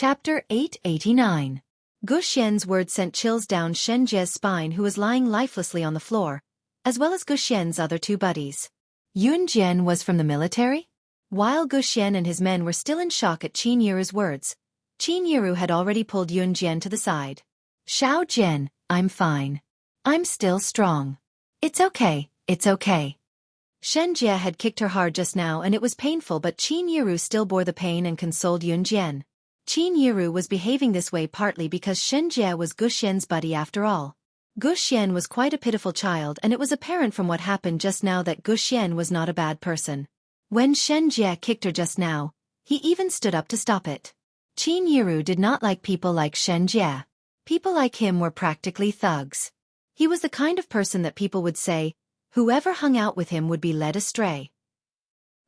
Chapter 889. Gu Xian's words sent chills down Shen Jie's spine, who was lying lifelessly on the floor, as well as Gu Xian's other two buddies. Yun Jian was from the military? While Gu Xian and his men were still in shock at Qin Yiru's words, Qin Yiru had already pulled Yun Jian to the side. Xiao Jian, I'm fine. I'm still strong. It's okay, it's okay. Shen Jie had kicked her hard just now and it was painful, but Qin Yiru still bore the pain and consoled Yun Jian. Qin Yiru was behaving this way partly because Shen Jie was Gu Xian's buddy after all. Gu Xian was quite a pitiful child, and it was apparent from what happened just now that Gu Xian was not a bad person. When Shen Jie kicked her just now, he even stood up to stop it. Qin Yiru did not like people like Shen Jie. People like him were practically thugs. He was the kind of person that people would say, whoever hung out with him would be led astray.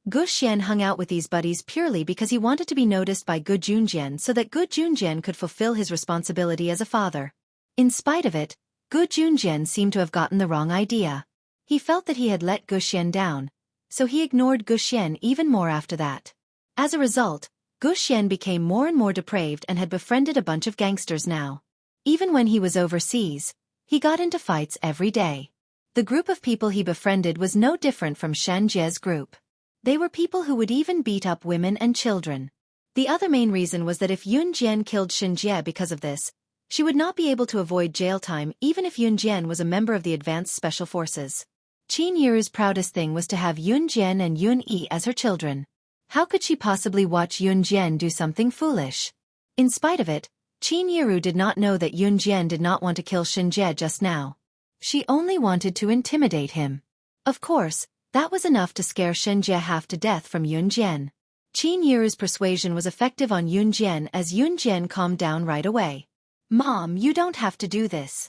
Gu Xian hung out with these buddies purely because he wanted to be noticed by Gu Junjian so that Gu Junjian could fulfill his responsibility as a father. In spite of it, Gu Junjian seemed to have gotten the wrong idea. He felt that he had let Gu Xian down, so he ignored Gu Xian even more after that. As a result, Gu Xian became more and more depraved and had befriended a bunch of gangsters now. Even when he was overseas, he got into fights every day. The group of people he befriended was no different from Shen Jie's group. They were people who would even beat up women and children. The other main reason was that if Yun Jian killed Shen Jie because of this, she would not be able to avoid jail time even if Yun Jian was a member of the Advanced Special Forces. Qin Yiru's proudest thing was to have Yun Jian and Yun Yi as her children. How could she possibly watch Yun Jian do something foolish? In spite of it, Qin Yiru did not know that Yun Jian did not want to kill Shen Jie just now. She only wanted to intimidate him. Of course, that was enough to scare Shen Jie half to death from Yun Jian. Qin Yiru's persuasion was effective on Yun Jian as Yun Jian calmed down right away. Mom, you don't have to do this.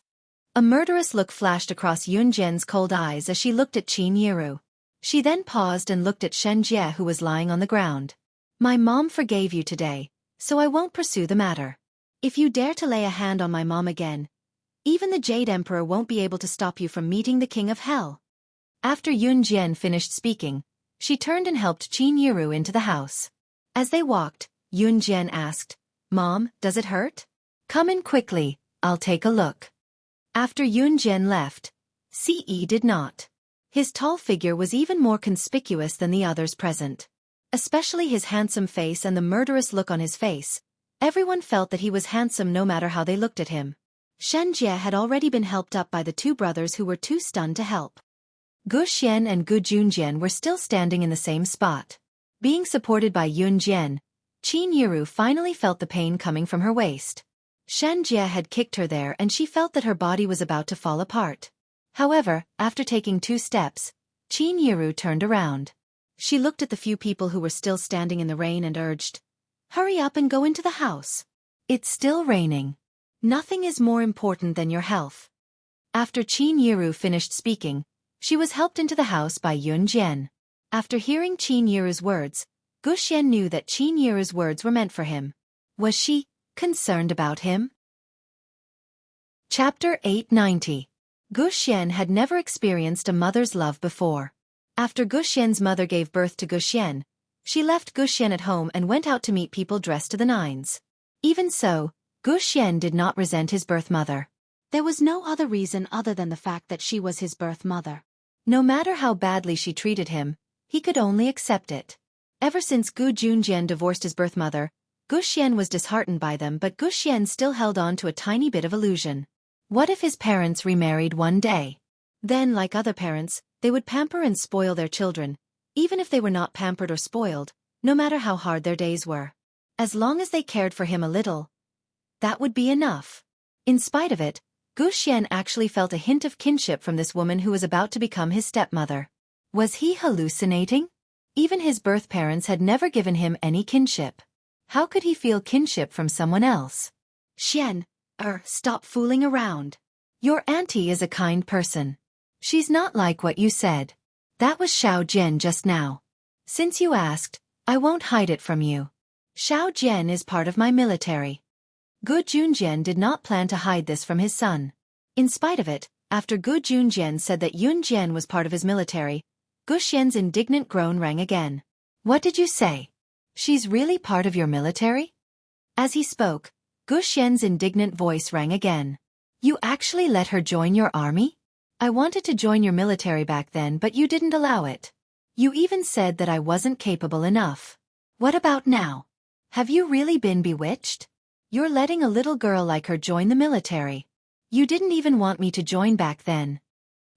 A murderous look flashed across Yun Jian's cold eyes as she looked at Qin Yiru. She then paused and looked at Shen Jie, who was lying on the ground. My mom forgave you today, so I won't pursue the matter. If you dare to lay a hand on my mom again, even the Jade Emperor won't be able to stop you from meeting the King of Hell. After Yun Jian finished speaking, she turned and helped Qin Yiru into the house. As they walked, Yun Jian asked, Mom, does it hurt? Come in quickly, I'll take a look. After Yun Jian left, Ce did not. His tall figure was even more conspicuous than the others present. Especially his handsome face and the murderous look on his face. Everyone felt that he was handsome no matter how they looked at him. Shen Jie had already been helped up by the two brothers who were too stunned to help. Gu Xian and Gu Junjian were still standing in the same spot. Being supported by Yun Jian, Qin Yiru finally felt the pain coming from her waist. Shen Jie had kicked her there and she felt that her body was about to fall apart. However, after taking 2 steps, Qin Yiru turned around. She looked at the few people who were still standing in the rain and urged, Hurry up and go into the house. It's still raining. Nothing is more important than your health. After Qin Yiru finished speaking, she was helped into the house by Yun Jian. After hearing Qin Yiru's words, Gu Xian knew that Qin Yiru's words were meant for him. Was she concerned about him? Chapter 890. Gu Xian had never experienced a mother's love before. After Gu Xian's mother gave birth to Gu Xian, she left Gu Xian at home and went out to meet people dressed to the nines. Even so, Gu Xian did not resent his birth mother. There was no other reason other than the fact that she was his birth mother. No matter how badly she treated him, he could only accept it. Ever since Gu Junjian divorced his birth mother, Gu Xian was disheartened by them, but Gu Xian still held on to a tiny bit of illusion. What if his parents remarried one day? Then, like other parents, they would pamper and spoil their children, even if they were not pampered or spoiled, no matter how hard their days were. As long as they cared for him a little, that would be enough. In spite of it, Gu Xian actually felt a hint of kinship from this woman who was about to become his stepmother. Was he hallucinating? Even his birth parents had never given him any kinship. How could he feel kinship from someone else? Xian, stop fooling around. Your auntie is a kind person. She's not like what you said. That was Xiao Jian just now. Since you asked, I won't hide it from you. Xiao Jian is part of my military. Gu Junjian did not plan to hide this from his son. In spite of it, after Gu Junjian said that Yun Jian was part of his military, Gu Xian's indignant groan rang again. What did you say? She's really part of your military? As he spoke, Gu Xian's indignant voice rang again. You actually let her join your army? I wanted to join your military back then, but you didn't allow it. You even said that I wasn't capable enough. What about now? Have you really been bewitched? You're letting a little girl like her join the military. You didn't even want me to join back then.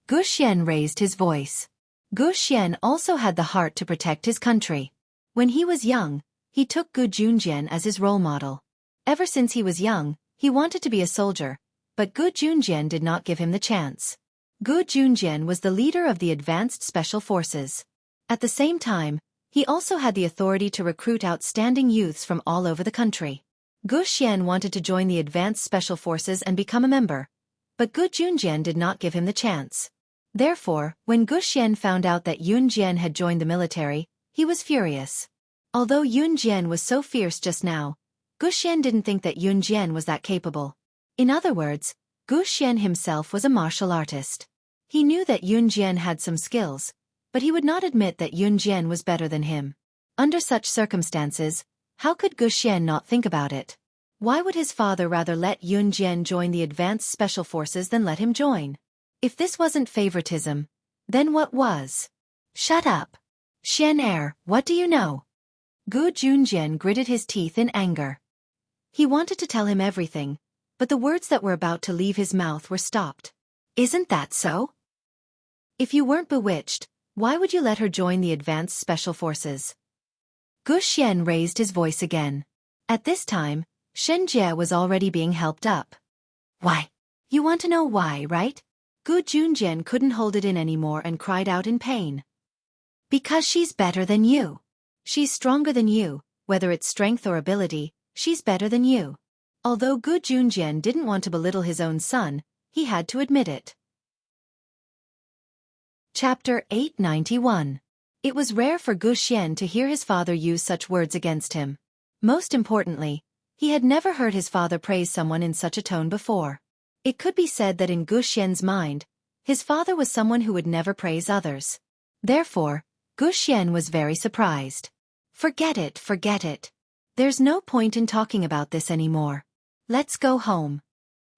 Gu Xian raised his voice. Gu Xian also had the heart to protect his country. When he was young, he took Gu Junjian as his role model. Ever since he was young, he wanted to be a soldier, but Gu Junjian did not give him the chance. Gu Junjian was the leader of the advanced special forces. At the same time, he also had the authority to recruit outstanding youths from all over the country. Gu Xian wanted to join the advanced special forces and become a member, but Gu Junjian did not give him the chance. Therefore, when Gu Xian found out that Yun Jian had joined the military, he was furious. Although Yun Jian was so fierce just now, Gu Xian didn't think that Yun Jian was that capable. In other words, Gu Xian himself was a martial artist. He knew that Yun Jian had some skills, but he would not admit that Yun Jian was better than him. Under such circumstances, how could Gu Xian not think about it? Why would his father rather let Yun Jian join the advanced special forces than let him join? If this wasn't favoritism, then what was? Shut up. Xian Er, what do you know? Gu Junjian gritted his teeth in anger. He wanted to tell him everything, but the words that were about to leave his mouth were stopped. Isn't that so? If you weren't bewitched, why would you let her join the advanced special forces? Gu Xian raised his voice again. At this time, Shen Jie was already being helped up. Why? You want to know why, right? Gu Junjian couldn't hold it in anymore and cried out in pain. Because she's better than you. She's stronger than you, whether it's strength or ability, she's better than you. Although Gu Junjian didn't want to belittle his own son, he had to admit it. Chapter 891. It was rare for Gu Xian to hear his father use such words against him. Most importantly, he had never heard his father praise someone in such a tone before. It could be said that in Gu Xian's mind, his father was someone who would never praise others. Therefore, Gu Xian was very surprised. Forget it, forget it. There's no point in talking about this anymore. Let's go home.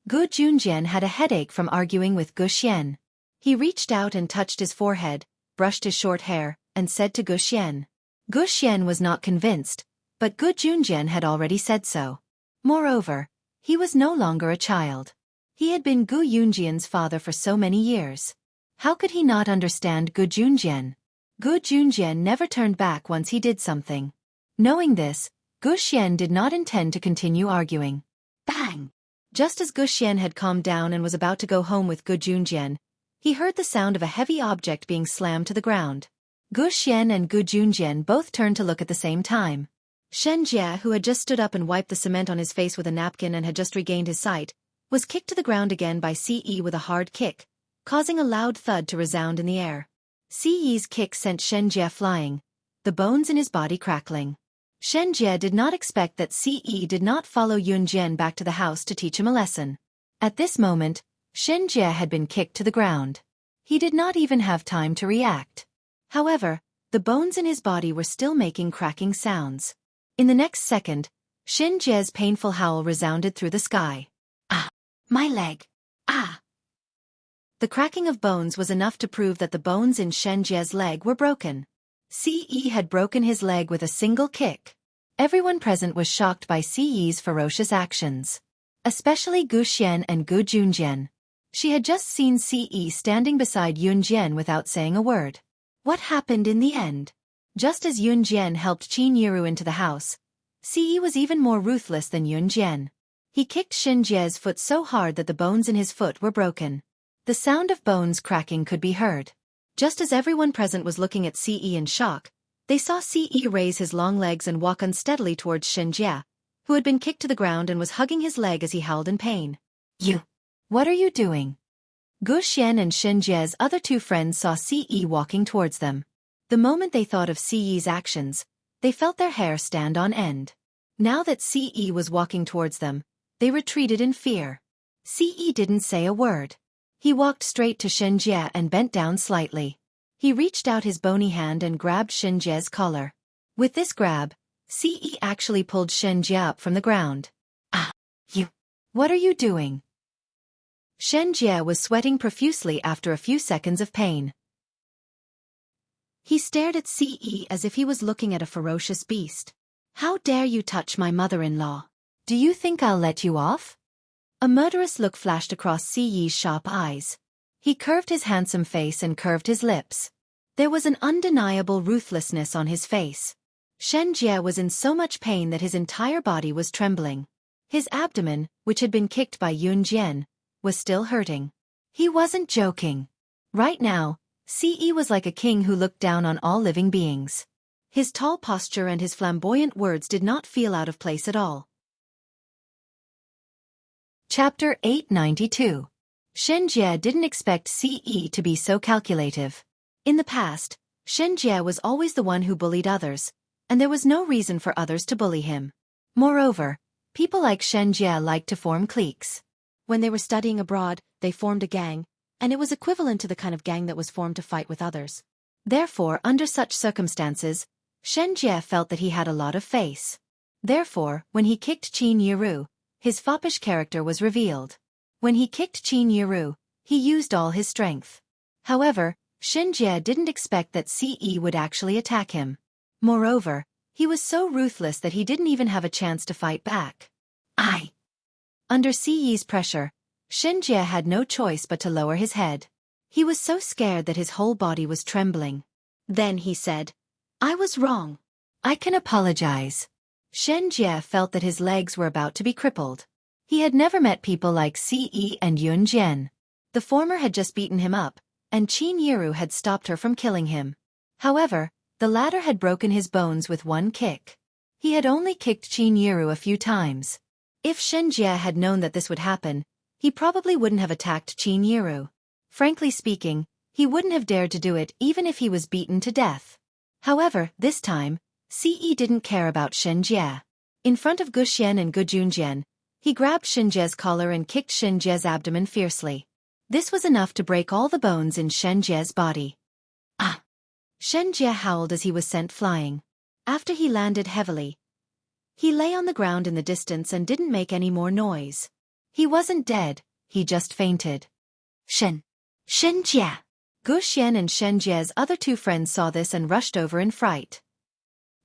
Gu Junjian had a headache from arguing with Gu Xian. He reached out and touched his forehead, brushed his short hair, and said to Gu Xian. Gu Xian was not convinced, but Gu Junjian had already said so. Moreover, he was no longer a child. He had been Gu Yunjian's father for so many years. How could he not understand Gu Junjian? Gu Junjian never turned back once he did something. Knowing this, Gu Xian did not intend to continue arguing. Bang! Just as Gu Xian had calmed down and was about to go home with Gu Junjian, he heard the sound of a heavy object being slammed to the ground. Gu Xian and Gu Junjian both turned to look at the same time. Shen Jie, who had just stood up and wiped the cement on his face with a napkin and had just regained his sight, was kicked to the ground again by Ce with a hard kick, causing a loud thud to resound in the air. Ce's kick sent Shen Jie flying, the bones in his body crackling. Shen Jie did not expect that Ce did not follow Yun Jian back to the house to teach him a lesson. At this moment, Shen Jie had been kicked to the ground. He did not even have time to react. However, the bones in his body were still making cracking sounds. In the next second, Shen Jie's painful howl resounded through the sky. Ah! My leg! Ah! The cracking of bones was enough to prove that the bones in Shen Jie's leg were broken. Ce had broken his leg with a single kick. Everyone present was shocked by Ce's ferocious actions. Especially Gu Xian and Gu Junjian. She had just seen Ce standing beside Yun Jian without saying a word. What happened in the end? Just as Yun Jian helped Qin Yiru into the house, Ce was even more ruthless than Yun Jian. He kicked Shen Jie's foot so hard that the bones in his foot were broken. The sound of bones cracking could be heard. Just as everyone present was looking at Ce in shock, they saw Ce raise his long legs and walk unsteadily towards Shen Jie, who had been kicked to the ground and was hugging his leg as he howled in pain. You! What are you doing? Gu Xian and Shen Jie's other two friends saw Ce walking towards them. The moment they thought of Ce's actions, they felt their hair stand on end. Now that Ce was walking towards them, they retreated in fear. Ce didn't say a word. He walked straight to Shen Jie and bent down slightly. He reached out his bony hand and grabbed Shen Jie's collar. With this grab, Ce actually pulled Shenjie up from the ground. Ah, you. What are you doing? Shenjie was sweating profusely after a few seconds of pain. He stared at Ce as if he was looking at a ferocious beast. How dare you touch my mother-in-law? Do you think I'll let you off? A murderous look flashed across Ce's sharp eyes. He curved his handsome face and curved his lips. There was an undeniable ruthlessness on his face. Shenjie was in so much pain that his entire body was trembling. His abdomen, which had been kicked by Yunjian, was still hurting. He wasn't joking. Right now, Ce was like a king who looked down on all living beings. His tall posture and his flamboyant words did not feel out of place at all. Chapter 892. Shenjie didn't expect Ce to be so calculative. In the past, Shenjie was always the one who bullied others, and there was no reason for others to bully him. Moreover, people like Shenjie liked to form cliques. When they were studying abroad, they formed a gang, and it was equivalent to the kind of gang that was formed to fight with others. Therefore, under such circumstances, Shenjie felt that he had a lot of face. Therefore, when he kicked Qin Yiru, his foppish character was revealed. When he kicked Qin Yiru, he used all his strength. However, Shenjie didn't expect that Ce would actually attack him. Moreover, he was so ruthless that he didn't even have a chance to fight back. Under Ce's pressure, Shenjie had no choice but to lower his head. He was so scared that his whole body was trembling. Then he said, "I was wrong. I can apologize." Shenjie felt that his legs were about to be crippled. He had never met people like Ce and Yunjian. The former had just beaten him up, and Qin Yiru had stopped her from killing him. However, the latter had broken his bones with one kick. He had only kicked Qin Yiru a few times. If Shenjie had known that this would happen, he probably wouldn't have attacked Qin Yiru. Frankly speaking, he wouldn't have dared to do it even if he was beaten to death. However, this time, Ce didn't care about Shenjie. In front of Guxian and Gujunjian, he grabbed Shenjie's collar and kicked Shenjie's abdomen fiercely. This was enough to break all the bones in Shenjie's body. Ah! Shenjie howled as he was sent flying. After he landed heavily, he lay on the ground in the distance and didn't make any more noise. He wasn't dead, he just fainted. Shenjie! Guxian and Shenjie's other two friends saw this and rushed over in fright.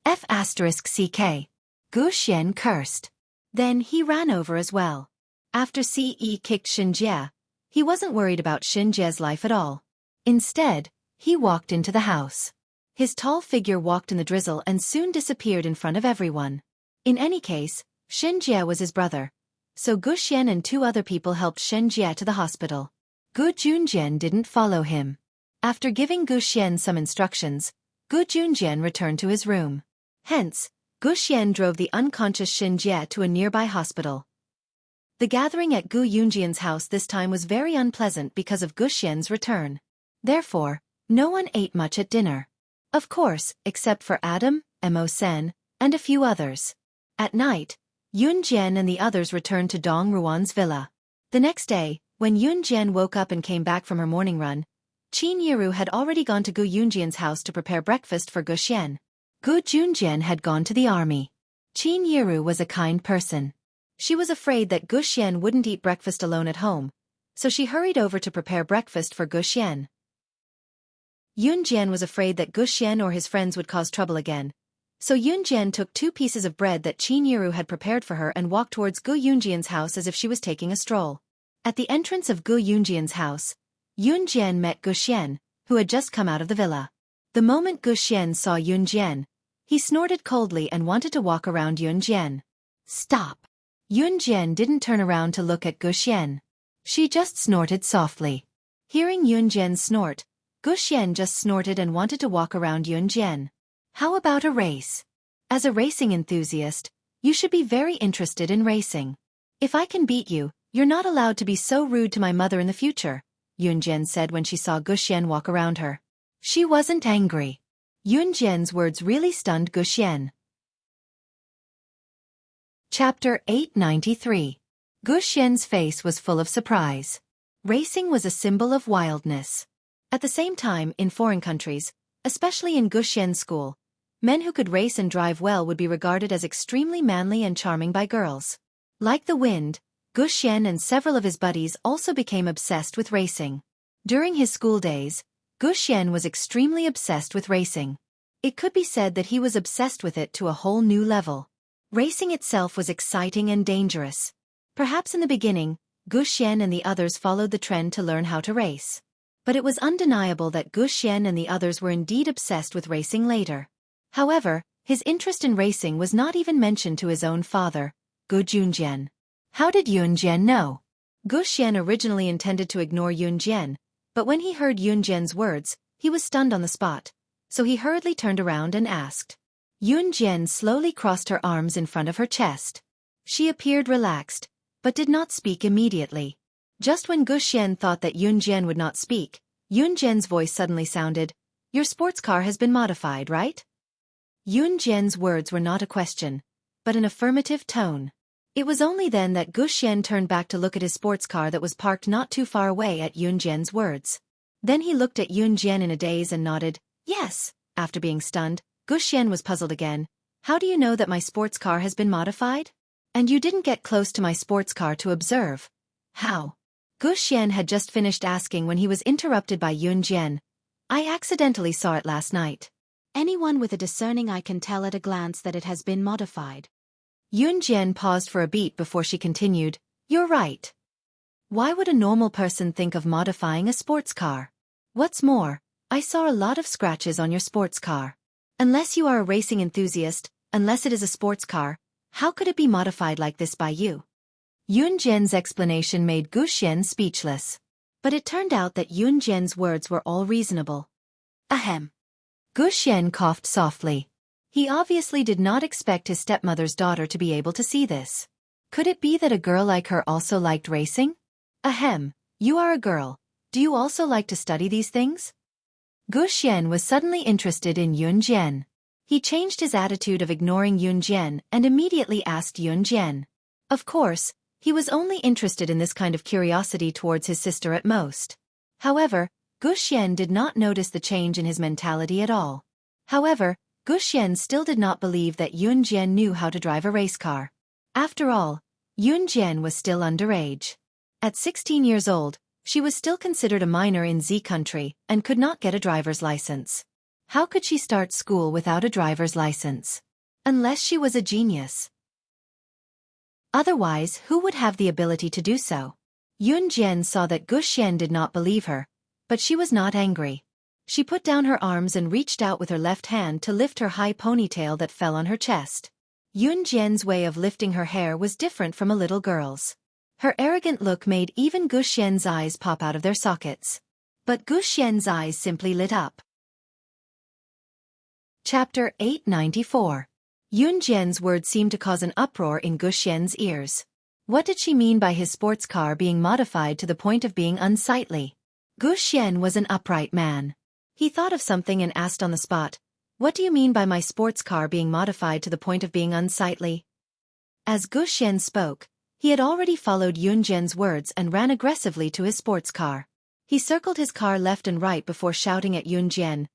F***ck. Guxian cursed. Then he ran over as well. After Ce kicked Shenjie, he wasn't worried about Shenjie's life at all. Instead, he walked into the house. His tall figure walked in the drizzle and soon disappeared in front of everyone. In any case, Shenjie was his brother, so Guxian and two other people helped Shenjie to the hospital. Gu Junjian didn't follow him. After giving Guxian some instructions, Gu Junjian returned to his room. Hence, Guxian drove the unconscious Shenjie to a nearby hospital. The gathering at Gu Yunjian's house this time was very unpleasant because of Guxian's return. Therefore, no one ate much at dinner. Of course, except for Adam, Mo Sen, and a few others. At night, Yunjian and the others returned to Dong Ruan's villa. The next day, when Yunjian woke up and came back from her morning run, Qin Yiru had already gone to Gu Yunjian's house to prepare breakfast for Guxian. Gu Junjian had gone to the army. Qin Yiru was a kind person. She was afraid that Guxian wouldn't eat breakfast alone at home, so she hurried over to prepare breakfast for Guxian. Yunjian was afraid that Guxian or his friends would cause trouble again, so Yunjian took 2 pieces of bread that Qin Yiru had prepared for her and walked towards Gu Yunjian's house as if she was taking a stroll. At the entrance of Gu Yunjian's house, Yunjian met Guxian, who had just come out of the villa. The moment Guxian saw Yunjian, he snorted coldly and wanted to walk around Yunjian. Stop! Yunjian didn't turn around to look at Guxian. She just snorted softly. Hearing Yunjian snort, Guxian just snorted and wanted to walk around Yunjian. How about a race? As a racing enthusiast, you should be very interested in racing. If I can beat you, you're not allowed to be so rude to my mother in the future, Yunjian said when she saw Guxian walk around her. She wasn't angry. Yunjian's words really stunned Guxian. Chapter 893. Guxian's face was full of surprise. Racing was a symbol of wildness. At the same time, in foreign countries, especially in Guxian's school, Men who could race and drive well would be regarded as extremely manly and charming by girls. Like the wind, Guxian and several of his buddies also became obsessed with racing. During his school days, Guxian was extremely obsessed with racing. It could be said that he was obsessed with it to a whole new level. Racing itself was exciting and dangerous. Perhaps in the beginning, Guxian and the others followed the trend to learn how to race. But it was undeniable that Guxian and the others were indeed obsessed with racing later. However, his interest in racing was not even mentioned to his own father, Gu Junjian. How did Yunjian know? Guxian originally intended to ignore Yunjian, but when he heard Yunjian's words, he was stunned on the spot, so he hurriedly turned around and asked. Yunjian slowly crossed her arms in front of her chest. She appeared relaxed, but did not speak immediately. Just when Guxian thought that Yunjian would not speak, Yunjian's voice suddenly sounded, "Your sports car has been modified, right?" Yunjian's words were not a question, but an affirmative tone. It was only then that Guxian turned back to look at his sports car that was parked not too far away at Yunjian's words. Then he looked at Yunjian in a daze and nodded, "Yes." After being stunned, Guxian was puzzled again. "How do you know that my sports car has been modified? And you didn't get close to my sports car to observe." "How?" Guxian had just finished asking when he was interrupted by Yunjian. "I accidentally saw it last night. Anyone with a discerning eye can tell at a glance that it has been modified." Yunjian paused for a beat before she continued, "You're right. Why would a normal person think of modifying a sports car? What's more, I saw a lot of scratches on your sports car. Unless you are a racing enthusiast, unless it is a sports car, how could it be modified like this by you?" Yunjian's explanation made Guxian speechless. But it turned out that Yunjian's words were all reasonable. Ahem. Guxian coughed softly. He obviously did not expect his stepmother's daughter to be able to see this. Could it be that a girl like her also liked racing? Ahem, you are a girl. Do you also like to study these things? Guxian was suddenly interested in Yunjian. He changed his attitude of ignoring Yunjian and immediately asked Yunjian. Of course, he was only interested in this kind of curiosity towards his sister at most. However, Guxian did not notice the change in his mentality at all. However, Guxian still did not believe that Yunjian knew how to drive a race car. After all, Yunjian was still underage. At 16 years old, she was still considered a minor in Z country and could not get a driver's license. How could she start school without a driver's license? Unless she was a genius. Otherwise, who would have the ability to do so? Yunjian saw that Guxian did not believe her, but she was not angry. She put down her arms and reached out with her left hand to lift her high ponytail that fell on her chest. Yunjian's way of lifting her hair was different from a little girl's. Her arrogant look made even Guxian's eyes pop out of their sockets. But Guxian's eyes simply lit up. Chapter 894. Yunjian's words seemed to cause an uproar in Guxian's ears. What did she mean by his sports car being modified to the point of being unsightly? Guxian was an upright man. He thought of something and asked on the spot, "What do you mean by my sports car being modified to the point of being unsightly?" As Guxian spoke, he had already followed Yunjian's words and ran aggressively to his sports car. He circled his car left and right before shouting at Yunjian,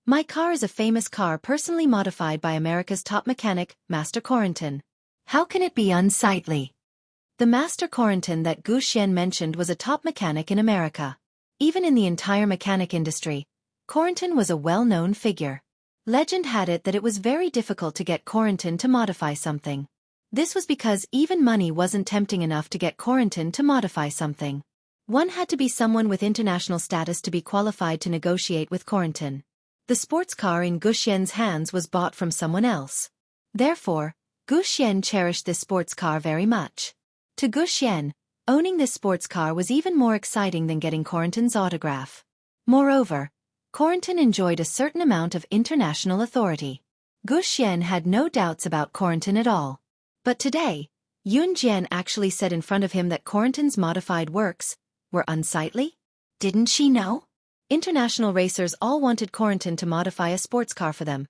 "My car is a famous car personally modified by America's top mechanic, Master Corentin. How can it be unsightly?" The Master Corentin that Guxian mentioned was a top mechanic in America. Even in the entire mechanic industry, Corentin was a well-known figure. Legend had it that it was very difficult to get Corentin to modify something. This was because even money wasn't tempting enough to get Corentin to modify something. One had to be someone with international status to be qualified to negotiate with Corentin. The sports car in Guxian's hands was bought from someone else. Therefore, Guxian cherished this sports car very much. To Guxian, owning this sports car was even more exciting than getting Corentin's autograph. Moreover, Corentin enjoyed a certain amount of international authority. Guxian had no doubts about Corentin at all. But today, Yunjian actually said in front of him that Corentin's modified works were unsightly? Didn't she know? International racers all wanted Corentin to modify a sports car for them.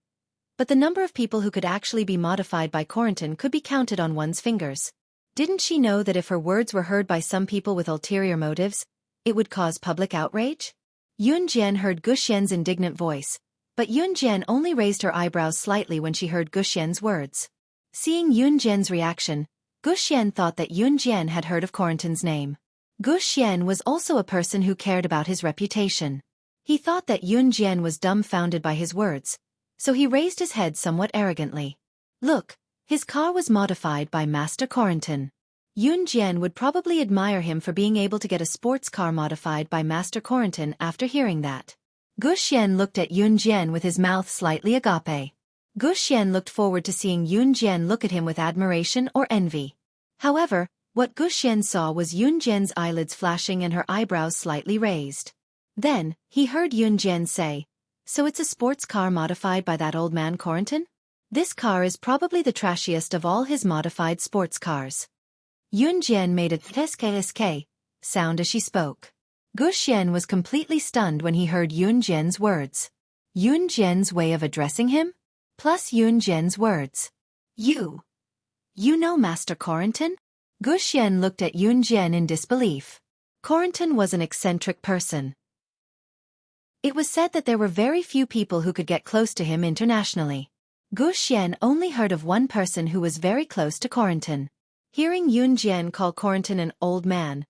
But the number of people who could actually be modified by Corentin could be counted on one's fingers. Didn't she know that if her words were heard by some people with ulterior motives, it would cause public outrage? Yunjian heard Guxian's indignant voice, But Yun Jian only raised her eyebrows slightly when she heard Gu Xian's words. Seeing Yun Jian's reaction, Gu Xian thought that Yun Jian had heard of Corentin's name. Gu Xian was also a person who cared about his reputation. He thought that Yun Jian was dumbfounded by his words, so he raised his head somewhat arrogantly. Look, his car was modified by Master Corentin. Yun Jian would probably admire him for being able to get a sports car modified by Master Corentin after hearing that. Gu Xian looked at Yun Jian with his mouth slightly agape. Gu Xian looked forward to seeing Yun Jian look at him with admiration or envy. However, what Gu Xian saw was Yun Jian's eyelids flashing and her eyebrows slightly raised. Then, he heard Yun Jian say, "So it's a sports car modified by that old man Corentin? This car is probably the trashiest of all his modified sports cars." Yun Jian made a tsk sound as she spoke. Gu Xian was completely stunned when he heard Yun Jian's words. Yun Jian's way of addressing him? Plus Yun Jian's words. You know Master Corentin? Gu Xian looked at Yun Jian in disbelief. Corentin was an eccentric person. It was said that there were very few people who could get close to him internationally. Gu Xian only heard of one person who was very close to Corentin. Hearing Yun Jian call Corentin an old man,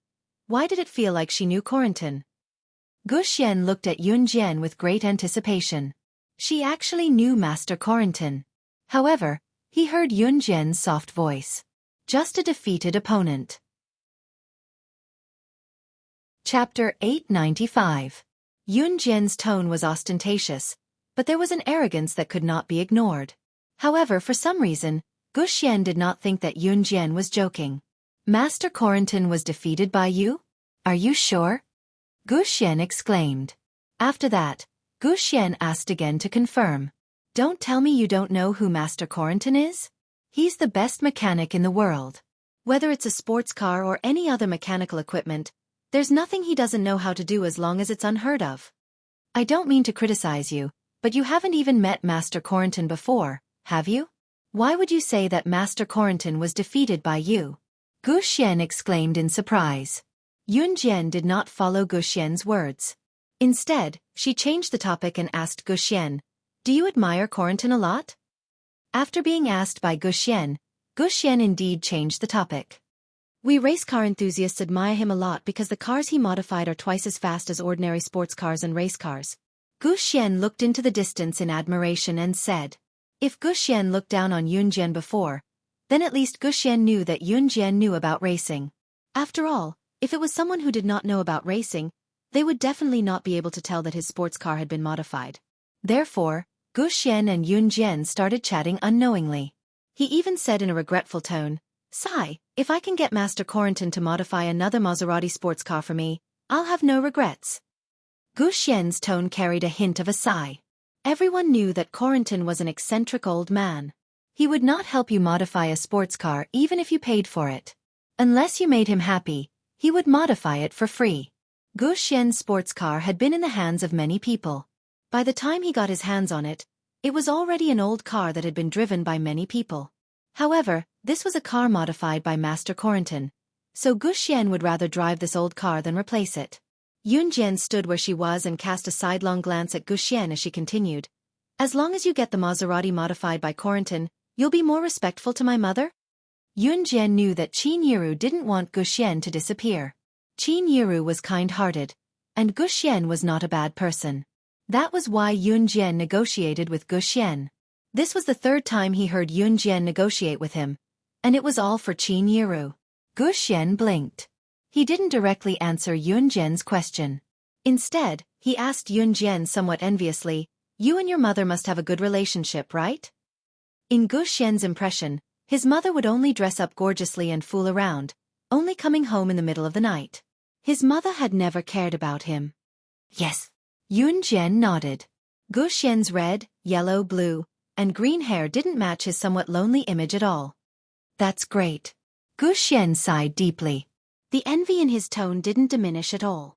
why did it feel like she knew Corentin? Gu Xian looked at Yun Jian with great anticipation. She actually knew Master Corentin. However, he heard Yun Jian's soft voice. Just a defeated opponent. Chapter 895. Yun Jian's tone was ostentatious, but there was an arrogance that could not be ignored. However, for some reason, Gu Xian did not think that Yun Jian was joking. Master Corentin was defeated by you? Are you sure? Gu Xian exclaimed. After that, Gu Xian asked again to confirm. Don't tell me you don't know who Master Corentin is? He's the best mechanic in the world. Whether it's a sports car or any other mechanical equipment, there's nothing he doesn't know how to do as long as it's unheard of. I don't mean to criticize you, but you haven't even met Master Corentin before, have you? Why would you say that Master Corentin was defeated by you? Gu Xian exclaimed in surprise. Yun Jian did not follow Gu Xian's words. Instead, she changed the topic and asked Gu Xian, "Do you admire Corentin a lot?" After being asked by Gu Xian indeed changed the topic. We race car enthusiasts admire him a lot because the cars he modified are twice as fast as ordinary sports cars and race cars. Gu Xian looked into the distance in admiration and said. If Gu Xian looked down on Yun Jian before, then at least Gu Xian knew that Yun Jian knew about racing. After all, if it was someone who did not know about racing, they would definitely not be able to tell that his sports car had been modified. Therefore, Gu Xian and Yun Jian started chatting unknowingly. He even said in a regretful tone, "Sigh, if I can get Master Corentin to modify another Maserati sports car for me, I'll have no regrets." Gu Xian's tone carried a hint of a sigh. Everyone knew that Corentin was an eccentric old man. He would not help you modify a sports car even if you paid for it. Unless you made him happy, he would modify it for free. Gu Xian's sports car had been in the hands of many people. By the time he got his hands on it, it was already an old car that had been driven by many people. However, this was a car modified by Master Corentin, so Gu Xian would rather drive this old car than replace it. Yun Jian stood where she was and cast a sidelong glance at Gu Xian as she continued. "As long as you get the Maserati modified by Corentin, you'll be more respectful to my mother?" Yun Jian knew that Qin Yiru didn't want Gu Xian to disappear. Qin Yiru was kind-hearted, and Gu Xian was not a bad person. That was why Yun Jian negotiated with Gu Xian. This was the third time he heard Yun Jian negotiate with him, and it was all for Qin Yiru. Gu Xian blinked. He didn't directly answer Yun Jian's question. Instead, he asked Yun Jian somewhat enviously, "You and your mother must have a good relationship, right?" In Gu Xian's impression, his mother would only dress up gorgeously and fool around, only coming home in the middle of the night. His mother had never cared about him. Yes. Yun Jian nodded. Gu Xian's red, yellow, blue, and green hair didn't match his somewhat lonely image at all. That's great. Gu Xian sighed deeply. The envy in his tone didn't diminish at all.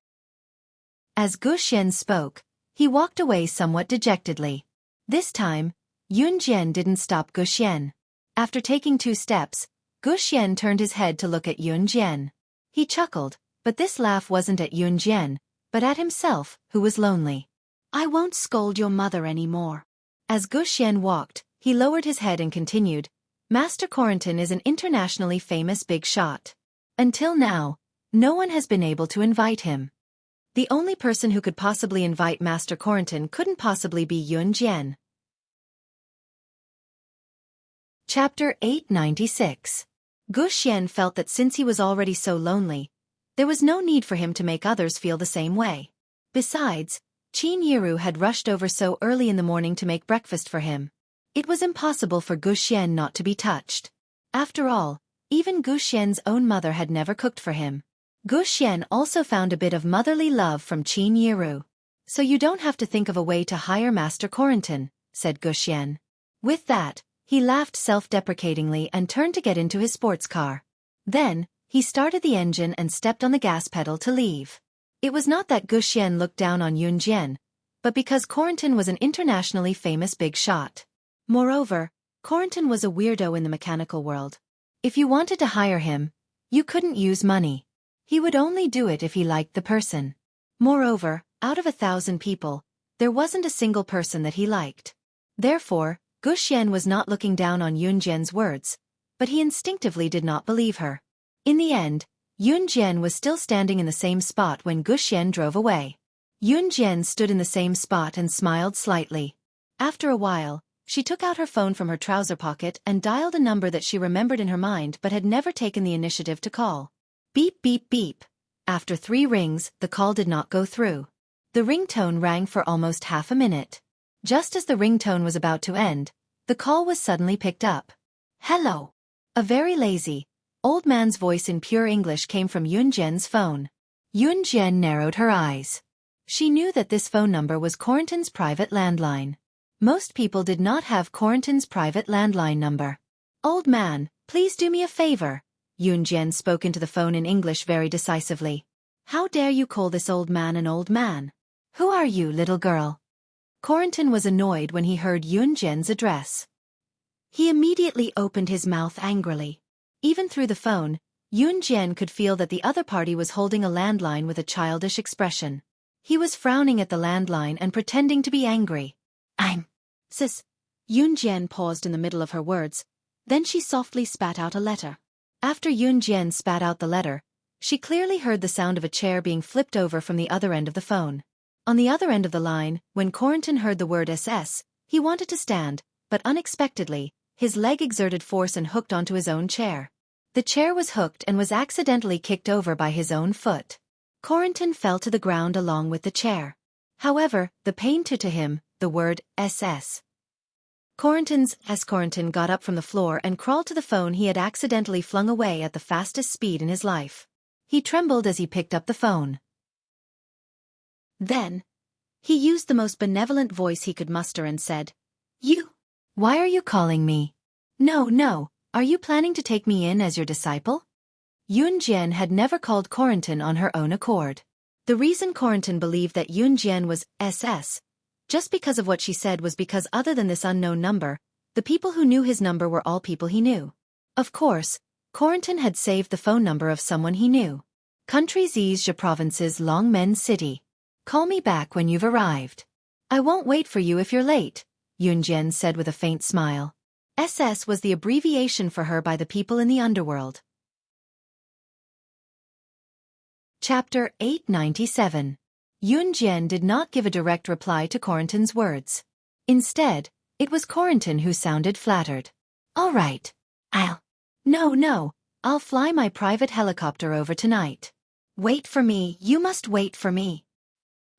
As Gu Xian spoke, he walked away somewhat dejectedly. This time, Yun Jian didn't stop Gu Xian. After taking 2 steps, Gu Xian turned his head to look at Yun Jian. He chuckled, but this laugh wasn't at Yun Jian, but at himself, who was lonely. I won't scold your mother anymore. As Guxian walked, he lowered his head and continued, Master Corentin is an internationally famous big shot. Until now, no one has been able to invite him. The only person who could possibly invite Master Corentin couldn't possibly be Yun Jian. Chapter 896. Guxian felt that since he was already so lonely, there was no need for him to make others feel the same way. Besides, Qin Yiru had rushed over so early in the morning to make breakfast for him. It was impossible for Guxian not to be touched. After all, even Guxian's own mother had never cooked for him. Guxian also found a bit of motherly love from Qin Yiru. So you don't have to think of a way to hire Master Corentin, said Guxian. With that, he laughed self-deprecatingly and turned to get into his sports car. Then, he started the engine and stepped on the gas pedal to leave. It was not that Guxian looked down on Yun Jian, but because Corentin was an internationally famous big shot. Moreover, Corentin was a weirdo in the mechanical world. If you wanted to hire him, you couldn't use money. He would only do it if he liked the person. Moreover, out of 1,000 people, there wasn't a single person that he liked. Therefore, Guxian was not looking down on Yun Jian's words, but he instinctively did not believe her. In the end, Yun Jian was still standing in the same spot when Guxian drove away. Yun Jian stood in the same spot and smiled slightly. After a while, she took out her phone from her trouser pocket and dialed a number that she remembered in her mind but had never taken the initiative to call. Beep beep beep. After 3 rings, the call did not go through. The ringtone rang for almost half a minute. Just as the ringtone was about to end, the call was suddenly picked up. Hello. A very lazy, old man's voice in pure English came from Yun Jian's phone. Yun Jian narrowed her eyes. She knew that this phone number was Corentin's private landline. Most people did not have Corentin's private landline number. Old man, please do me a favor. Yun Jian spoke into the phone in English very decisively. How dare you call this old man an old man? Who are you, little girl? Corentin was annoyed when he heard Yun Jian's address. He immediately opened his mouth angrily. Even through the phone, Yun Jian could feel that the other party was holding a landline with a childish expression. He was frowning at the landline and pretending to be angry. Sis. Yun Jian paused in the middle of her words. Then she softly spat out a letter. After Yun Jian spat out the letter, she clearly heard the sound of a chair being flipped over from the other end of the phone. On the other end of the line, when Corentin heard the word SS, he wanted to stand, but unexpectedly, his leg exerted force and hooked onto his own chair. The chair was hooked and was accidentally kicked over by his own foot. Corentin fell to the ground along with the chair. However, the pain to him, the word SS. Corentin got up from the floor and crawled to the phone he had accidentally flung away at the fastest speed in his life. He trembled as he picked up the phone. Then, he used the most benevolent voice he could muster and said, You? Why are you calling me? No, are you planning to take me in as your disciple? Yun Jian had never called Corentin on her own accord. The reason Corentin believed that Yun Jian was SS, just because of what she said, was because other than this unknown number, the people who knew his number were all people he knew. Of course, Corentin had saved the phone number of someone he knew. Country Zhejiang Province's Longmen City. Call me back when you've arrived. I won't wait for you if you're late, Yun Jian said with a faint smile. SS was the abbreviation for her by the people in the underworld. Chapter 897. Yun Jian did not give a direct reply to Corentin's words. Instead, it was Corentin who sounded flattered. All right. No, I'll fly my private helicopter over tonight. Wait for me, you must wait for me.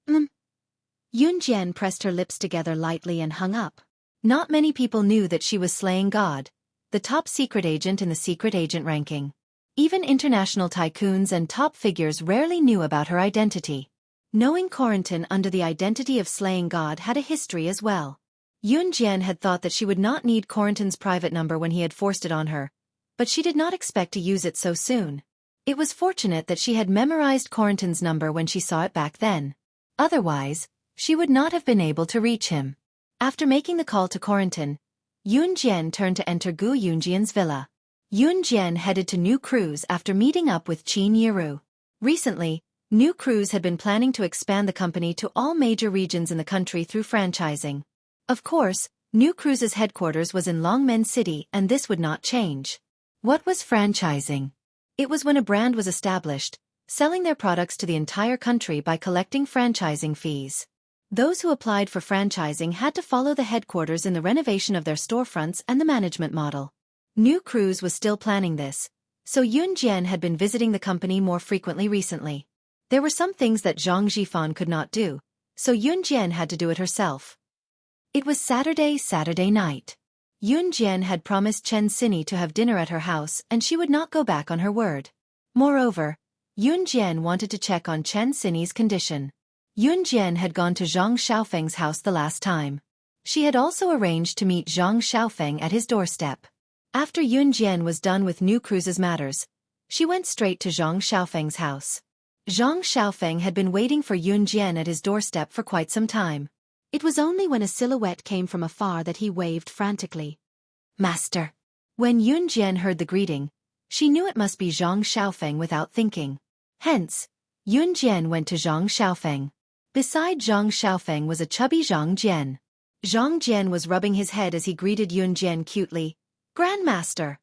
Yun Jian pressed her lips together lightly and hung up. Not many people knew that she was slaying God, the top secret agent in the secret agent ranking. Even international tycoons and top figures rarely knew about her identity. Knowing Corentin under the identity of slaying God had a history as well. Yun Jian had thought that she would not need Corentin's private number when he had forced it on her, but she did not expect to use it so soon. It was fortunate that she had memorized Corentin's number when she saw it back then. Otherwise, she would not have been able to reach him. After making the call to Corentin, Yun Jian turned to enter Gu Yunjian's villa. Yun Jian headed to New Cruise after meeting up with Qin Yiru. Recently, New Cruise had been planning to expand the company to all major regions in the country through franchising. Of course, New Cruise's headquarters was in Longmen City and this would not change. What was franchising? It was when a brand was established, selling their products to the entire country by collecting franchising fees. Those who applied for franchising had to follow the headquarters in the renovation of their storefronts and the management model. New Cruise was still planning this, so Yun Jian had been visiting the company more frequently recently. There were some things that Zhang Jifan could not do, so Yun Jian had to do it herself. It was Saturday night. Yun Jian had promised Chen Sini to have dinner at her house and she would not go back on her word. Moreover, Yun Jian wanted to check on Chen Sini's condition. Yun Jian had gone to Zhang Xiaofeng's house the last time. She had also arranged to meet Zhang Xiaofeng at his doorstep. After Yun Jian was done with New Cruise's matters, she went straight to Zhang Xiaofeng's house. Zhang Xiaofeng had been waiting for Yun Jian at his doorstep for quite some time. It was only when a silhouette came from afar that he waved frantically. "Master." When Yun Jian heard the greeting, she knew it must be Zhang Xiaofeng without thinking. Hence, Yun Jian went to Zhang Xiaofeng. Beside Zhang Xiaofeng was a chubby Zhang Jian. Zhang Jian was rubbing his head as he greeted Yun Jian cutely. "Grandmaster."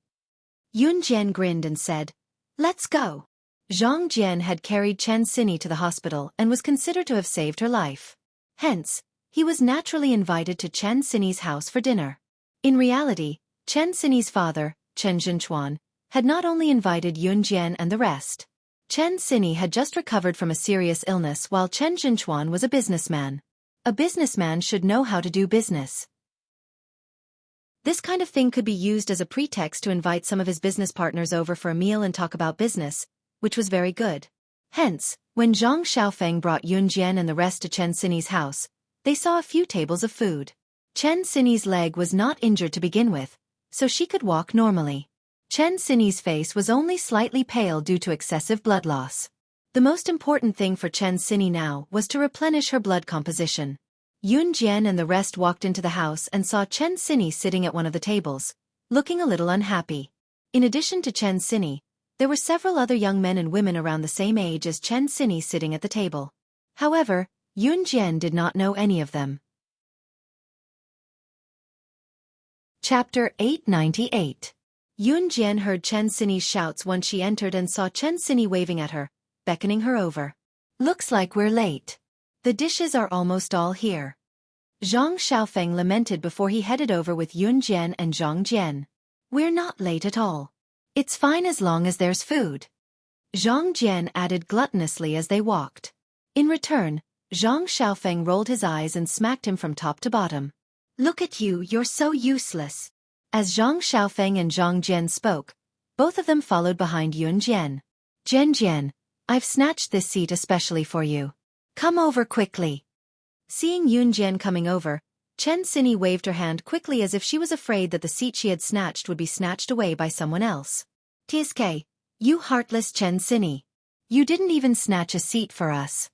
Yun Jian grinned and said, "Let's go." Zhang Jian had carried Chen Sini to the hospital and was considered to have saved her life. Hence, he was naturally invited to Chen Sini's house for dinner. In reality, Chen Sini's father, Chen Zhenchuan, had not only invited Yun Jian and the rest. Chen Sini had just recovered from a serious illness while Chen Zhenchuan was a businessman. A businessman should know how to do business. This kind of thing could be used as a pretext to invite some of his business partners over for a meal and talk about business, which was very good. Hence, when Zhang Xiaofeng brought Yun Jian and the rest to Chen Sini's house, they saw a few tables of food. Chen Sini's leg was not injured to begin with, so she could walk normally. Chen Sini's face was only slightly pale due to excessive blood loss. The most important thing for Chen Sini now was to replenish her blood composition. Yun Jian and the rest walked into the house and saw Chen Sini sitting at one of the tables, looking a little unhappy. In addition to Chen Sini, there were several other young men and women around the same age as Chen Sini sitting at the table. However, Yun Jian did not know any of them. Chapter 898. Yun Jian heard Chen Sini's shouts once she entered and saw Chen Sini waving at her, beckoning her over. "Looks like we're late. The dishes are almost all here." Zhang Xiaofeng lamented before he headed over with Yun Jian and Zhang Jian. "We're not late at all. It's fine as long as there's food." Zhang Jian added gluttonously as they walked. In return, Zhang Xiaofeng rolled his eyes and smacked him from top to bottom. "Look at you, you're so useless." As Zhang Xiaofeng and Zhang Jian spoke, both of them followed behind Yun Jian. Jian, I've snatched this seat especially for you. Come over quickly." Seeing Yun Jian coming over, Chen Sini waved her hand quickly as if she was afraid that the seat she had snatched would be snatched away by someone else. "Tsk, you heartless Chen Sini. You didn't even snatch a seat for us."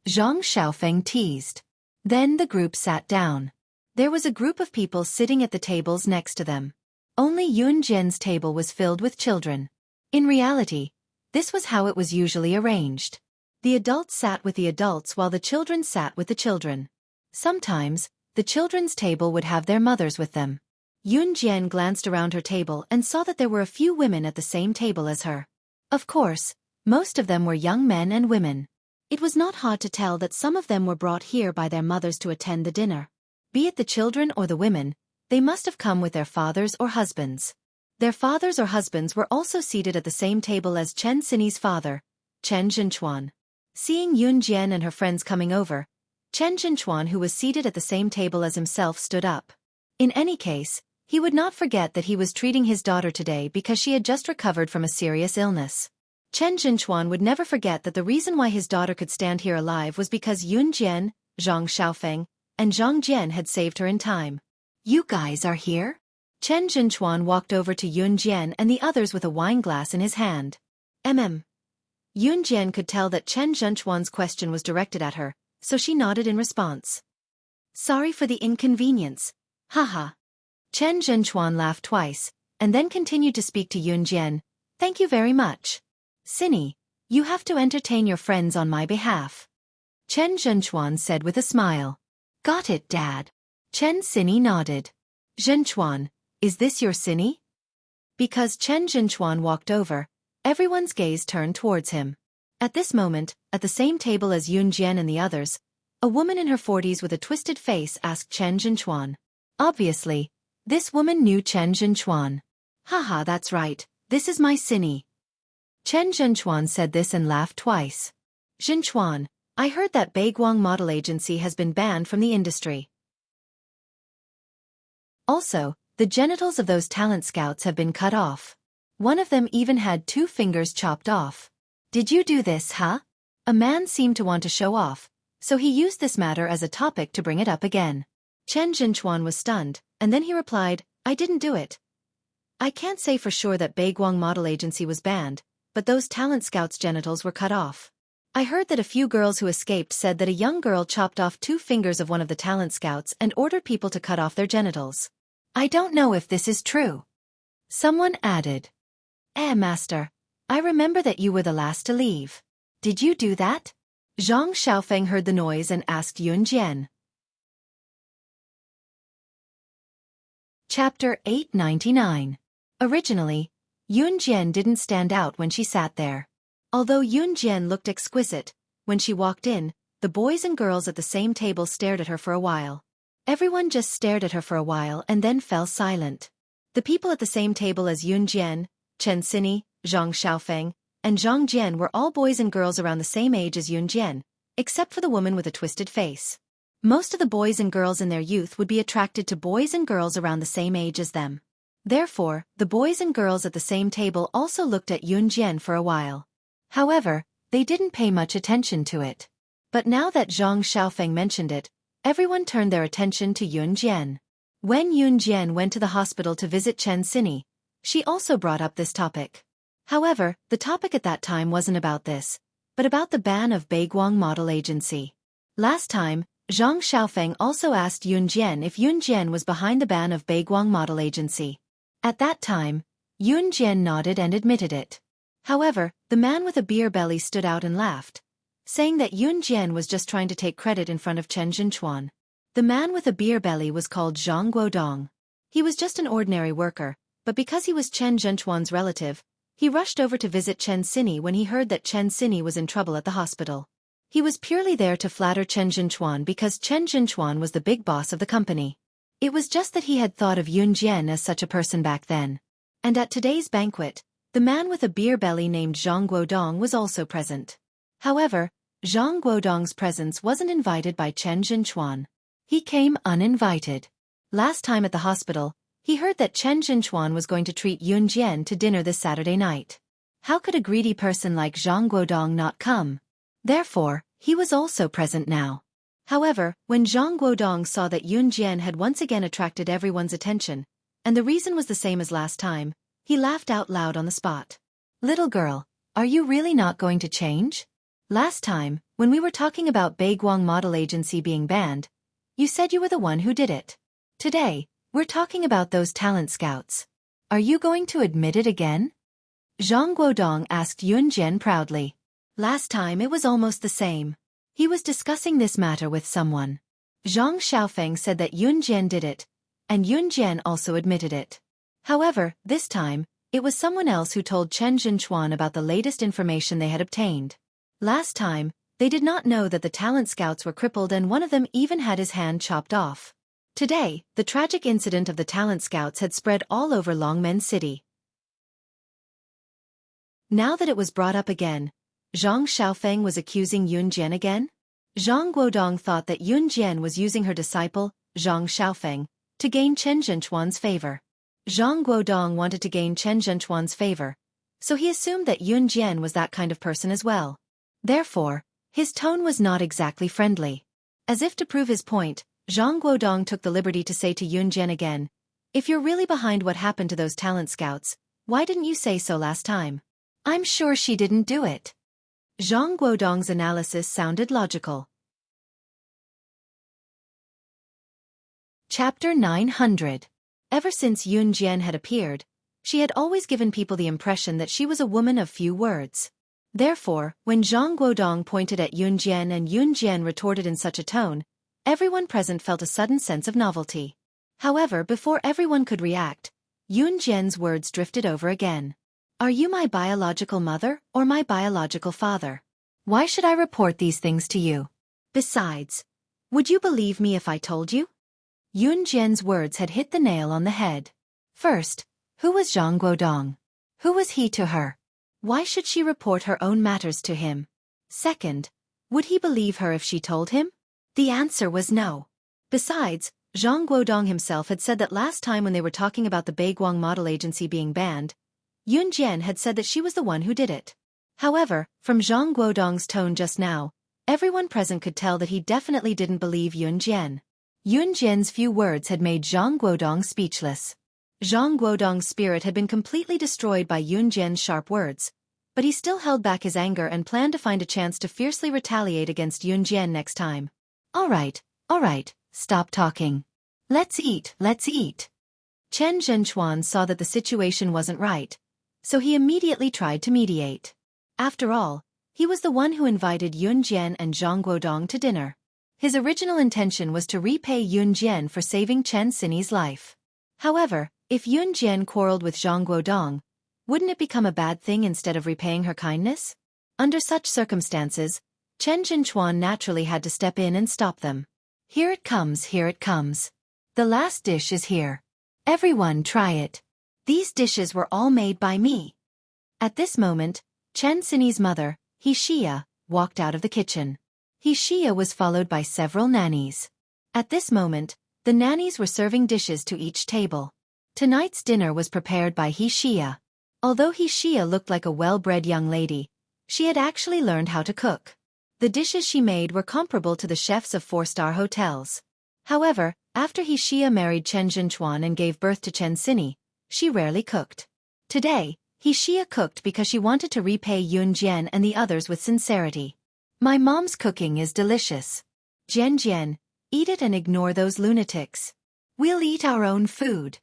Zhang Xiaofeng teased. Then the group sat down. There was a group of people sitting at the tables next to them. Only Yun Jian's table was filled with children. In reality, this was how it was usually arranged. The adults sat with the adults while the children sat with the children. Sometimes, the children's table would have their mothers with them. Yun Jian glanced around her table and saw that there were a few women at the same table as her. Of course, most of them were young men and women. It was not hard to tell that some of them were brought here by their mothers to attend the dinner. Be it the children or the women, they must have come with their fathers or husbands. Their fathers or husbands were also seated at the same table as Chen Sini's father, Chen Zhenchuan. Seeing Yun Jian and her friends coming over, Chen Zhenchuan, who was seated at the same table as himself, stood up. In any case, he would not forget that he was treating his daughter today because she had just recovered from a serious illness. Chen Zhenchuan would never forget that the reason why his daughter could stand here alive was because Yun Jian, Zhang Xiaofeng, and Zhang Jian had saved her in time. "You guys are here?" Chen Zhenchuan walked over to Yun Jian and the others with a wine glass in his hand. Yun Jian could tell that Chen Zhenchuan's question was directed at her, so she nodded in response. "Sorry for the inconvenience. Haha." Chen Zhenchuan laughed twice, and then continued to speak to Yun Jian. "Thank you very much. Sini, You have to entertain your friends on my behalf. Chen Zhenchuan said with a smile. Got it, Dad. Chen Xinyi nodded. Zhenchuan, is this your Xinyi? Because Chen Zhenchuan walked over, everyone's gaze turned towards him. At this moment, at the same table as Yun Jian and the others, a woman in her 40s with a twisted face asked Chen Zhenchuan. Obviously, this woman knew Chen Zhenchuan. Haha, that's right, this is my Xinyi. Chen Zhenchuan said this and laughed twice. Zhenchuan, I heard that Baiguang Model Agency has been banned from the industry. Also, the genitals of those talent scouts have been cut off. One of them even had 2 fingers chopped off. Did you do this, huh? A man seemed to want to show off, so he used this matter as a topic to bring it up again. Chen Zhenchuan was stunned, and then he replied, I didn't do it. I can't say for sure that Baiguang Model Agency was banned, but those talent scouts' genitals were cut off. I heard that a few girls who escaped said that a young girl chopped off 2 fingers of one of the talent scouts and ordered people to cut off their genitals. I don't know if this is true. Someone added. Master, I remember that you were the last to leave. Did you do that? Zhang Xiaofeng heard the noise and asked Yun Jian. Chapter 899. Originally, Yun Jian didn't stand out when she sat there. Although Yun Jian looked exquisite, when she walked in, the boys and girls at the same table stared at her for a while. Everyone just stared at her for a while and then fell silent. The people at the same table as Yun Jian, Chen Xinyi, Zhang Xiaofeng, and Zhang Jian were all boys and girls around the same age as Yun Jian, except for the woman with a twisted face. Most of the boys and girls in their youth would be attracted to boys and girls around the same age as them. Therefore, the boys and girls at the same table also looked at Yun Jian for a while. However, they didn't pay much attention to it. But now that Zhang Xiaofeng mentioned it, everyone turned their attention to Yun Jian. When Yun Jian went to the hospital to visit Chen Xinyi, she also brought up this topic. However, the topic at that time wasn't about this, but about the ban of Baiguang Model Agency. Last time, Zhang Xiaofeng also asked Yun Jian if Yun Jian was behind the ban of Baiguang Model Agency. At that time, Yun Jian nodded and admitted it. However, the man with a beer belly stood out and laughed, saying that Yun Jian was just trying to take credit in front of Chen Zhenchuan. The man with a beer belly was called Zhang Guodong. He was just an ordinary worker, but because he was Chen Zhenchuan's relative, he rushed over to visit Chen Xinyi when he heard that Chen Xinyi was in trouble at the hospital. He was purely there to flatter Chen Zhenchuan because Chen Zhenchuan was the big boss of the company. It was just that he had thought of Yun Jian as such a person back then. And at today's banquet, the man with a beer belly named Zhang Guodong was also present. However, Zhang Guodong's presence wasn't invited by Chen Zhenchuan. He came uninvited. Last time at the hospital, he heard that Chen Zhenchuan was going to treat Yun Jian to dinner this Saturday night. How could a greedy person like Zhang Guodong not come? Therefore, he was also present now. However, when Zhang Guodong saw that Yun Jian had once again attracted everyone's attention, and the reason was the same as last time, he laughed out loud on the spot. Little girl, are you really not going to change? Last time, when we were talking about Baiguang Model Agency being banned, you said you were the one who did it. Today, we're talking about those talent scouts. Are you going to admit it again? Zhang Guodong asked Yun Jian proudly. Last time it was almost the same. He was discussing this matter with someone. Zhang Xiaofeng said that Yun Jian did it, and Yun Jian also admitted it. However, this time, it was someone else who told Chen Zhenchuan about the latest information they had obtained. Last time, they did not know that the talent scouts were crippled and one of them even had his hand chopped off. Today, the tragic incident of the talent scouts had spread all over Longmen City. Now that it was brought up again, Zhang Xiaofeng was accusing Yun Jian again? Zhang Guodong thought that Yun Jian was using her disciple, Zhang Xiaofeng, to gain Chen Zhenchuan's favor. Zhang Guodong wanted to gain Chen Zhenchuan's favor, so he assumed that Yun Jian was that kind of person as well. Therefore, his tone was not exactly friendly. As if to prove his point, Zhang Guodong took the liberty to say to Yun Jian again, if you're really behind what happened to those talent scouts, why didn't you say so last time? I'm sure she didn't do it. Zhang Guodong's analysis sounded logical. Chapter 900. Ever since Yun Jian had appeared, she had always given people the impression that she was a woman of few words. Therefore, when Zhang Guodong pointed at Yun Jian and Yun Jian retorted in such a tone, everyone present felt a sudden sense of novelty. However, before everyone could react, Yun Jian's words drifted over again. Are you my biological mother or my biological father? Why should I report these things to you? Besides, would you believe me if I told you? Yun Jian's words had hit the nail on the head. First, who was Zhang Guodong? Who was he to her? Why should she report her own matters to him? Second, would he believe her if she told him? The answer was no. Besides, Zhang Guodong himself had said that last time when they were talking about the Beiguang model agency being banned, Yun Jian had said that she was the one who did it. However, from Zhang Guodong's tone just now, everyone present could tell that he definitely didn't believe Yun Jian. Yun Jian's few words had made Zhang Guodong speechless. Zhang Guodong's spirit had been completely destroyed by Yun Jian's sharp words, but he still held back his anger and planned to find a chance to fiercely retaliate against Yun Jian next time. All right, stop talking. Let's eat. Chen Zhenchuan saw that the situation wasn't right, so he immediately tried to mediate. After all, he was the one who invited Yun Jian and Zhang Guodong to dinner. His original intention was to repay Yun Jian for saving Chen Xinyi's life. However, if Yun Jian quarreled with Zhang Guodong, wouldn't it become a bad thing instead of repaying her kindness? Under such circumstances, Chen Zhenchuan naturally had to step in and stop them. Here it comes. The last dish is here. Everyone try it. These dishes were all made by me. At this moment, Chen Xinyi's mother, Xia, walked out of the kitchen. Xia was followed by several nannies. At this moment, the nannies were serving dishes to each table. Tonight's dinner was prepared by Xia. Although Xia looked like a well-bred young lady, she had actually learned how to cook. The dishes she made were comparable to the chefs of 4-star hotels. However, after Xia married Chen Zhenchuan and gave birth to Chen Xinyi, she rarely cooked. Today, Xia cooked because she wanted to repay Yun Jian and the others with sincerity. My mom's cooking is delicious. Jian, eat it and ignore those lunatics. We'll eat our own food.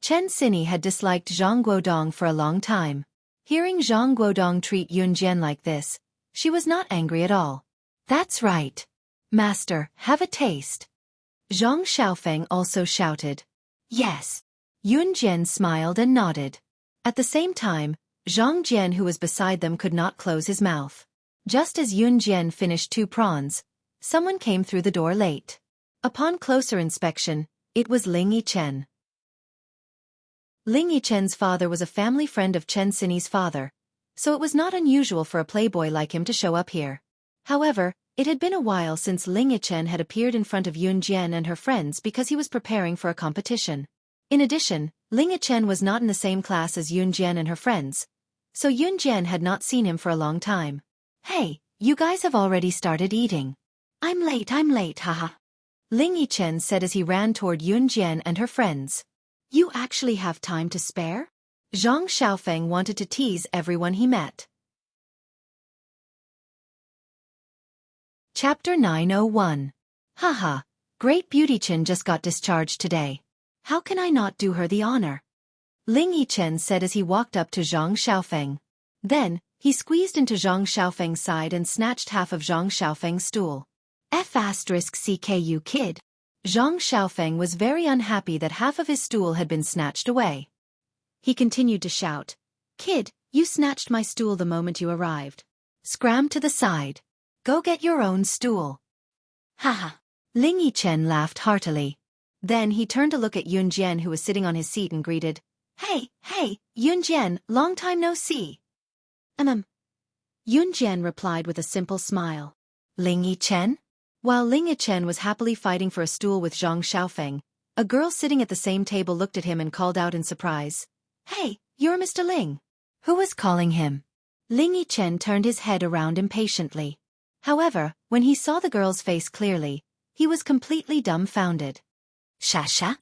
Chen Xinyi had disliked Zhang Guodong for a long time. Hearing Zhang Guodong treat Yun Jian like this, she was not angry at all. That's right. Master, have a taste. Zhang Xiaofeng also shouted. Yes. Yun Jian smiled and nodded. At the same time, Zhang Jian who was beside them could not close his mouth. Just as Yun Jian finished 2 prawns, someone came through the door late. Upon closer inspection, it was Ling Yichen. Ling Yichen's father was a family friend of Chen Xinyi's father, so it was not unusual for a playboy like him to show up here. However, it had been a while since Ling Yichen had appeared in front of Yun Jian and her friends because he was preparing for a competition. In addition, Ling Yichen was not in the same class as Yun Jian and her friends, so Yun Jian had not seen him for a long time. Hey, you guys have already started eating. I'm late, haha. Ling Yichen said as he ran toward Yun Jian and her friends. You actually have time to spare? Zhang Xiaofeng wanted to tease everyone he met. Chapter 901. Haha, Great Beauty Chen just got discharged today. How can I not do her the honor? Ling Yichen said as he walked up to Zhang Xiaofeng. Then, he squeezed into Zhang Xiaofeng's side and snatched half of Zhang Xiaofeng's stool. F***CKU kid. Zhang Xiaofeng was very unhappy that half of his stool had been snatched away. He continued to shout, Kid, you snatched my stool the moment you arrived. Scram to the side. Go get your own stool. Haha. Ling Yichen laughed heartily. Then he turned to look at Yun Jian who was sitting on his seat and greeted, Hey, Yun Jian, long time no see. Yun Jian replied with a simple smile. Ling Yichen? While Ling Yichen was happily fighting for a stool with Zhang Xiaofeng, a girl sitting at the same table looked at him and called out in surprise. Hey, you're Mr. Ling. Who was calling him? Ling Yichen turned his head around impatiently. However, when he saw the girl's face clearly, he was completely dumbfounded. Shasha?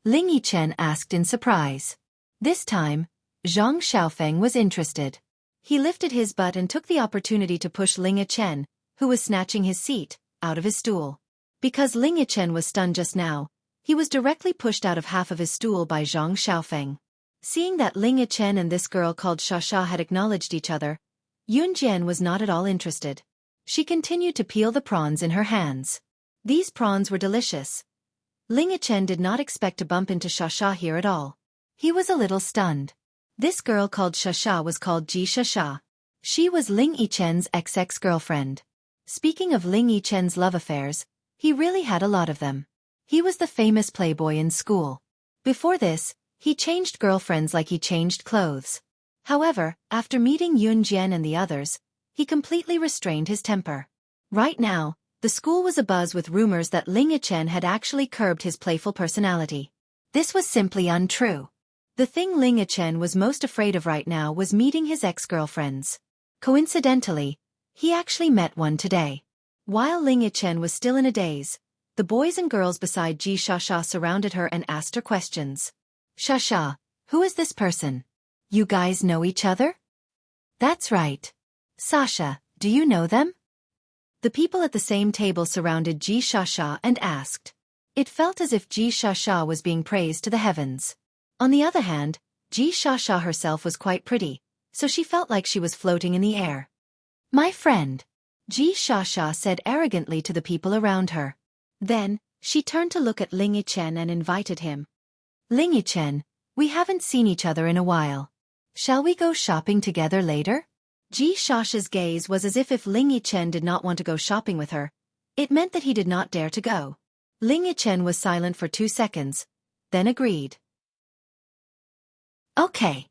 Ling Yichen asked in surprise. This time, Zhang Xiaofeng was interested. He lifted his butt and took the opportunity to push Ling Yichen, who was snatching his seat, out of his stool. Because Ling Yichen was stunned just now, he was directly pushed out of half of his stool by Zhang Xiaofeng. Seeing that Ling Yichen and this girl called Shasha had acknowledged each other, Yunjian was not at all interested. She continued to peel the prawns in her hands. These prawns were delicious. Ling Yichen did not expect to bump into Xia here at all. He was a little stunned. This girl called Xia was called Ji Xia. She was Ling Yichen's ex-girlfriend. Speaking of Ling Yichen's love affairs, he really had a lot of them. He was the famous playboy in school. Before this, he changed girlfriends like he changed clothes. However, after meeting Yunjian and the others, he completely restrained his temper. Right now, the school was abuzz with rumors that Ling Yichen had actually curbed his playful personality. This was simply untrue. The thing Ling Yichen was most afraid of right now was meeting his ex-girlfriends. Coincidentally, he actually met one today. While Ling Yichen was still in a daze, the boys and girls beside Ji Xia surrounded her and asked her questions. Xia, who is this person? You guys know each other? That's right. Sasha, do you know them? The people at the same table surrounded Ji Xia and asked. It felt as if Ji Xia was being praised to the heavens. On the other hand, Ji Xia herself was quite pretty, so she felt like she was floating in the air. My friend, Ji Xia said arrogantly to the people around her. Then, she turned to look at Ling Yichen and invited him. Ling Yichen, we haven't seen each other in a while. Shall we go shopping together later? Ji Xia's gaze was as if Ling Yichen did not want to go shopping with her, it meant that he did not dare to go. Ling Yichen was silent for 2 seconds, then agreed. Okay.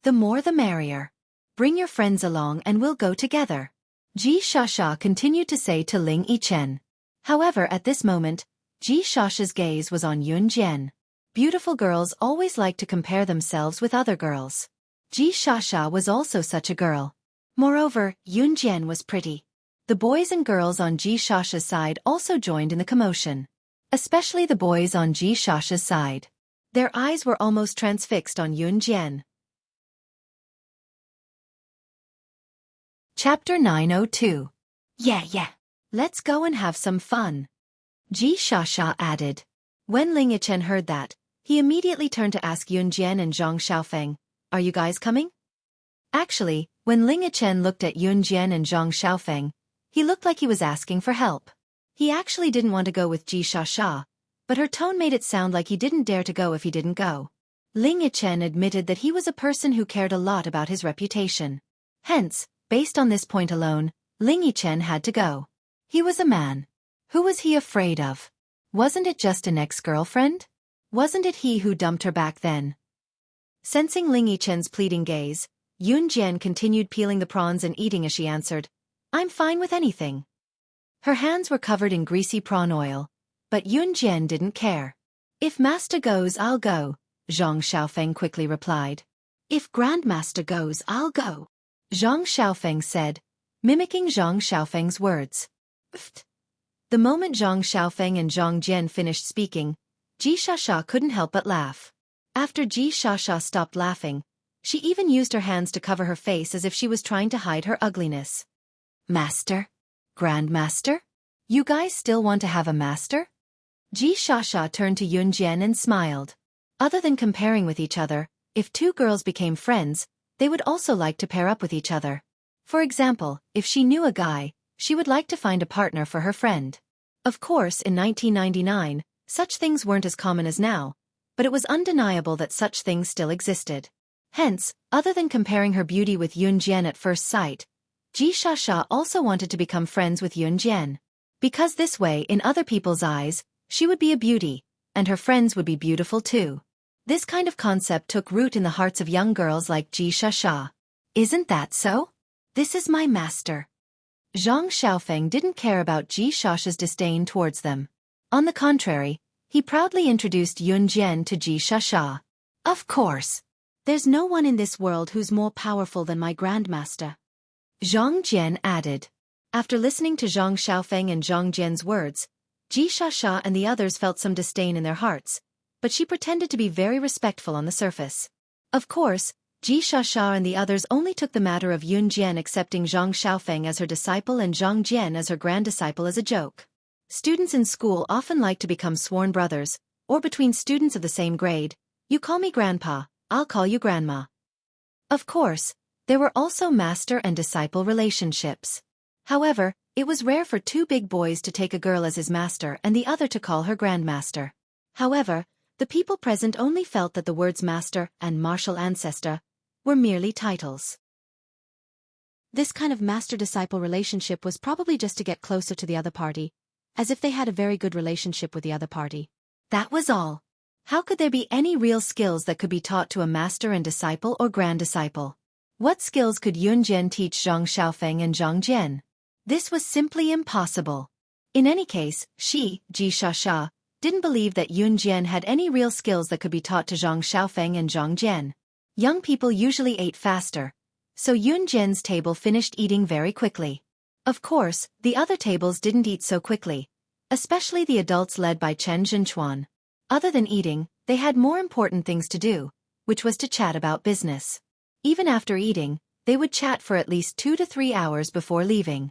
The more the merrier. Bring your friends along and we'll go together. Ji Xia continued to say to Ling Yichen. However, at this moment, Ji Xia's gaze was on Yunjian. Beautiful girls always like to compare themselves with other girls. Ji Xia was also such a girl. Moreover, Yunjian was pretty. The boys and girls on Ji Xia's side also joined in the commotion. Especially the boys on Ji Xia's side. Their eyes were almost transfixed on Yunjian. Chapter 902. Yeah. Let's go and have some fun. Ji Xia added. When Ling Yichen heard that, he immediately turned to ask Yunjian and Zhang Xiaofeng, are you guys coming? Actually, when Ling Yichen looked at Yunjian and Zhang Xiaofeng, he looked like he was asking for help. He actually didn't want to go with Ji Xia, but her tone made it sound like he didn't dare to go if he didn't go. Ling Yichen admitted that he was a person who cared a lot about his reputation. Hence, based on this point alone, Ling Yichen had to go. He was a man. Who was he afraid of? Wasn't it just an ex-girlfriend? Wasn't it he who dumped her back then? Sensing Ling Yichen's pleading gaze, Yunjian continued peeling the prawns and eating as she answered, I'm fine with anything. Her hands were covered in greasy prawn oil, but Yunjian didn't care. If Master goes, I'll go, Zhang Xiaofeng quickly replied. If Grandmaster goes, I'll go, Zhang Xiaofeng said, mimicking Zhang Xiaofeng's words. Pfft. The moment Zhang Xiaofeng and Zhang Jian finished speaking, Ji Xia couldn't help but laugh. After Ji Xia stopped laughing, she even used her hands to cover her face as if she was trying to hide her ugliness. Master? Grandmaster? You guys still want to have a master? Ji Xia turned to Yunjian and smiled. Other than comparing with each other, if two girls became friends, they would also like to pair up with each other. For example, if she knew a guy, she would like to find a partner for her friend. Of course, in 1999, such things weren't as common as now, but it was undeniable that such things still existed. Hence, other than comparing her beauty with Yunjian at first sight, Ji Xia also wanted to become friends with Yunjian. Because this way, in other people's eyes, she would be a beauty, and her friends would be beautiful too. This kind of concept took root in the hearts of young girls like Ji Xia. Isn't that so? This is my master. Zhang Xiaofeng didn't care about Ji Xia's disdain towards them. On the contrary, he proudly introduced Yunjian to Ji Xia. Of course. There's no one in this world who's more powerful than my grandmaster. Zhang Jian added. After listening to Zhang Xiaofeng and Zhang Jian's words, Ji Xia and the others felt some disdain in their hearts, but she pretended to be very respectful on the surface. Of course, Ji Xia and the others only took the matter of Yunjian accepting Zhang Xiaofeng as her disciple and Zhang Jian as her grand-disciple as a joke. Students in school often like to become sworn brothers, or between students of the same grade, you call me grandpa, I'll call you grandma. Of course, There were also master and disciple relationships. However, it was rare for two big boys to take a girl as his master and the other to call her grandmaster. However, the people present only felt that the words master and martial ancestor were merely titles. This kind of master-disciple relationship was probably just to get closer to the other party, as if they had a very good relationship with the other party. That was all. How could there be any real skills that could be taught to a master and disciple or grand disciple? What skills could Yun Jian teach Zhang Xiaofeng and Zhang Jian? This was simply impossible. In any case, Ji Shasha, didn't believe that Yun Jian had any real skills that could be taught to Zhang Xiaofeng and Zhang Jian. Young people usually ate faster, so Yun Jian's table finished eating very quickly. Of course, the other tables didn't eat so quickly, especially the adults led by Chen Zhenchuan. Other than eating, they had more important things to do, which was to chat about business. Even after eating, they would chat for at least 2 to 3 hours before leaving.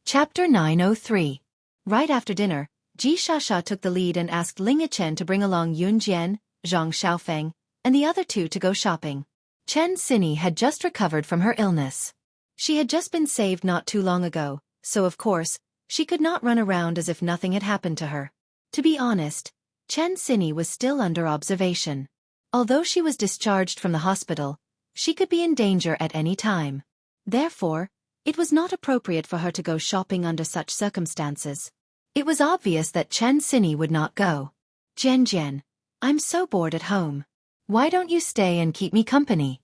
Chapter 903. Right after dinner, Ji Shasha took the lead and asked Ling Yichen to bring along Yun Jian, Zhang Xiaofeng, and the other two to go shopping. Chen Xinyi had just recovered from her illness. She had just been saved not too long ago, so of course, she could not run around as if nothing had happened to her. To be honest, Chen Xinyi was still under observation. Although she was discharged from the hospital, she could be in danger at any time. Therefore, it was not appropriate for her to go shopping under such circumstances. It was obvious that Chen Xinyi would not go. Jian, I'm so bored at home. Why don't you stay and keep me company?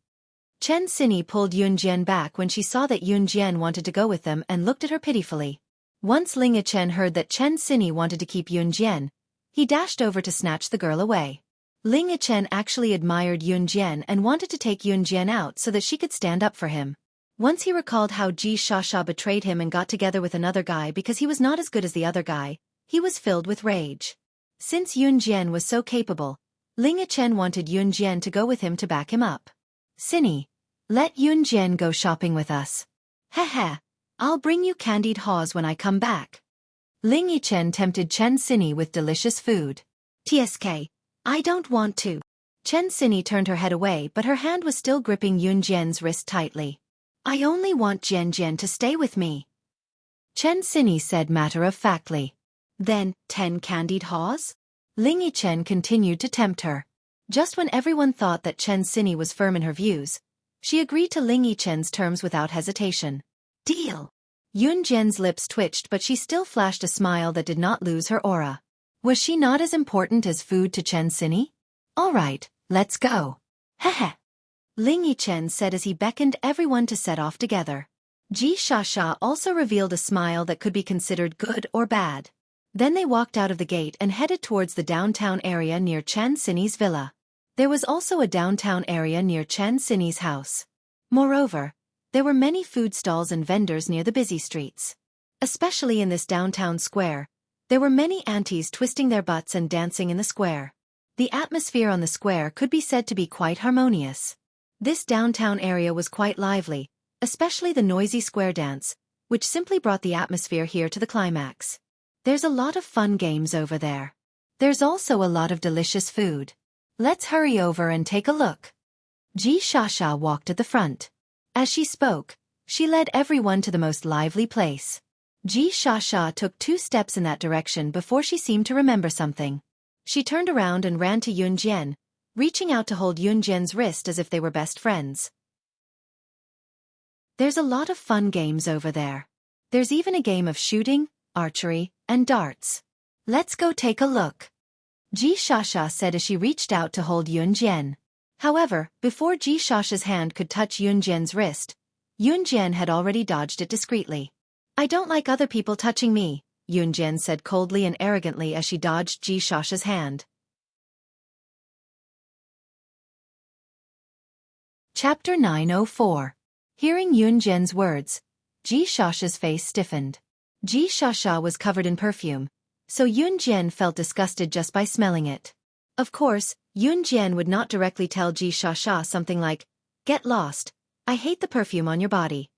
Chen Xinyi pulled Yun Jian back when she saw that Yun Jian wanted to go with them and looked at her pitifully. Once Ling Yichen heard that Chen Xinyi wanted to keep Yun Jian, he dashed over to snatch the girl away. Ling Yichen actually admired Yun Jian and wanted to take Yun Jian out so that she could stand up for him. Once he recalled how Ji Shasha betrayed him and got together with another guy because he was not as good as the other guy, he was filled with rage. Since Yun Jian was so capable, Ling Yichen wanted Yun Jian to go with him to back him up. Xinyi, let Yun Jian go shopping with us. Heh, I'll bring you candied haws when I come back. Ling Yichen tempted Chen Xinyi with delicious food. TSK, I don't want to. Chen Xinyi turned her head away but her hand was still gripping Yun Jian's wrist tightly. I only want Jian to stay with me. Chen Xinyi said matter-of-factly. Then, 10 candied haws? Ling Yichen continued to tempt her. Just when everyone thought that Chen Xinyi was firm in her views, she agreed to Ling Yichen's terms without hesitation. Deal! Yun Jian's lips twitched but she still flashed a smile that did not lose her aura. Was she not as important as food to Chen Xinyi? All right, let's go. Heh. Ling Yichen said as he beckoned everyone to set off together. Ji Shasha also revealed a smile that could be considered good or bad. Then they walked out of the gate and headed towards the downtown area near Chen Xinyi's villa. There was also a downtown area near Chen Xinyi's house. Moreover, there were many food stalls and vendors near the busy streets. Especially in this downtown square, there were many aunties twisting their butts and dancing in the square. The atmosphere on the square could be said to be quite harmonious. This downtown area was quite lively, especially the noisy square dance, which simply brought the atmosphere here to the climax. There's a lot of fun games over there. There's also a lot of delicious food. Let's hurry over and take a look. Ji Shasha walked at the front. As she spoke, she led everyone to the most lively place. Ji Shasha took 2 steps in that direction before she seemed to remember something. She turned around and ran to Yun Jian, reaching out to hold Yun Jian's wrist as if they were best friends. There's a lot of fun games over there. There's even a game of shooting, archery, and darts. Let's go take a look. Ji Shasha said as she reached out to hold Yun Jian. However, before Ji Shasha's hand could touch Yun Jian's wrist, Yun Jian had already dodged it discreetly. I don't like other people touching me, Yun Jian said coldly and arrogantly as she dodged Ji Shasha's hand. Chapter 904. Hearing Yun Jian's words, Ji Shasha's face stiffened. Ji Shasha was covered in perfume, so Yun Jian felt disgusted just by smelling it. Of course, Yun Jian would not directly tell Ji Shasha something like, "Get lost, I hate the perfume on your body."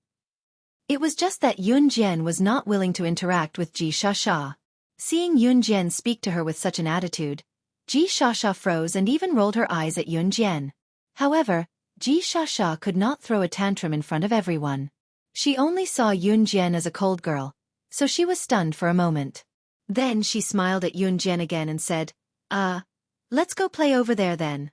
It was just that Yun Jian was not willing to interact with Ji Shasha. Seeing Yun Jian speak to her with such an attitude, Ji Shasha froze and even rolled her eyes at Yun Jian. However, Ji Shasha could not throw a tantrum in front of everyone. She only saw Yun Jian as a cold girl, so she was stunned for a moment. Then she smiled at Yun Jian again and said, let's go play over there then.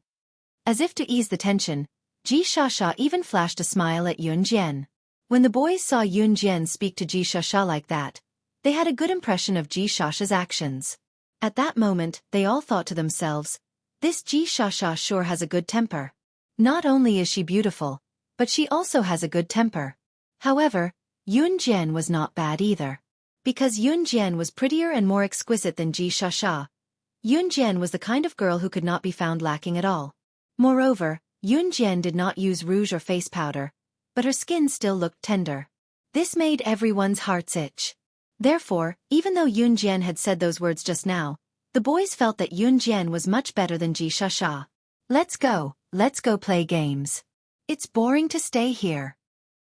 As if to ease the tension, Ji Shasha even flashed a smile at Yun Jian. When the boys saw Yun Jian speak to Ji Shasha like that, they had a good impression of Ji Shasha's actions. At that moment, they all thought to themselves, this Ji Shasha sure has a good temper. Not only is she beautiful, but she also has a good temper. However, Yun Jian was not bad either. Because Yun Jian was prettier and more exquisite than Ji Shasha, Yun Jian was the kind of girl who could not be found lacking at all. Moreover, Yun Jian did not use rouge or face powder, but her skin still looked tender. This made everyone's hearts itch. Therefore, even though Yun Jian had said those words just now, the boys felt that Yun Jian was much better than Ji Shasha. Let's go play games. It's boring to stay here.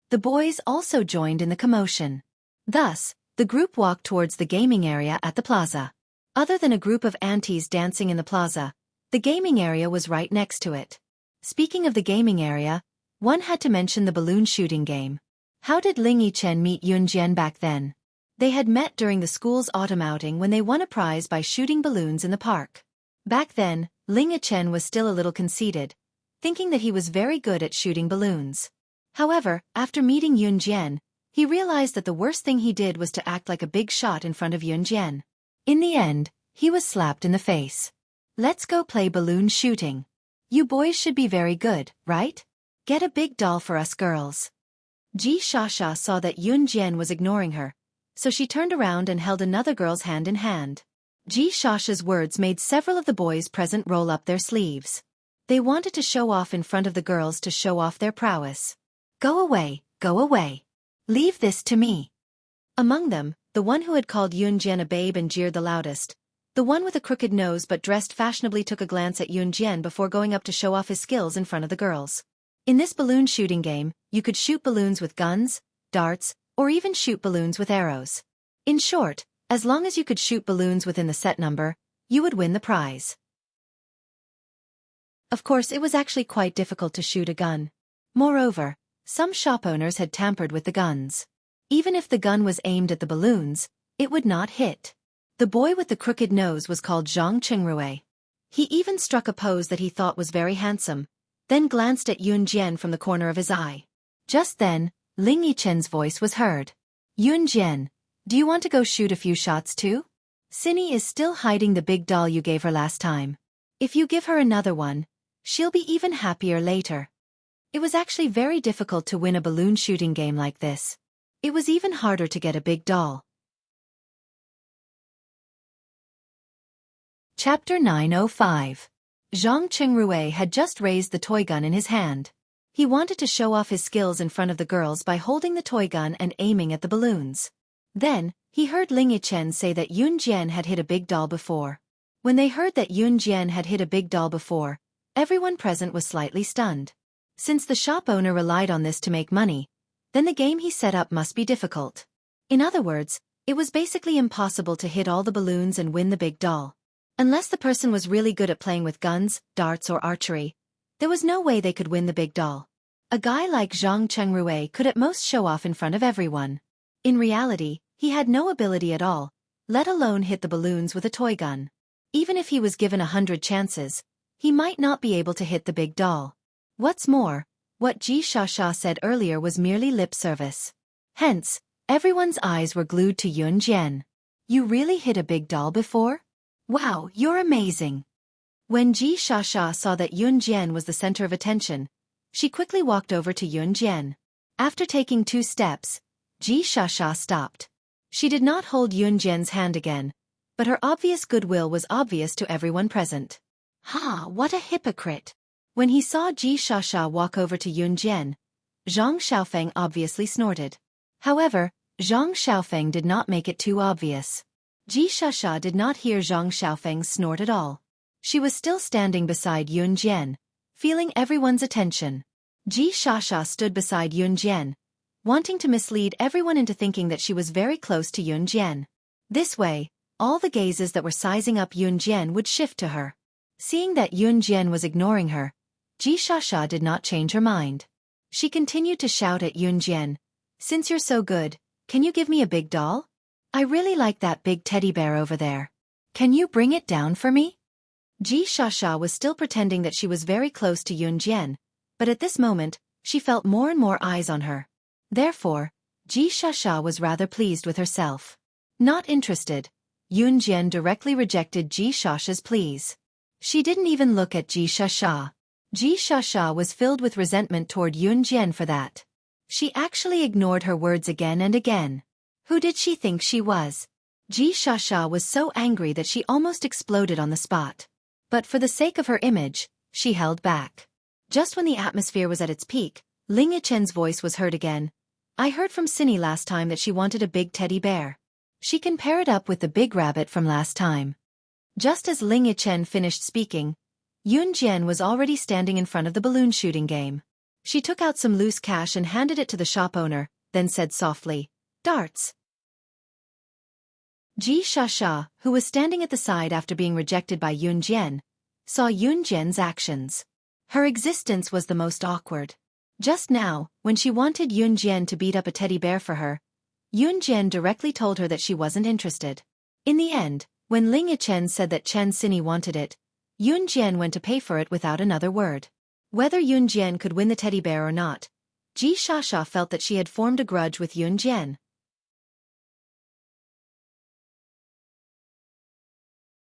The boys also joined in the commotion. Thus, the group walked towards the gaming area at the plaza. Other than a group of aunties dancing in the plaza, the gaming area was right next to it. Speaking of the gaming area, one had to mention the balloon shooting game. How did Ling Yichen meet Yun Jian back then? They had met during the school's autumn outing when they won a prize by shooting balloons in the park. Back then, Ling Yichen was still a little conceited, thinking that he was very good at shooting balloons. However, after meeting Yun Jian, he realized that the worst thing he did was to act like a big shot in front of Yun Jian. In the end, he was slapped in the face. Let's go play balloon shooting. You boys should be very good, right? Get a big doll for us girls. Ji Shasha saw that Yun Jian was ignoring her, so she turned around and held another girl's hand in hand. Ji Shasha's words made several of the boys present roll up their sleeves. They wanted to show off in front of the girls to show off their prowess. Go away, go away. Leave this to me. Among them, the one who had called Yun Jian a babe and jeered the loudest, the one with a crooked nose but dressed fashionably, took a glance at Yun Jian before going up to show off his skills in front of the girls. In this balloon shooting game, you could shoot balloons with guns, darts, or even shoot balloons with arrows. In short, as long as you could shoot balloons within the set number, you would win the prize. Of course, it was actually quite difficult to shoot a gun. Moreover, some shop owners had tampered with the guns. Even if the gun was aimed at the balloons, it would not hit. The boy with the crooked nose was called Zhang Qingrui. He even struck a pose that he thought was very handsome, then glanced at Yun Jian from the corner of his eye. Just then, Ling Yichen's voice was heard. Yun Jian, do you want to go shoot a few shots too? Cindy is still hiding the big doll you gave her last time. If you give her another one, she'll be even happier later. It was actually very difficult to win a balloon shooting game like this. It was even harder to get a big doll. Chapter 905. Zhang Qingrui had just raised the toy gun in his hand. He wanted to show off his skills in front of the girls by holding the toy gun and aiming at the balloons. Then, he heard Ling Yichen say that Yun Jian had hit a big doll before. When they heard that Yun Jian had hit a big doll before, everyone present was slightly stunned. Since the shop owner relied on this to make money, then the game he set up must be difficult. In other words, it was basically impossible to hit all the balloons and win the big doll. Unless the person was really good at playing with guns, darts or archery, there was no way they could win the big doll. A guy like Zhang Qingrui could at most show off in front of everyone. In reality, he had no ability at all, let alone hit the balloons with a toy gun. Even if he was given 100 chances, he might not be able to hit the big doll. What's more, what Ji Shasha said earlier was merely lip service. Hence, everyone's eyes were glued to Yun Jian. You really hit a big doll before? Wow, you're amazing. When Ji Shasha saw that Yun Jian was the center of attention, she quickly walked over to Yun Jian. After taking 2 steps, Ji Shasha stopped. She did not hold Yun Jian's hand again, but her obvious goodwill was obvious to everyone present. What a hypocrite. When he saw Ji Shasha walk over to Yun Jian, Zhang Xiaofeng obviously snorted. However, Zhang Xiaofeng did not make it too obvious. Ji Shasha did not hear Zhang Xiaofeng's snort at all. She was still standing beside Yun Jian, feeling everyone's attention. Ji Shasha stood beside Yun Jian, wanting to mislead everyone into thinking that she was very close to Yun Jian. This way, all the gazes that were sizing up Yun Jian would shift to her. Seeing that Yun Jian was ignoring her, Ji Shasha did not change her mind. She continued to shout at Yun Jian, "Since you're so good, can you give me a big doll? I really like that big teddy bear over there. Can you bring it down for me?" Ji Shasha was still pretending that she was very close to Yun Jian, but at this moment, she felt more and more eyes on her. Therefore, Ji Shasha was rather pleased with herself. Not interested, Yun Jian directly rejected Ji Shasha's pleas. She didn't even look at Ji Shasha. Ji Shasha was filled with resentment toward Yun Jian for that. She actually ignored her words again and again. Who did she think she was? Ji Shasha was so angry that she almost exploded on the spot. But for the sake of her image, she held back. Just when the atmosphere was at its peak, Ling Yichen's voice was heard again. "I heard from Cindy last time that she wanted a big teddy bear. She can pair it up with the big rabbit from last time." Just as Ling Yichen finished speaking, Yun Jian was already standing in front of the balloon shooting game. She took out some loose cash and handed it to the shop owner, then said softly, "Darts." Ji Shasha, who was standing at the side after being rejected by Yun Jian, saw Yun Jian's actions. Her existence was the most awkward. Just now, when she wanted Yun Jian to beat up a teddy bear for her, Yun Jian directly told her that she wasn't interested. In the end, when Ling Yichen said that Chen Sini wanted it, Yun Jian went to pay for it without another word. Whether Yun Jian could win the teddy bear or not, Ji Shasha felt that she had formed a grudge with Yun Jian.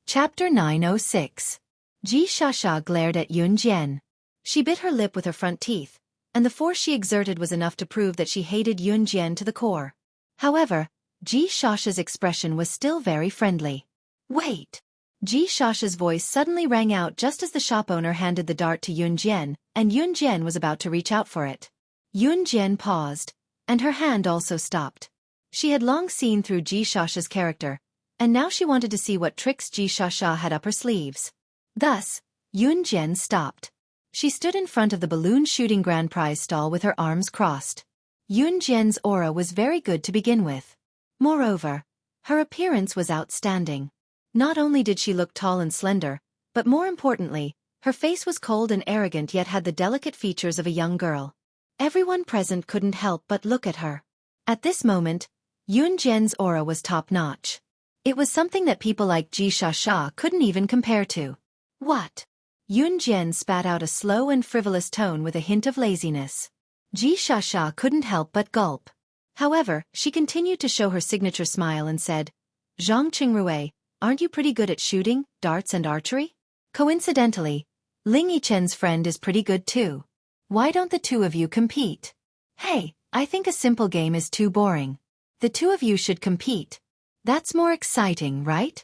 Chapter 906. Ji Shasha glared at Yun Jian. She bit her lip with her front teeth, and the force she exerted was enough to prove that she hated Yun Jian to the core. However, Ji Shasha's expression was still very friendly. "Wait!" Ji Shasha's voice suddenly rang out just as the shop owner handed the dart to Yun Jian, and Yun Jian was about to reach out for it. Yun Jian paused, and her hand also stopped. She had long seen through Ji Shasha's character, and now she wanted to see what tricks Ji Shasha had up her sleeves. Thus, Yun Jian stopped. She stood in front of the balloon shooting grand prize stall with her arms crossed. Yun Jian's aura was very good to begin with. Moreover, her appearance was outstanding. Not only did she look tall and slender, but more importantly, her face was cold and arrogant yet had the delicate features of a young girl. Everyone present couldn't help but look at her. At this moment, Yun Jian's aura was top-notch. It was something that people like Ji Shasha couldn't even compare to. "What?" Yun Jian spat out a slow and frivolous tone with a hint of laziness. Ji Shasha couldn't help but gulp. However, she continued to show her signature smile and said, "Zhang Qingrui, aren't you pretty good at shooting, darts and archery? Coincidentally, Ling Yichen's friend is pretty good too. Why don't the two of you compete? Hey, I think a simple game is too boring. The two of you should compete. That's more exciting, right?"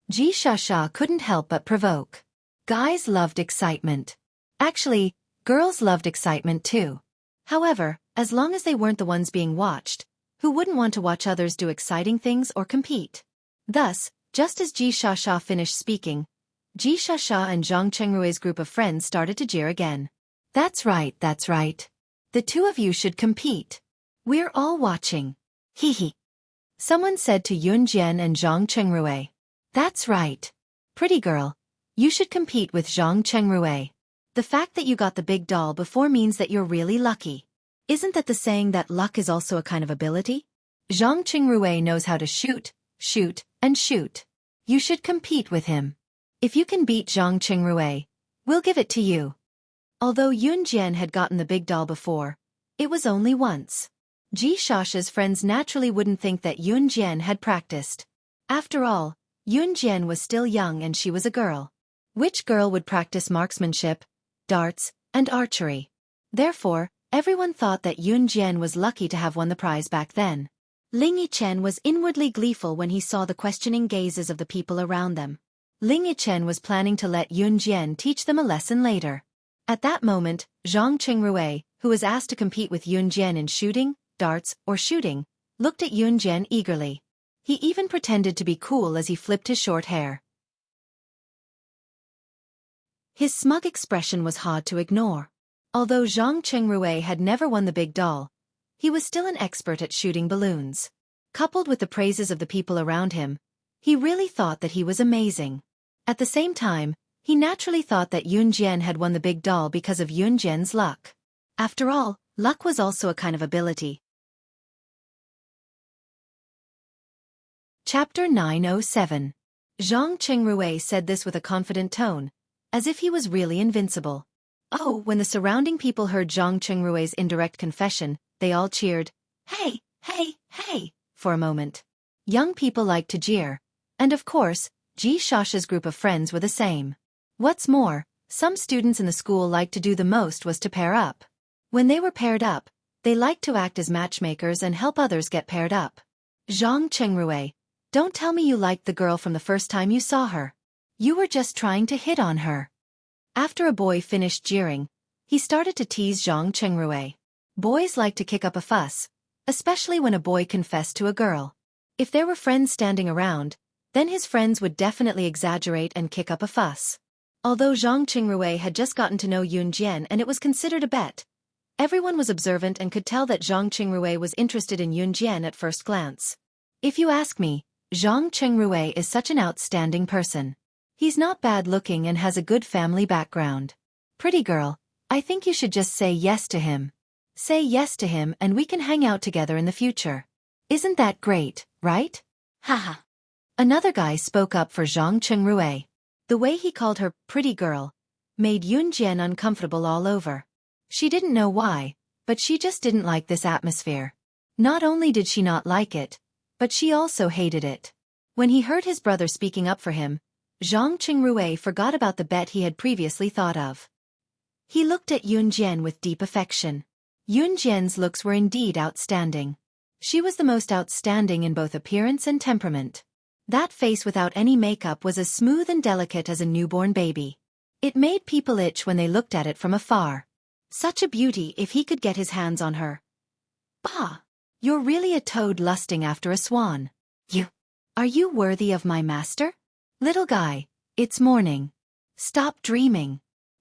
Ji Shasha couldn't help but provoke. Guys loved excitement. Actually, girls loved excitement too. However, as long as they weren't the ones being watched, who wouldn't want to watch others do exciting things or compete? Thus, just as Ji Shasha finished speaking, Ji Shasha and Zhang Chengrui's group of friends started to jeer again. That's right. The two of you should compete. We're all watching. Hee hee. Someone said to Yun Jian and Zhang Chengrui. That's right. Pretty girl, you should compete with Zhang Chengrui. The fact that you got the big doll before means that you're really lucky. Isn't that the saying that luck is also a kind of ability? Zhang Chengrui knows how to shoot, and shoot. You should compete with him. If you can beat Zhang Chengrui, we'll give it to you. Although Yun Jian had gotten the big doll before, it was only once. Ji Shasha's friends naturally wouldn't think that Yun Jian had practiced. After all, Yun Jian was still young and she was a girl. Which girl would practice marksmanship, darts, and archery? Therefore, everyone thought that Yun Jian was lucky to have won the prize back then. Ling Yichen was inwardly gleeful when he saw the questioning gazes of the people around them. Ling Yichen was planning to let Yun Jian teach them a lesson later. At that moment, Zhang Chengrui, who was asked to compete with Yun Jian in shooting, darts, or shooting, looked at Yun Jian eagerly. He even pretended to be cool as he flipped his short hair. His smug expression was hard to ignore. Although Zhang Chengrui had never won the big doll, he was still an expert at shooting balloons. Coupled with the praises of the people around him, he really thought that he was amazing. At the same time, He naturally thought that Yun Jian had won the big doll because of Yun Jian's luck. After all, luck was also a kind of ability. Chapter 907. Zhang Qingrui said this with a confident tone, as if he was really invincible. Oh, when the surrounding people heard Zhang Qingrui's indirect confession, they all cheered, "Hey, hey, hey," for a moment. Young people liked to jeer, and of course, Ji Shasha's group of friends were the same. What's more, some students in the school liked to do the most was to pair up. When they were paired up, they liked to act as matchmakers and help others get paired up. Zhang Qingrui, don't tell me you liked the girl from the first time you saw her. You were just trying to hit on her. After a boy finished jeering, he started to tease Zhang Qingrui. Boys like to kick up a fuss, especially when a boy confessed to a girl. If there were friends standing around, then his friends would definitely exaggerate and kick up a fuss. Although Zhang Qingrui had just gotten to know Yun Jian and it was considered a bet, everyone was observant and could tell that Zhang Qingrui was interested in Yun Jian at first glance. If you ask me, Zhang Qingrui is such an outstanding person. He's not bad-looking and has a good family background. Pretty girl, I think you should just say yes to him. Say yes to him and we can hang out together in the future. Isn't that great, right? Haha. Another guy spoke up for Zhang Qingrui. The way he called her pretty girl made Yun Jian uncomfortable all over. She didn't know why, but she just didn't like this atmosphere. Not only did she not like it, but she also hated it. When he heard his brother speaking up for him, Zhang Qingrui forgot about the bet he had previously thought of. He looked at Yun Jian with deep affection. Yun Jian's looks were indeed outstanding. She was the most outstanding in both appearance and temperament. That face without any makeup was as smooth and delicate as a newborn baby. It made people itch when they looked at it from afar. Such a beauty if he could get his hands on her. Bah! You're really a toad lusting after a swan. Are you worthy of my master? Little guy, it's morning. Stop dreaming.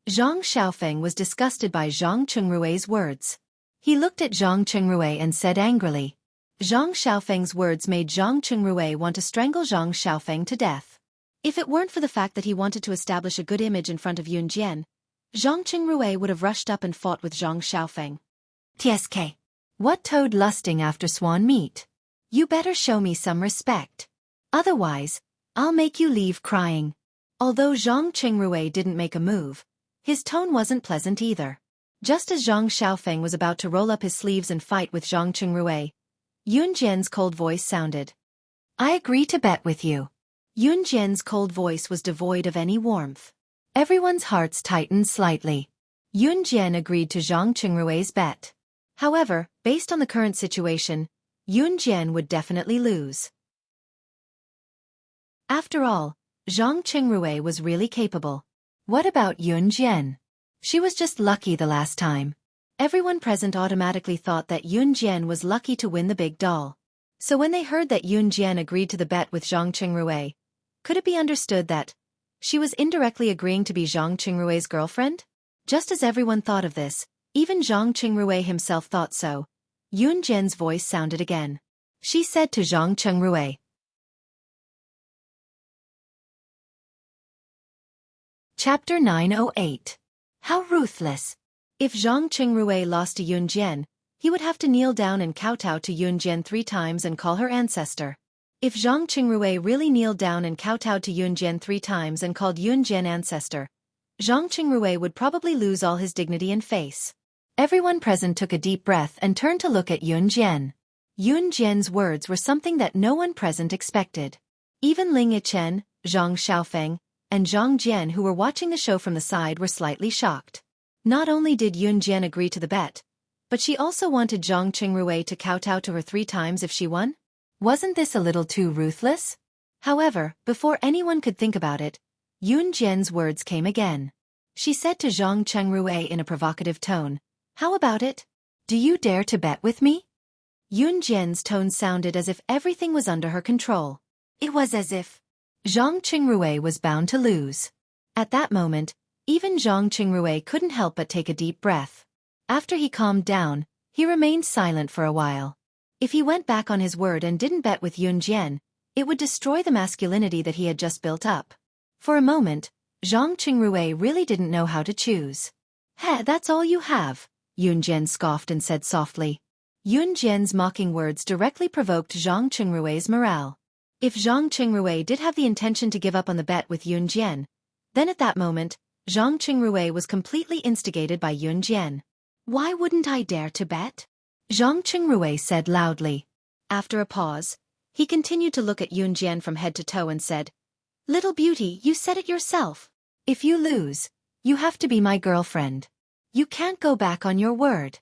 Zhang Xiaofeng was disgusted by Zhang Qingrui's words. He looked at Zhang Qingrui and said angrily. Zhang Xiaofeng's words made Zhang Qingrui want to strangle Zhang Xiaofeng to death. If it weren't for the fact that he wanted to establish a good image in front of Yun Jian, Zhang Qingrui would have rushed up and fought with Zhang Xiaofeng. TSK. What toad lusting after swan meat? You better show me some respect. Otherwise, I'll make you leave crying. Although Zhang Qingrui didn't make a move, his tone wasn't pleasant either. Just as Zhang Xiaofeng was about to roll up his sleeves and fight with Zhang Qingrui, Yun Jian's cold voice sounded. I agree to bet with you. Yun Jian's cold voice was devoid of any warmth. Everyone's hearts tightened slightly. Yun Jian agreed to Zhang Qingrui's bet. However, based on the current situation, Yun Jian would definitely lose. After all, Zhang Qingrui was really capable. What about Yun Jian? She was just lucky the last time. Everyone present automatically thought that Yun Jian was lucky to win the big doll. So when they heard that Yun Jian agreed to the bet with Zhang Qingrui, could it be understood that she was indirectly agreeing to be Zhang Qingrui's girlfriend? Just as everyone thought of this, even Zhang Qingrui himself thought so. Yun Jian's voice sounded again. She said to Zhang Qingrui. Chapter 908. How ruthless! If Zhang Qingrui lost to Yun Jian, he would have to kneel down and kowtow to Yun Jian 3 times and call her ancestor. If Zhang Qingrui really kneeled down and kowtowed to Yun Jian 3 times and called Yun Jian ancestor, Zhang Qingrui would probably lose all his dignity and face. Everyone present took a deep breath and turned to look at Yun Jian. Yun Jian's words were something that no one present expected. Even Ling Yichen, Zhang Xiaofeng, and Zhang Jian who were watching the show from the side were slightly shocked. Not only did Yun Jian agree to the bet, but she also wanted Zhang Qingrui to kowtow to her 3 times if she won? Wasn't this a little too ruthless? However, before anyone could think about it, Yun Jian's words came again. She said to Zhang Qingrui in a provocative tone, "How about it? Do you dare to bet with me?" Yun Jian's tone sounded as if everything was under her control. It was as if Zhang Qingrui was bound to lose. At that moment, even Zhang Qingrui couldn't help but take a deep breath. After he calmed down, he remained silent for a while. If he went back on his word and didn't bet with Yun Jian, it would destroy the masculinity that he had just built up. For a moment, Zhang Qingrui really didn't know how to choose. "Heh, that's all you have," Yunjian scoffed and said softly. Yunjian's mocking words directly provoked Zhang Qingrui's morale. If Zhang Qingrui did have the intention to give up on the bet with Yunjian, then at that moment, Zhang Qingrui was completely instigated by Yunjian. "Why wouldn't I dare to bet?" Zhang Qingrui said loudly. After a pause, he continued to look at Yunjian from head to toe and said, "Little beauty, you said it yourself. If you lose, you have to be my girlfriend. You can't go back on your word."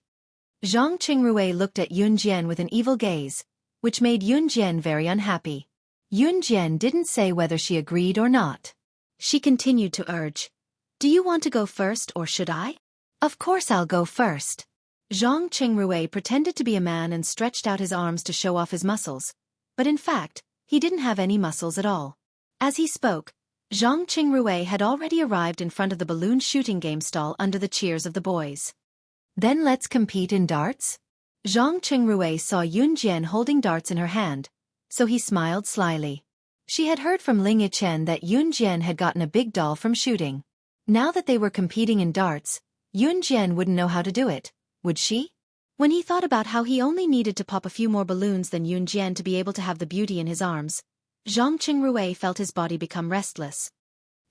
Zhang Qingrui looked at Yunjian with an evil gaze, which made Yunjian very unhappy. Yunjian didn't say whether she agreed or not. She continued to urge, "Do you want to go first or should I?" "Of course I'll go first." Zhang Qingrui pretended to be a man and stretched out his arms to show off his muscles, but in fact, he didn't have any muscles at all. As he spoke, Zhang Qingrui had already arrived in front of the balloon shooting game stall under the cheers of the boys. "Then let's compete in darts?" Zhang Qingrui saw Yunjian holding darts in her hand, so he smiled slyly. She had heard from Ling Yichen that Yunjian had gotten a big doll from shooting. Now that they were competing in darts, Yunjian wouldn't know how to do it, would she? When he thought about how he only needed to pop a few more balloons than Yunjian to be able to have the beauty in his arms, Zhang Qingrui felt his body become restless.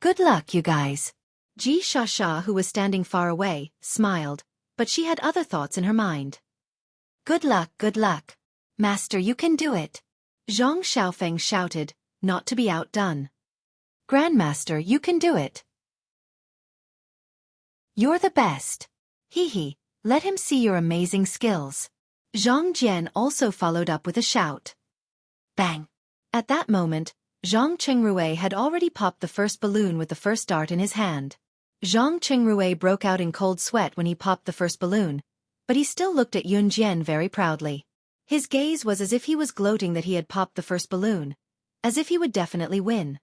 "Good luck, you guys." Ji Shasha, who was standing far away, smiled, but she had other thoughts in her mind. Good luck. Master, you can do it." Zhang Xiaofeng shouted, not to be outdone. "Grandmaster, you can do it. You're the best. Hee, let him see your amazing skills." Zhang Jian also followed up with a shout. Bang! At that moment, Zhang Qingrui had already popped the first balloon with the first dart in his hand. Zhang Qingrui broke out in cold sweat when he popped the first balloon, but he still looked at Yunjian very proudly. His gaze was as if he was gloating that he had popped the first balloon, as if he would definitely win.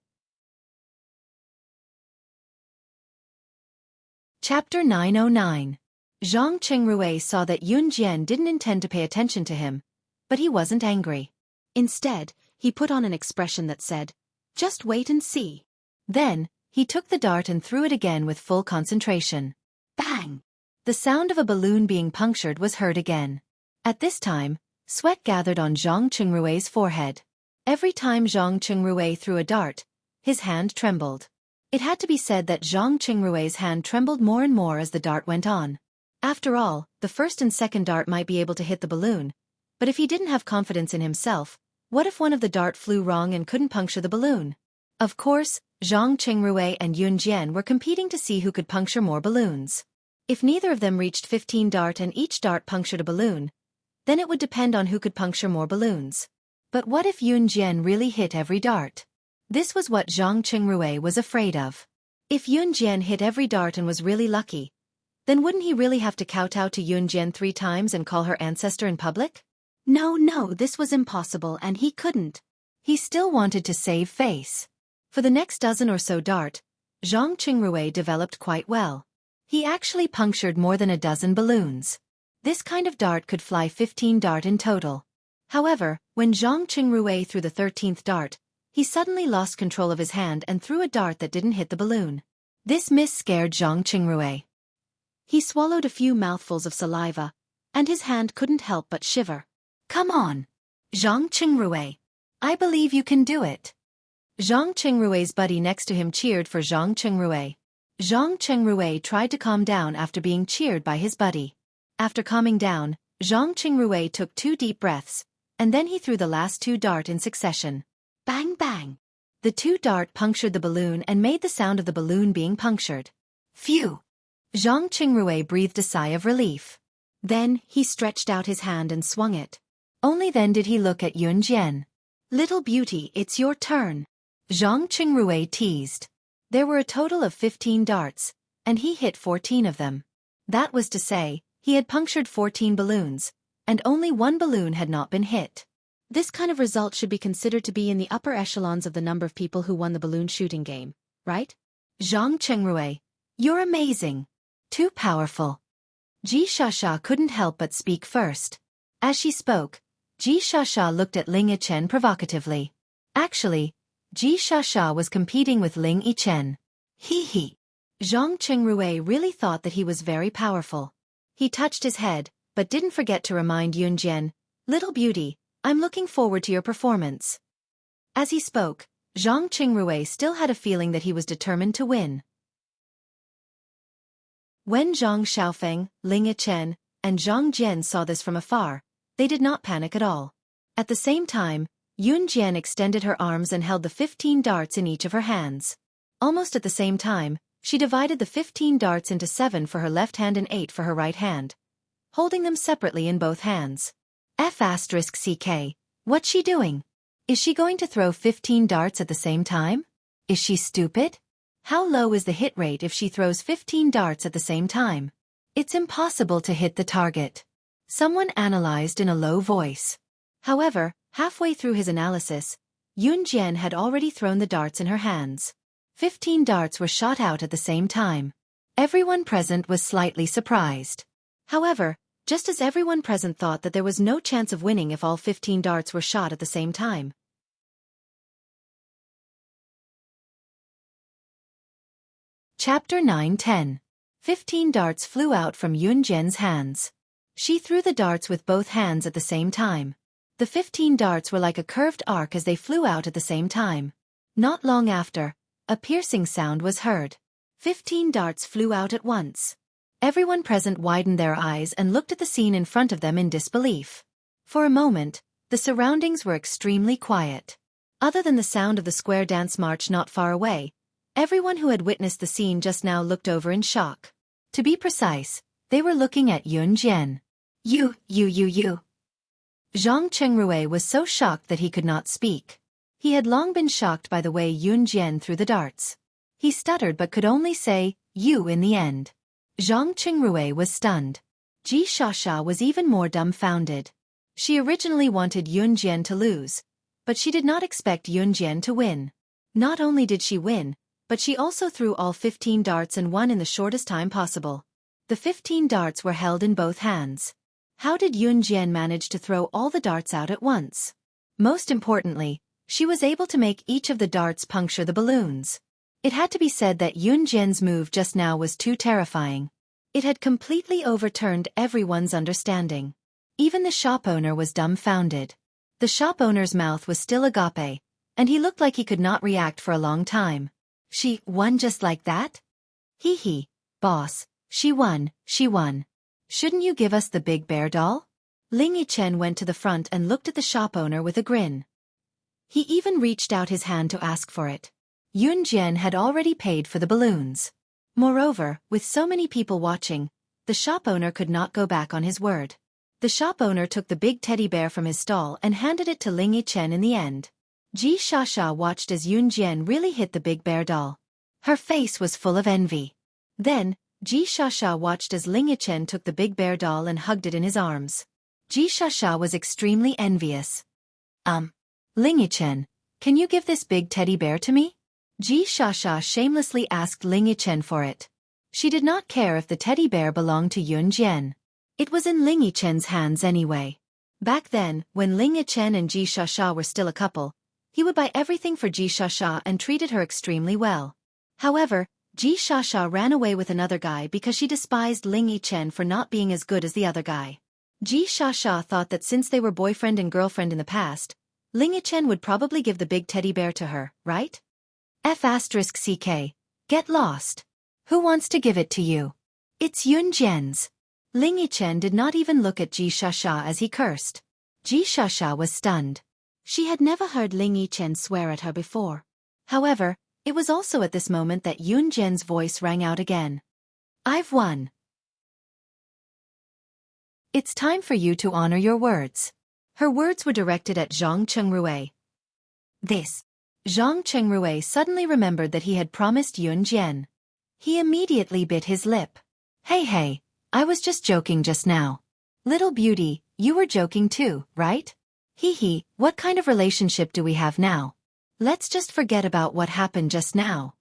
Chapter 909. Zhang Qingrui saw that Yunjian didn't intend to pay attention to him, but he wasn't angry. Instead, he put on an expression that said, "Just wait and see." Then, he took the dart and threw it again with full concentration. Bang! The sound of a balloon being punctured was heard again. At this time, sweat gathered on Zhang Qingrui's forehead. Every time Zhang Qingrui threw a dart, his hand trembled. It had to be said that Zhang Qingrui's hand trembled more and more as the dart went on. After all, the first and second dart might be able to hit the balloon, but if he didn't have confidence in himself, what if one of the dart flew wrong and couldn't puncture the balloon? Of course, Zhang Qingrui and Yunjian were competing to see who could puncture more balloons. If neither of them reached 15 dart and each dart punctured a balloon, then it would depend on who could puncture more balloons. But what if Yunjian really hit every dart? This was what Zhang Qingrui was afraid of. If Yunjian hit every dart and was really lucky, then wouldn't he really have to kowtow to Yunjian 3 times and call her ancestor in public? No, this was impossible and he couldn't. He still wanted to save face. For the next dozen or so dart, Zhang Qingrui developed quite well. He actually punctured more than a dozen balloons. This kind of dart could fly 15 dart in total. However, when Zhang Qingrui threw the 13th dart, he suddenly lost control of his hand and threw a dart that didn't hit the balloon. This miss scared Zhang Qingrui. He swallowed a few mouthfuls of saliva, and his hand couldn't help but shiver. Come on, Zhang Qingrui. I believe you can do it. Zhang Qingrui's buddy next to him cheered for Zhang Qingrui. Zhang Qingrui tried to calm down after being cheered by his buddy. After calming down, Zhang Qingrui took 2 deep breaths, and then he threw the last 2 dart in succession. Bang bang! The 2 dart punctured the balloon and made the sound of the balloon being punctured. Phew! Zhang Qingrui breathed a sigh of relief. Then, he stretched out his hand and swung it. Only then did he look at Yunjian. Little beauty, it's your turn. Zhang Qingrui teased. There were a total of 15 darts, and he hit 14 of them. That was to say, he had punctured 14 balloons, and only 1 balloon had not been hit. This kind of result should be considered to be in the upper echelons of the number of people who won the balloon shooting game, right? Zhang Qingrui, you're amazing. Too powerful. Ji Shasha couldn't help but speak first. As she spoke, Ji Shasha looked at Ling Yichen provocatively. Actually, Ji Shasha was competing with Ling Yichen. Hee hee. Zhang Qingrui really thought that he was very powerful. He touched his head, but didn't forget to remind Yunjian, "Little beauty, I'm looking forward to your performance." As he spoke, Zhang Qingrui still had a feeling that he was determined to win. When Zhang Xiaofeng, Ling Yichen, and Zhang Jian saw this from afar, they did not panic at all. At the same time, Yun Jian extended her arms and held the 15 darts in each of her hands. Almost at the same time, she divided the 15 darts into 7 for her left hand and 8 for her right hand, holding them separately in both hands. F***CK. What's she doing? Is she going to throw 15 darts at the same time? Is she stupid? How low is the hit rate if she throws 15 darts at the same time? It's impossible to hit the target. Someone analyzed in a low voice. However, halfway through his analysis, Yun Jian had already thrown the darts in her hands. 15 darts were shot out at the same time. Everyone present was slightly surprised. However, just as everyone present thought that there was no chance of winning if all 15 darts were shot at the same time. Chapter 9-10. 15 darts flew out from Yun Jian's hands. She threw the darts with both hands at the same time. The 15 darts were like a curved arc as they flew out at the same time. Not long after, a piercing sound was heard. 15 darts flew out at once. Everyone present widened their eyes and looked at the scene in front of them in disbelief. For a moment, the surroundings were extremely quiet. Other than the sound of the square dance march not far away, everyone who had witnessed the scene just now looked over in shock. To be precise, they were looking at Yun Jian. You. Zhang Qingrui was so shocked that he could not speak. He had long been shocked by the way Yun Jian threw the darts. He stuttered but could only say, "You" in the end. Zhang Qingrui was stunned. Ji Shasha was even more dumbfounded. She originally wanted Yun Jian to lose, but she did not expect Yun Jian to win. Not only did she win, but she also threw all 15 darts and won in the shortest time possible. The 15 darts were held in both hands. How did Yun Jian manage to throw all the darts out at once? Most importantly, she was able to make each of the darts puncture the balloons. It had to be said that Yun Jian's move just now was too terrifying. It had completely overturned everyone's understanding. Even the shop owner was dumbfounded. The shop owner's mouth was still agape, and he looked like he could not react for a long time. She won just like that? Hee hee, boss, she won. Shouldn't you give us the big bear doll? Ling Yichen went to the front and looked at the shop owner with a grin. He even reached out his hand to ask for it. Yun Jian had already paid for the balloons. Moreover, with so many people watching, the shop owner could not go back on his word. The shop owner took the big teddy bear from his stall and handed it to Ling Yichen in the end. Ji Shasha watched as Yun Jian really hit the big bear doll. Her face was full of envy. Then, Ji Shasha watched as Ling Yichen took the big bear doll and hugged it in his arms. Ji Shasha was extremely envious. Ling Yichen, can you give this big teddy bear to me? Ji Shasha shamelessly asked Ling Yichen for it. She did not care if the teddy bear belonged to Yun Jian. It was in Ling Yichen's hands anyway. Back then, when Ling Yichen and Ji Shasha were still a couple, he would buy everything for Ji Shasha and treated her extremely well. However, Ji Shasha ran away with another guy because she despised Ling Yichen for not being as good as the other guy. Ji Shasha thought that since they were boyfriend and girlfriend in the past, Ling Yichen would probably give the big teddy bear to her, right? F***CK. Get lost. Who wants to give it to you? It's Yun Jian's. Ling Yichen did not even look at Ji Shasha as he cursed. Ji Shasha was stunned. She had never heard Ling Yichen swear at her before. However, it was also at this moment that Yun Jian's voice rang out again. I've won. It's time for you to honor your words. Her words were directed at Zhang Qingrui. Zhang Qingrui suddenly remembered that he had promised Yun Jian. He immediately bit his lip. Hey, I was just joking just now. Little beauty, you were joking too, right? Hee hee, what kind of relationship do we have now? Let's just forget about what happened just now.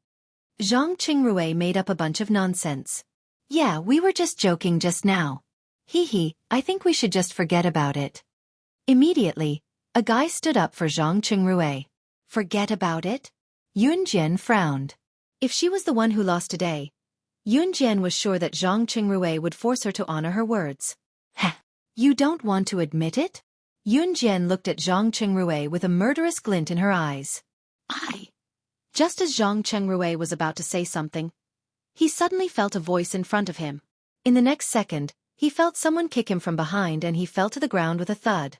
Zhang Qingrui made up a bunch of nonsense. Yeah, we were just joking just now. Hee hee, I think we should just forget about it. Immediately, a guy stood up for Zhang Qingrui. Forget about it? Yun Jian frowned. If she was the one who lost today, Yunjian was sure that Zhang Qingrui would force her to honor her words. Heh, you don't want to admit it? Yunjian looked at Zhang Qingrui with a murderous glint in her eyes. Just as Zhang Qingrui was about to say something, he suddenly felt a voice in front of him. In the next second, he felt someone kick him from behind and he fell to the ground with a thud.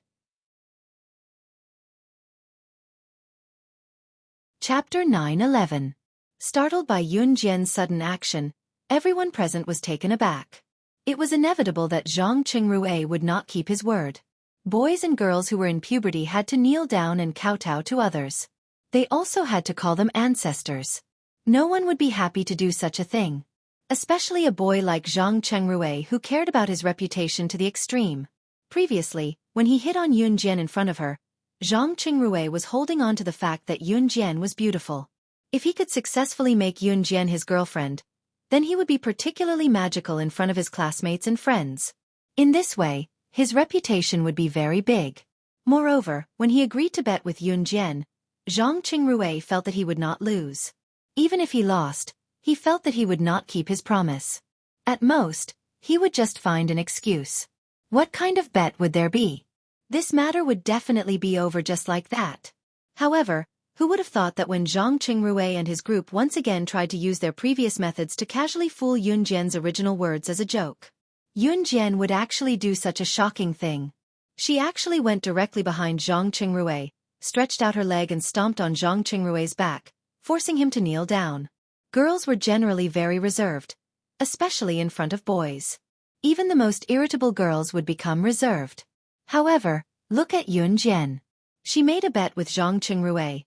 Chapter 9:11. Startled by Yunjian's sudden action, everyone present was taken aback. It was inevitable that Zhang Qingrui would not keep his word. Boys and girls who were in puberty had to kneel down and kowtow to others. They also had to call them ancestors. No one would be happy to do such a thing. Especially a boy like Zhang Qingrui who cared about his reputation to the extreme. Previously, when he hit on Yunjian in front of her, Zhang Qingrui was holding on to the fact that Yunjian was beautiful. If he could successfully make Yunjian his girlfriend, then he would be particularly magical in front of his classmates and friends. In this way, his reputation would be very big. Moreover, when he agreed to bet with Yunjian, Zhang Qingrui felt that he would not lose. Even if he lost, he felt that he would not keep his promise. At most, he would just find an excuse. What kind of bet would there be? This matter would definitely be over just like that. However, who would have thought that when Zhang Qingrui and his group once again tried to use their previous methods to casually fool Yunjian's original words as a joke, Yunjian would actually do such a shocking thing. She actually went directly behind Zhang Qingrui, stretched out her leg and stomped on Zhang Qingrui's back, forcing him to kneel down. Girls were generally very reserved, especially in front of boys. Even the most irritable girls would become reserved. However, look at Yunjian. She made a bet with Zhang Qingrui,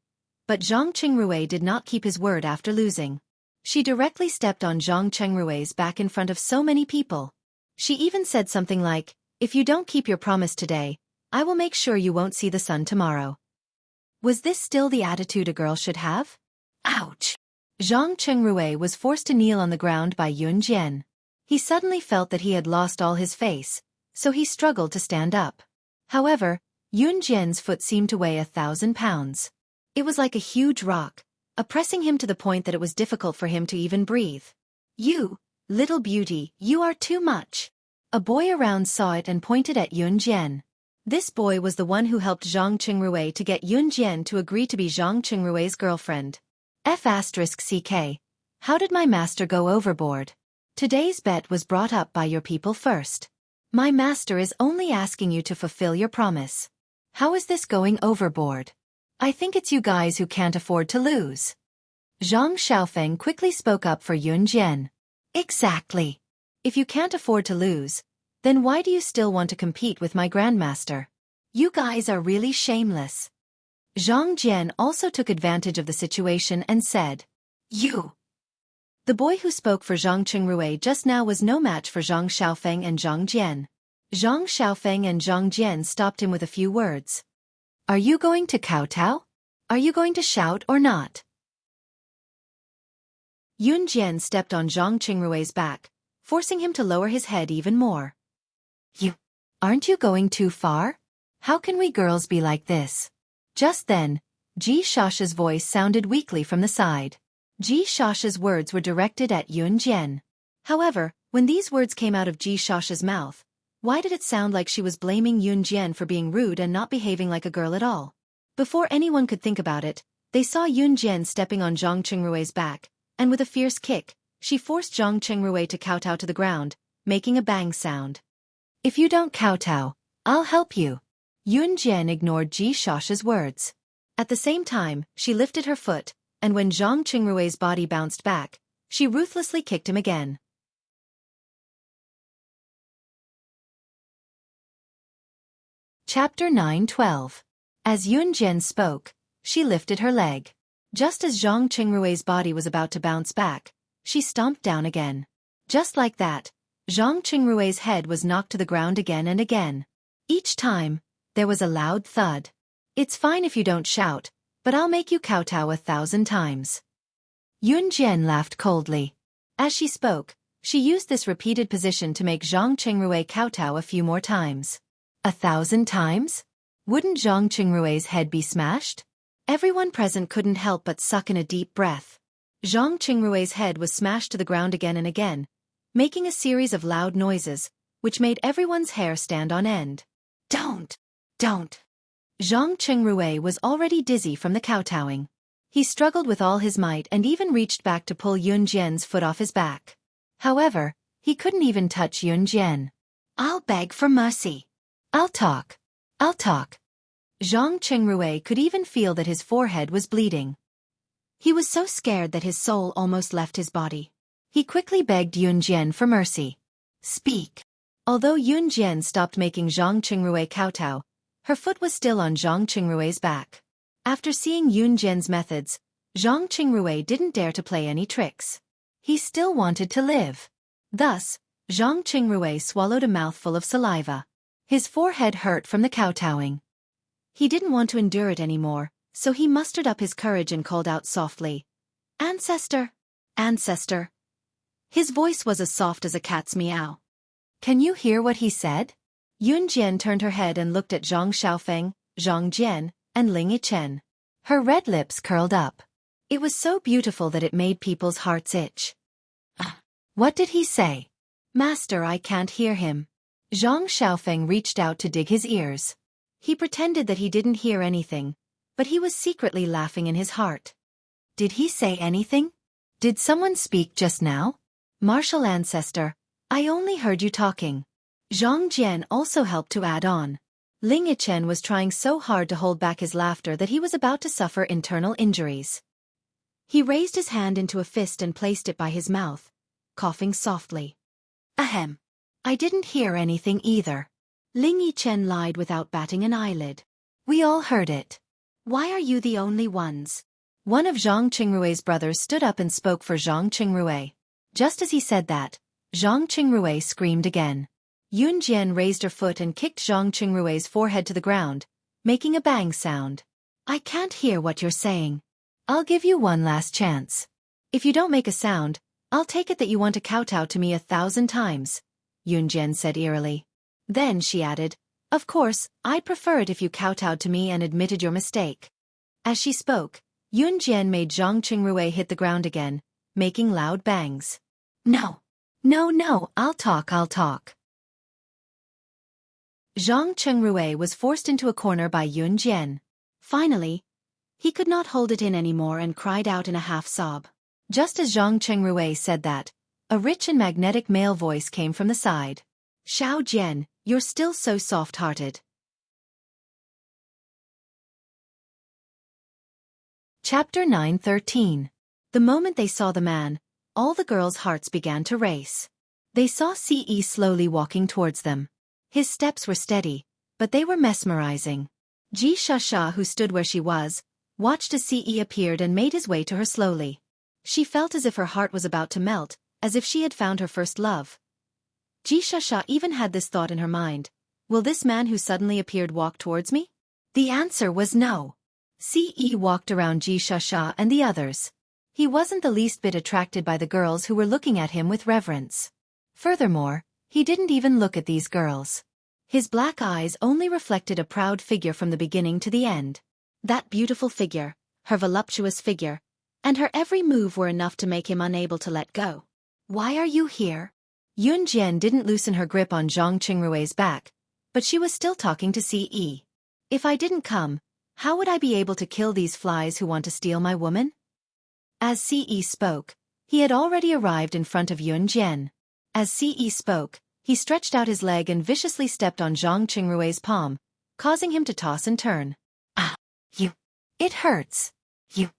but Zhang Qingrui did not keep his word after losing. She directly stepped on Zhang Qingrui's back in front of so many people. She even said something like, "If you don't keep your promise today, I will make sure you won't see the sun tomorrow." Was this still the attitude a girl should have? Ouch! Zhang Qingrui was forced to kneel on the ground by Yunjian. He suddenly felt that he had lost all his face, so he struggled to stand up. However, Yunjian's foot seemed to weigh 1,000 pounds. It was like a huge rock, oppressing him to the point that it was difficult for him to even breathe. "You, little beauty, you are too much." A boy around saw it and pointed at Yunjian. This boy was the one who helped Zhang Qingrui to get Yunjian to agree to be Zhang Qingrui's girlfriend. F***ck. How did my master go overboard? Today's bet was brought up by your people first. My master is only asking you to fulfill your promise. How is this going overboard? I think it's you guys who can't afford to lose. Zhang Xiaofeng quickly spoke up for Yunjian. Exactly. If you can't afford to lose, then why do you still want to compete with my grandmaster? You guys are really shameless. Zhang Jian also took advantage of the situation and said, "You." The boy who spoke for Zhang Qingrui just now was no match for Zhang Xiaofeng and Zhang Jian. Zhang Xiaofeng and Zhang Jian stopped him with a few words. "Are you going to kowtow? Are you going to shout or not?" Yunjian stepped on Zhang Qingrui's back, forcing him to lower his head even more. Aren't you going too far? How can we girls be like this?" Just then, Ji Shasha's voice sounded weakly from the side. Ji Shasha's words were directed at Yunjian. However, when these words came out of Ji Shasha's mouth, why did it sound like she was blaming Yunjian for being rude and not behaving like a girl at all? Before anyone could think about it, they saw Yunjian stepping on Zhang Qingrui's back, and with a fierce kick, she forced Zhang Qingrui to kowtow to the ground, making a bang sound. "If you don't kowtow, I'll help you." Yunjian ignored Ji Shasha's words. At the same time, she lifted her foot, and when Zhang Qingrui's body bounced back, she ruthlessly kicked him again. Chapter 9:12. As Yunjian spoke, she lifted her leg. Just as Zhang Qingrui's body was about to bounce back, she stomped down again. Just like that, Zhang Qingrui's head was knocked to the ground again and again. Each time, there was a loud thud. "It's fine if you don't shout, but I'll make you kowtow 1,000 times." Yunjian laughed coldly. As she spoke, she used this repeated position to make Zhang Qingrui kowtow a few more times. 1,000 times? Wouldn't Zhang Qingrui's head be smashed? Everyone present couldn't help but suck in a deep breath. Zhang Qingrui's head was smashed to the ground again and again, making a series of loud noises, which made everyone's hair stand on end. Don't! Zhang Qingrui was already dizzy from the kowtowing. He struggled with all his might and even reached back to pull Yun Jian's foot off his back. However, he couldn't even touch Yun Jian. I'll beg for mercy. I'll talk. Zhang Qingrui could even feel that his forehead was bleeding. He was so scared that his soul almost left his body. He quickly begged Yun Jian for mercy. Speak. Although Yun Jian stopped making Zhang Qingrui kowtow, her foot was still on Zhang Qingrui's back. After seeing Yun Jian's methods, Zhang Qingrui didn't dare to play any tricks. He still wanted to live. Thus, Zhang Qingrui swallowed a mouthful of saliva. His forehead hurt from the kowtowing. He didn't want to endure it anymore, so he mustered up his courage and called out softly, "Ancestor! Ancestor!" His voice was as soft as a cat's meow. Can you hear what he said? Yun Jian turned her head and looked at Zhang Xiaofeng, Zhang Jian, and Ling Yichen. Her red lips curled up. It was so beautiful that it made people's hearts itch. What did he say? Master, I can't hear him. Zhang Xiaofeng reached out to dig his ears. He pretended that he didn't hear anything, but he was secretly laughing in his heart. Did he say anything? Did someone speak just now? Martial ancestor, I only heard you talking. Zhang Jian also helped to add on. Ling Yichen was trying so hard to hold back his laughter that he was about to suffer internal injuries. He raised his hand into a fist and placed it by his mouth, coughing softly. Ahem. I didn't hear anything either. Ling Yichen lied without batting an eyelid. We all heard it. Why are you the only ones? One of Zhang Qingrui's brothers stood up and spoke for Zhang Qingrui. Just as he said that, Zhang Qingrui screamed again. Yun Jian raised her foot and kicked Zhang Qingrui's forehead to the ground, making a bang sound. I can't hear what you're saying. I'll give you one last chance. If you don't make a sound, I'll take it that you want to kowtow to me 1,000 times, Yun Jian said eerily. Then she added, of course, I'd prefer it if you kowtowed to me and admitted your mistake. As she spoke, Yun Jian made Zhang Qingrui hit the ground again, making loud bangs. No, I'll talk. Zhang Qingrui was forced into a corner by Yun Jian. Finally, he could not hold it in anymore and cried out in a half-sob. Just as Zhang Qingrui said that, a rich and magnetic male voice came from the side. Xiao Jian, you're still so soft-hearted. Chapter 9:13. The moment they saw the man, all the girls' hearts began to race. They saw Ce slowly walking towards them. His steps were steady, but they were mesmerizing. Ji Shasha, who stood where she was, watched as Ce appeared and made his way to her slowly. She felt as if her heart was about to melt, as if she had found her first love. Ji Shasha even had this thought in her mind. Will this man who suddenly appeared walk towards me? The answer was no. Ce walked around Ji Shasha and the others. He wasn't the least bit attracted by the girls who were looking at him with reverence. Furthermore, he didn't even look at these girls. His black eyes only reflected a proud figure from the beginning to the end. That beautiful figure, her voluptuous figure, and her every move were enough to make him unable to let go. Why are you here? Yun Jian didn't loosen her grip on Zhang Qingrui's back, but she was still talking to Ce. If I didn't come, how would I be able to kill these flies who want to steal my woman? As Ce spoke, he had already arrived in front of Yun Jian. As Ce spoke, he stretched out his leg and viciously stepped on Zhang Qingrui's palm, causing him to toss and turn. Ah, you. It hurts. You.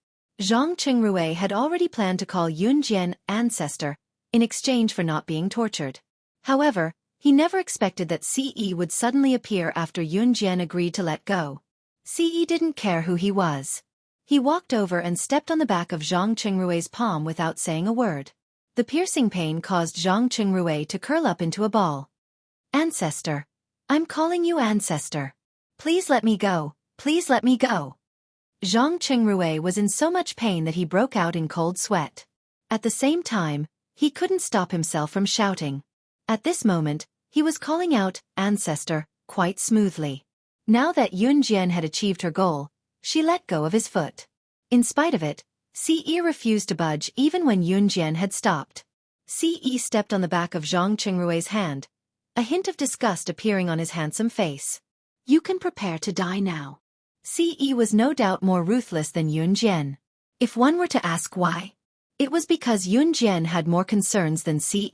Zhang Qingrui had already planned to call Yun Jian ancestor, in exchange for not being tortured. However, he never expected that Ce would suddenly appear after Yun Jian agreed to let go. Ce didn't care who he was. He walked over and stepped on the back of Zhang Qingrui's palm without saying a word. The piercing pain caused Zhang Qingrui to curl up into a ball. Ancestor. I'm calling you ancestor. Please let me go. Please let me go. Zhang Qingrui was in so much pain that he broke out in cold sweat. At the same time, he couldn't stop himself from shouting. At this moment, he was calling out, ancestor, quite smoothly. Now that Yun Jian had achieved her goal, she let go of his foot. In spite of it, Ce refused to budge even when Yunjian had stopped. Ce stepped on the back of Zhang Qingrui's hand, a hint of disgust appearing on his handsome face. You can prepare to die now. Ce was no doubt more ruthless than Yunjian. If one were to ask why, it was because Yunjian had more concerns than Ce.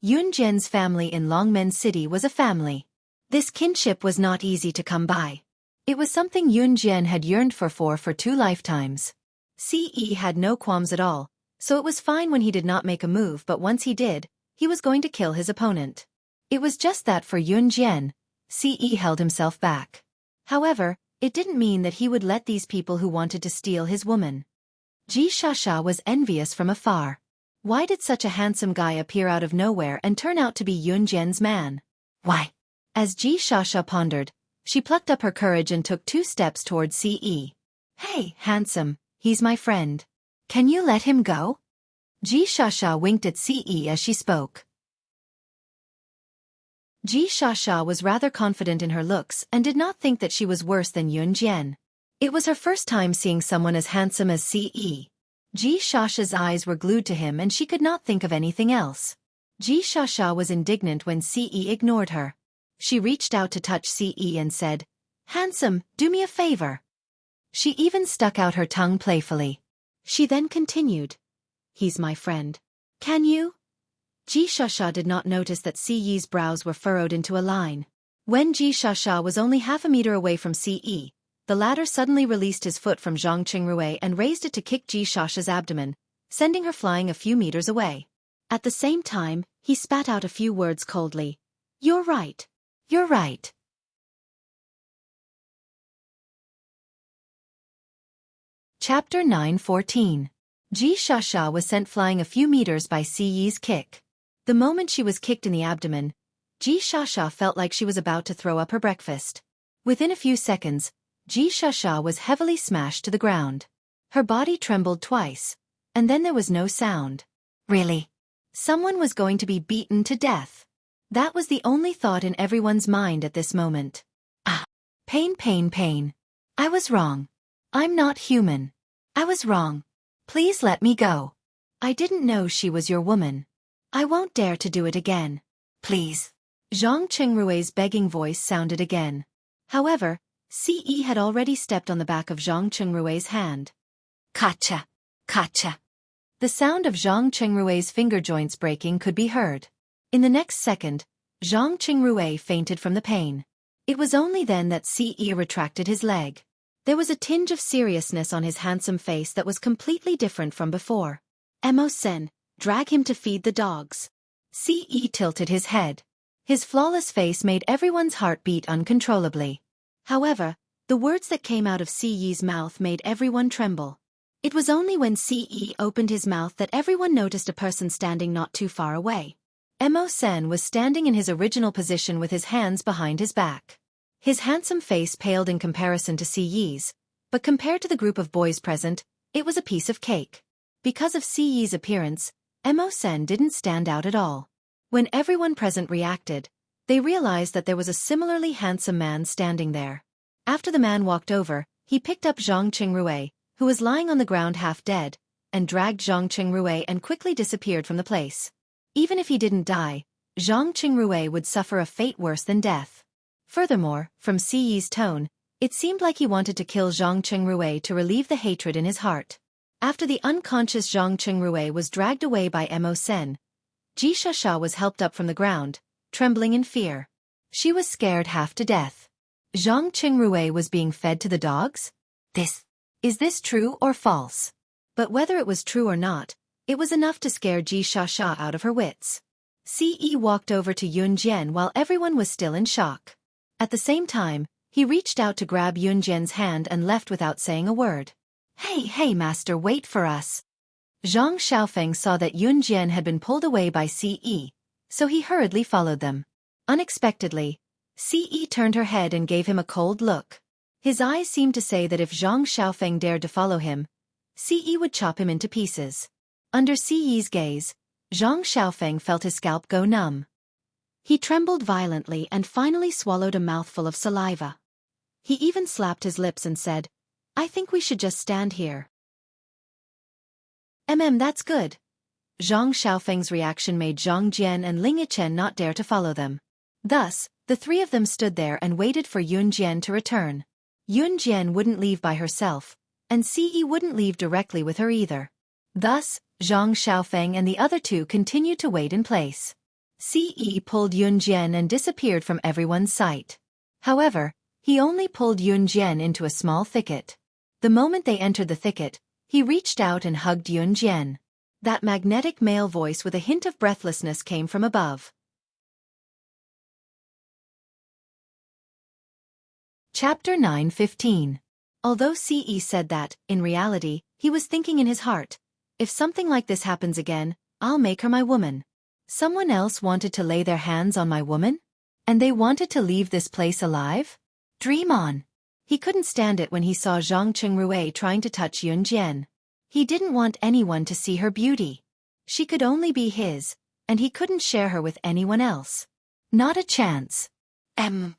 Yunjian's family in Longmen City was a family. This kinship was not easy to come by. It was something Yunjian had yearned for 2 lifetimes. Ce had no qualms at all, so it was fine when he did not make a move, but once he did, he was going to kill his opponent. It was just that for Yunjian, Ce held himself back. However, it didn't mean that he would let these people who wanted to steal his woman. Ji Shasha was envious from afar. Why did such a handsome guy appear out of nowhere and turn out to be Yunjian's man? Why? As Ji Shasha pondered, she plucked up her courage and took 2 steps towards Ce. Hey, handsome, he's my friend. Can you let him go? Ji Shasha winked at Ce as she spoke. Ji Shasha was rather confident in her looks and did not think that she was worse than Yunjian. It was her first time seeing someone as handsome as Ce. Ji Shasha's eyes were glued to him and she could not think of anything else. Ji Shasha was indignant when Ce ignored her. She reached out to touch Ce and said, "Handsome, do me a favor." She even stuck out her tongue playfully. She then continued, "He's my friend. Can you?" Ji Shasha did not notice that Ce's brows were furrowed into a line. When Ji Shasha was only half a meter away from Ce, the latter suddenly released his foot from Zhang Qingrui and raised it to kick Ji Shasha's abdomen, sending her flying a few meters away. At the same time, he spat out a few words coldly. "You're right. You're right." Chapter 9:14. Ji Shasha was sent flying a few meters by Ce's kick. The moment she was kicked in the abdomen, Ji Shasha felt like she was about to throw up her breakfast. Within a few seconds, Ji Shasha was heavily smashed to the ground. Her body trembled twice, and then there was no sound. Really? Someone was going to be beaten to death. That was the only thought in everyone's mind at this moment. Ah! Pain, pain, pain. I was wrong. I'm not human. I was wrong. Please let me go. I didn't know she was your woman. I won't dare to do it again. Please. Zhang Qingrui's begging voice sounded again. However, Ce had already stepped on the back of Zhang Qingrui's hand. Kacha! Kacha! The sound of Zhang Qingrui's finger joints breaking could be heard. In the next second, Zhang Qingrui fainted from the pain. It was only then that Ce retracted his leg. There was a tinge of seriousness on his handsome face that was completely different from before. "Emo-sen, drag him to feed the dogs." Ce tilted his head. His flawless face made everyone's heart beat uncontrollably. However, the words that came out of Ce's mouth made everyone tremble. It was only when Ce opened his mouth that everyone noticed a person standing not too far away. Emo-sen was standing in his original position with his hands behind his back. His handsome face paled in comparison to Ce's, but compared to the group of boys present, it was a piece of cake. Because of Ce's appearance, Emo-sen didn't stand out at all. When everyone present reacted, they realized that there was a similarly handsome man standing there. After the man walked over, he picked up Zhang Qingrui, who was lying on the ground half dead, and dragged Zhang Qingrui and quickly disappeared from the place. Even if he didn't die, Zhang Qingrui would suffer a fate worse than death. Furthermore, from Ce's tone, it seemed like he wanted to kill Zhang Qingrui to relieve the hatred in his heart. After the unconscious Zhang Qingrui was dragged away by Emo-sen, Ji Shasha was helped up from the ground, trembling in fear. She was scared half to death. Zhang Qingrui was being fed to the dogs? Is this true or false? But whether it was true or not, it was enough to scare Ji Shasha out of her wits. Ce walked over to Yunjian while everyone was still in shock. At the same time, he reached out to grab Yunjian's hand and left without saying a word. Hey, master, wait for us." Zhang Xiaofeng saw that Yunjian had been pulled away by Ce, so he hurriedly followed them. Unexpectedly, Ce turned her head and gave him a cold look. His eyes seemed to say that if Zhang Xiaofeng dared to follow him, Ce would chop him into pieces. Under Ce's gaze, Zhang Xiaofeng felt his scalp go numb. He trembled violently and finally swallowed a mouthful of saliva. He even slapped his lips and said, "I think we should just stand here." That's good. Zhang Xiaofeng's reaction made Zhang Jian and Ling Yichen not dare to follow them. Thus, the three of them stood there and waited for Yun Jian to return. Yun Jian wouldn't leave by herself, and Ci wouldn't leave directly with her either. Thus, Zhang Xiaofeng and the other two continued to wait in place. Ci pulled Yun Jian and disappeared from everyone's sight. However, he only pulled Yun Jian into a small thicket. The moment they entered the thicket, he reached out and hugged Yun Jian. That magnetic male voice with a hint of breathlessness came from above. Chapter 9:15. Although Ce said that, in reality, he was thinking in his heart, if something like this happens again, I'll make her my woman. Someone else wanted to lay their hands on my woman? And they wanted to leave this place alive? Dream on. He couldn't stand it when he saw Zhang Chengrui trying to touch Yun Jian. He didn't want anyone to see her beauty. She could only be his, and he couldn't share her with anyone else. Not a chance. Yun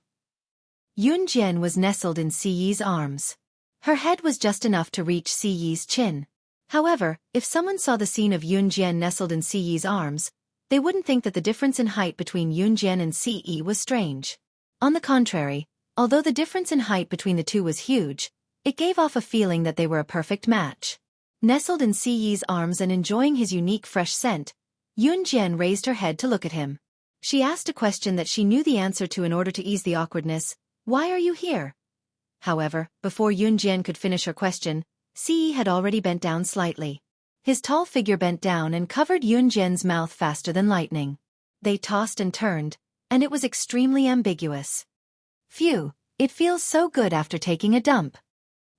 Jian was nestled in Ci's arms. Her head was just enough to reach Ci's chin. However, if someone saw the scene of Yun Jian nestled in Ci's arms, they wouldn't think that the difference in height between Yun Jian and Ce was strange. On the contrary, although the difference in height between the two was huge, it gave off a feeling that they were a perfect match. Nestled in Ci's arms and enjoying his unique fresh scent, Yun Jian raised her head to look at him. She asked a question that she knew the answer to in order to ease the awkwardness. Why are you here? However, before Yun Jian could finish her question, Ce had already bent down slightly. His tall figure bent down and covered Yun Jian's mouth faster than lightning. They tossed and turned, and it was extremely ambiguous. Phew, it feels so good after taking a dump.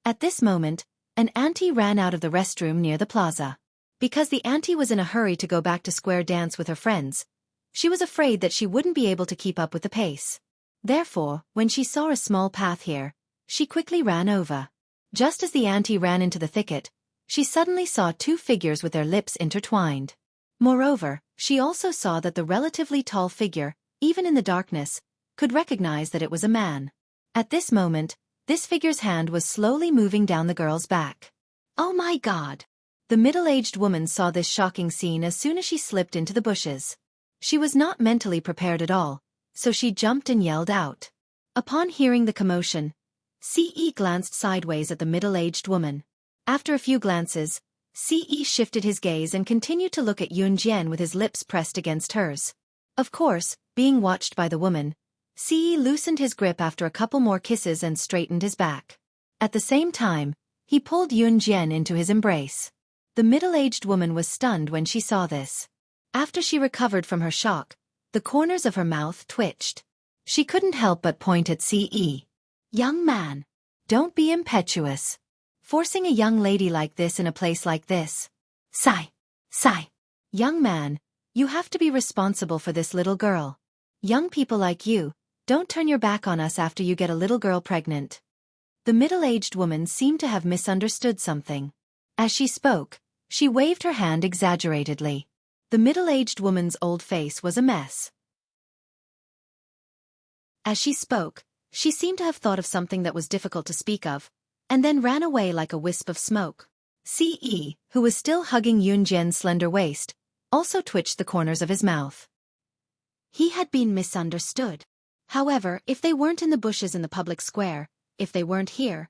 At this moment, an auntie ran out of the restroom near the plaza. Because the auntie was in a hurry to go back to square dance with her friends, she was afraid that she wouldn't be able to keep up with the pace. Therefore, when she saw a small path here, she quickly ran over. Just as the auntie ran into the thicket, she suddenly saw two figures with their lips intertwined. Moreover, she also saw that the relatively tall figure, even in the darkness, could recognize that it was a man. At this moment, this figure's hand was slowly moving down the girl's back. Oh my God! The middle-aged woman saw this shocking scene as soon as she slipped into the bushes. She was not mentally prepared at all, so she jumped and yelled out. Upon hearing the commotion, Ce glanced sideways at the middle-aged woman. After a few glances, Ce shifted his gaze and continued to look at Yun Jian with his lips pressed against hers. Of course, being watched by the woman, Ce loosened his grip after a couple more kisses and straightened his back. At the same time, he pulled Yun Jian into his embrace. The middle-aged woman was stunned when she saw this. After she recovered from her shock, the corners of her mouth twitched. She couldn't help but point at Ce. Young man, don't be impetuous. Forcing a young lady like this in a place like this. Sigh. Young man, you have to be responsible for this little girl. Young people like you, don't turn your back on us after you get a little girl pregnant. The middle-aged woman seemed to have misunderstood something. As she spoke, she waved her hand exaggeratedly. The middle-aged woman's old face was a mess. As she spoke, she seemed to have thought of something that was difficult to speak of, and then ran away like a wisp of smoke. Ce, who was still hugging Yun Jian's slender waist, also twitched the corners of his mouth. He had been misunderstood. However, if they weren't in the bushes in the public square, if they weren't here,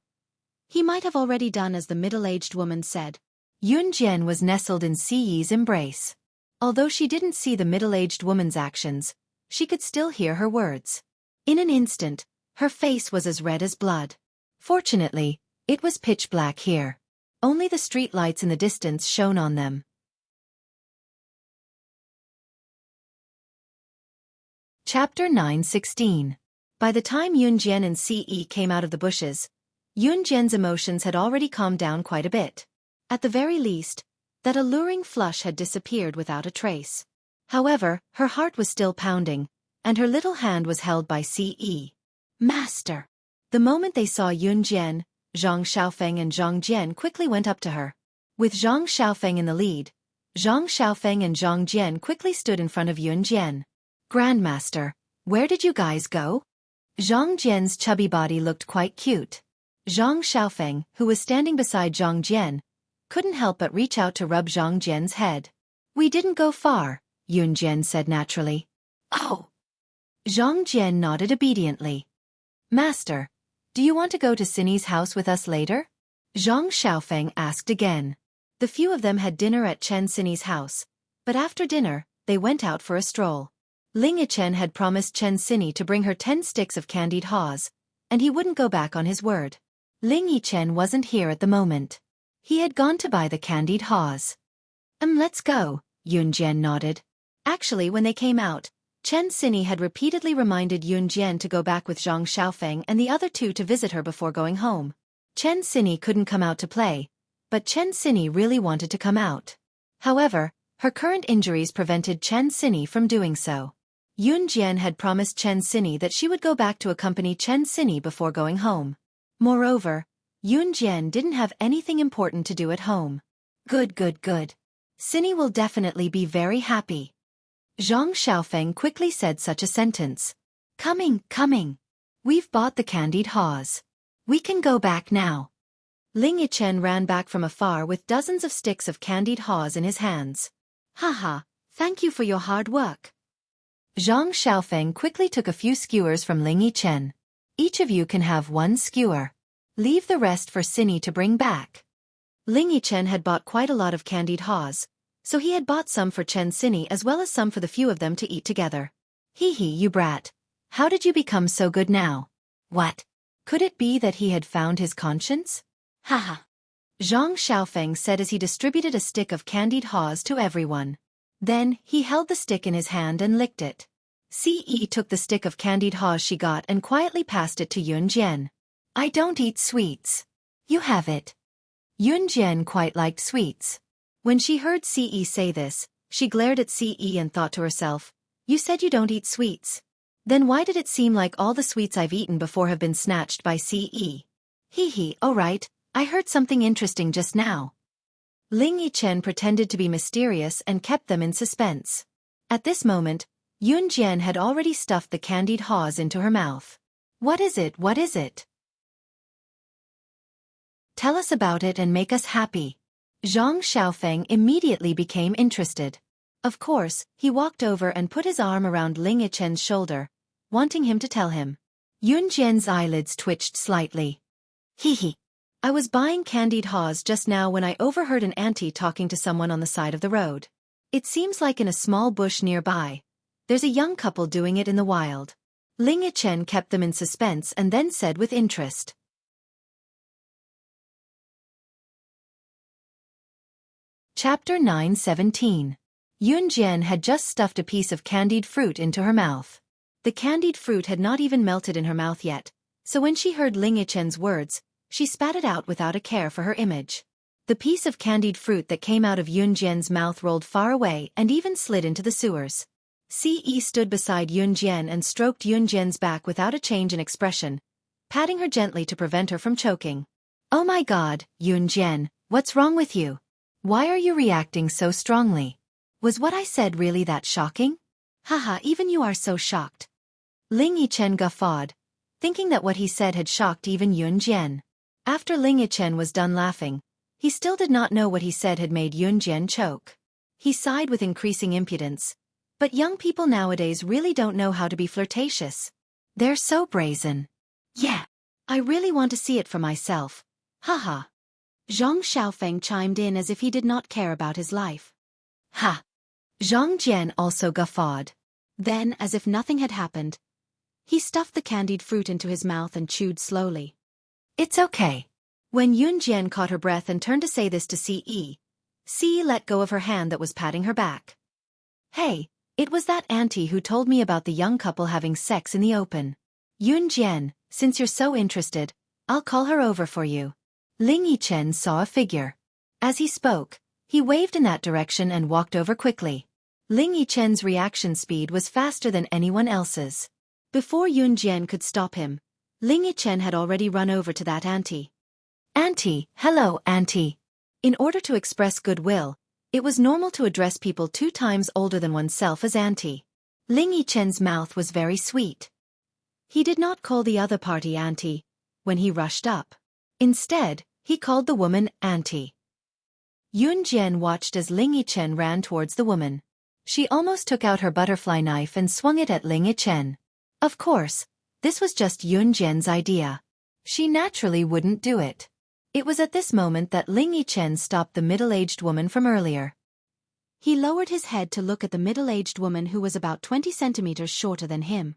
he might have already done as the middle-aged woman said. Yun Jian was nestled in Ci's embrace. Although she didn't see the middle-aged woman's actions, she could still hear her words. In an instant, her face was as red as blood. Fortunately, it was pitch black here. Only the street lights in the distance shone on them. Chapter 9:16. By the time Yun Jian and Ce came out of the bushes, Yun Jian's emotions had already calmed down quite a bit. At the very least, that alluring flush had disappeared without a trace. However, her heart was still pounding, and her little hand was held by Ce. Master! The moment they saw Yun Jian, Zhang Xiaofeng and Zhang Jian quickly went up to her. With Zhang Xiaofeng in the lead, Zhang Xiaofeng and Zhang Jian quickly stood in front of Yun Jian. Grandmaster, where did you guys go? Zhang Jian's chubby body looked quite cute. Zhang Xiaofeng, who was standing beside Zhang Jian, couldn't help but reach out to rub Zhang Jian's head. "We didn't go far," Yun Jian said naturally. "Oh." Zhang Jian nodded obediently. "Master, do you want to go to Cindy's house with us later?" Zhang Xiaofeng asked again. The few of them had dinner at Chen Cindy's house, but after dinner, they went out for a stroll. Ling Yichen had promised Chen Cindy to bring her 10 sticks of candied haws, and he wouldn't go back on his word. Ling Yichen wasn't here at the moment. He had gone to buy the candied haws. Let's go," Yun Jian nodded. Actually, when they came out, Chen Cindy had repeatedly reminded Yun Jian to go back with Zhang Xiaofeng and the other two to visit her before going home. Chen Cindy couldn't come out to play, but Chen Cindy really wanted to come out. However, her current injuries prevented Chen Cindy from doing so. Yun Jian had promised Chen Cindy that she would go back to accompany Chen Cindy before going home. Moreover, Yun Jian didn't have anything important to do at home. Good. Cindy will definitely be very happy. Zhang Xiaofeng quickly said such a sentence. Coming. We've bought the candied haws. We can go back now." Ling Yichen ran back from afar with dozens of sticks of candied haws in his hands. "Haha, thank you for your hard work." Zhang Xiaofeng quickly took a few skewers from Ling Yichen. "Each of you can have 1 skewer. Leave the rest for Cindy to bring back." Ling Yichen had bought quite a lot of candied haws, so he had bought some for Chen Cindy as well as some for the few of them to eat together. "Hee, you brat. How did you become so good now?" "What? Could it be that he had found his conscience?" "Haha." Zhang Xiaofeng said as he distributed a stick of candied haws to everyone. Then, he held the stick in his hand and licked it. Ce took the stick of candied haws she got and quietly passed it to Yun Jian. "I don't eat sweets. You have it." Yun Jian quite liked sweets. When she heard Ce say this, she glared at Ce and thought to herself, "You said you don't eat sweets. Then why did it seem like all the sweets I've eaten before have been snatched by Ce? Hee, oh right, I heard something interesting just now." Ling Yichen pretended to be mysterious and kept them in suspense. At this moment, Yun Jian had already stuffed the candied haws into her mouth. What is it? Tell us about it and make us happy." Zhang Xiaofeng immediately became interested. Of course, he walked over and put his arm around Ling Yichen's shoulder, wanting him to tell him. Yun Jian's eyelids twitched slightly. Hee. I was buying candied haws just now when I overheard an auntie talking to someone on the side of the road. It seems like in a small bush nearby. There's a young couple doing it in the wild. Ling Yichen kept them in suspense and then said with interest. Chapter 9:17. Yun Jian had just stuffed a piece of candied fruit into her mouth. The candied fruit had not even melted in her mouth yet, so when she heard Ling Yichen's words, she spat it out without a care for her image. The piece of candied fruit that came out of Yun Jian's mouth rolled far away and even slid into the sewers. Ce stood beside Yun Jian and stroked Yun Jian's back without a change in expression, patting her gently to prevent her from choking. Oh my god, Yun Jian, what's wrong with you? Why are you reacting so strongly? Was what I said really that shocking? Haha, even you are so shocked. Ling Yichen guffawed, thinking that what he said had shocked even Yun Jian. After Ling Yichen was done laughing, he still did not know what he said had made Yun Jian choke. He sighed with increasing impudence. But young people nowadays really don't know how to be flirtatious. They're so brazen. Yeah. I really want to see it for myself. Haha. Zhang Xiaofeng chimed in as if he did not care about his life. Ha! Zhang Jian also guffawed. Then, as if nothing had happened, he stuffed the candied fruit into his mouth and chewed slowly. It's okay. When Yun Jian caught her breath and turned to say this to Ce let go of her hand that was patting her back. Hey, it was that auntie who told me about the young couple having sex in the open. Yun Jian, since you're so interested, I'll call her over for you. Ling Yichen saw a figure. As he spoke, he waved in that direction and walked over quickly. Ling Yichen's reaction speed was faster than anyone else's. Before Yun Jian could stop him, Ling Yichen had already run over to that auntie. Auntie, hello, auntie. In order to express goodwill, it was normal to address people 2 times older than oneself as auntie. Ling Yichen's mouth was very sweet. He did not call the other party auntie when he rushed up. Instead, he called the woman auntie. Yun Jian watched as Ling Yichen ran towards the woman. She almost took out her butterfly knife and swung it at Ling Yichen. Of course, this was just Yun Jian's idea. She naturally wouldn't do it. It was at this moment that Ling Yichen stopped the middle-aged woman from earlier. He lowered his head to look at the middle-aged woman who was about 20 centimeters shorter than him.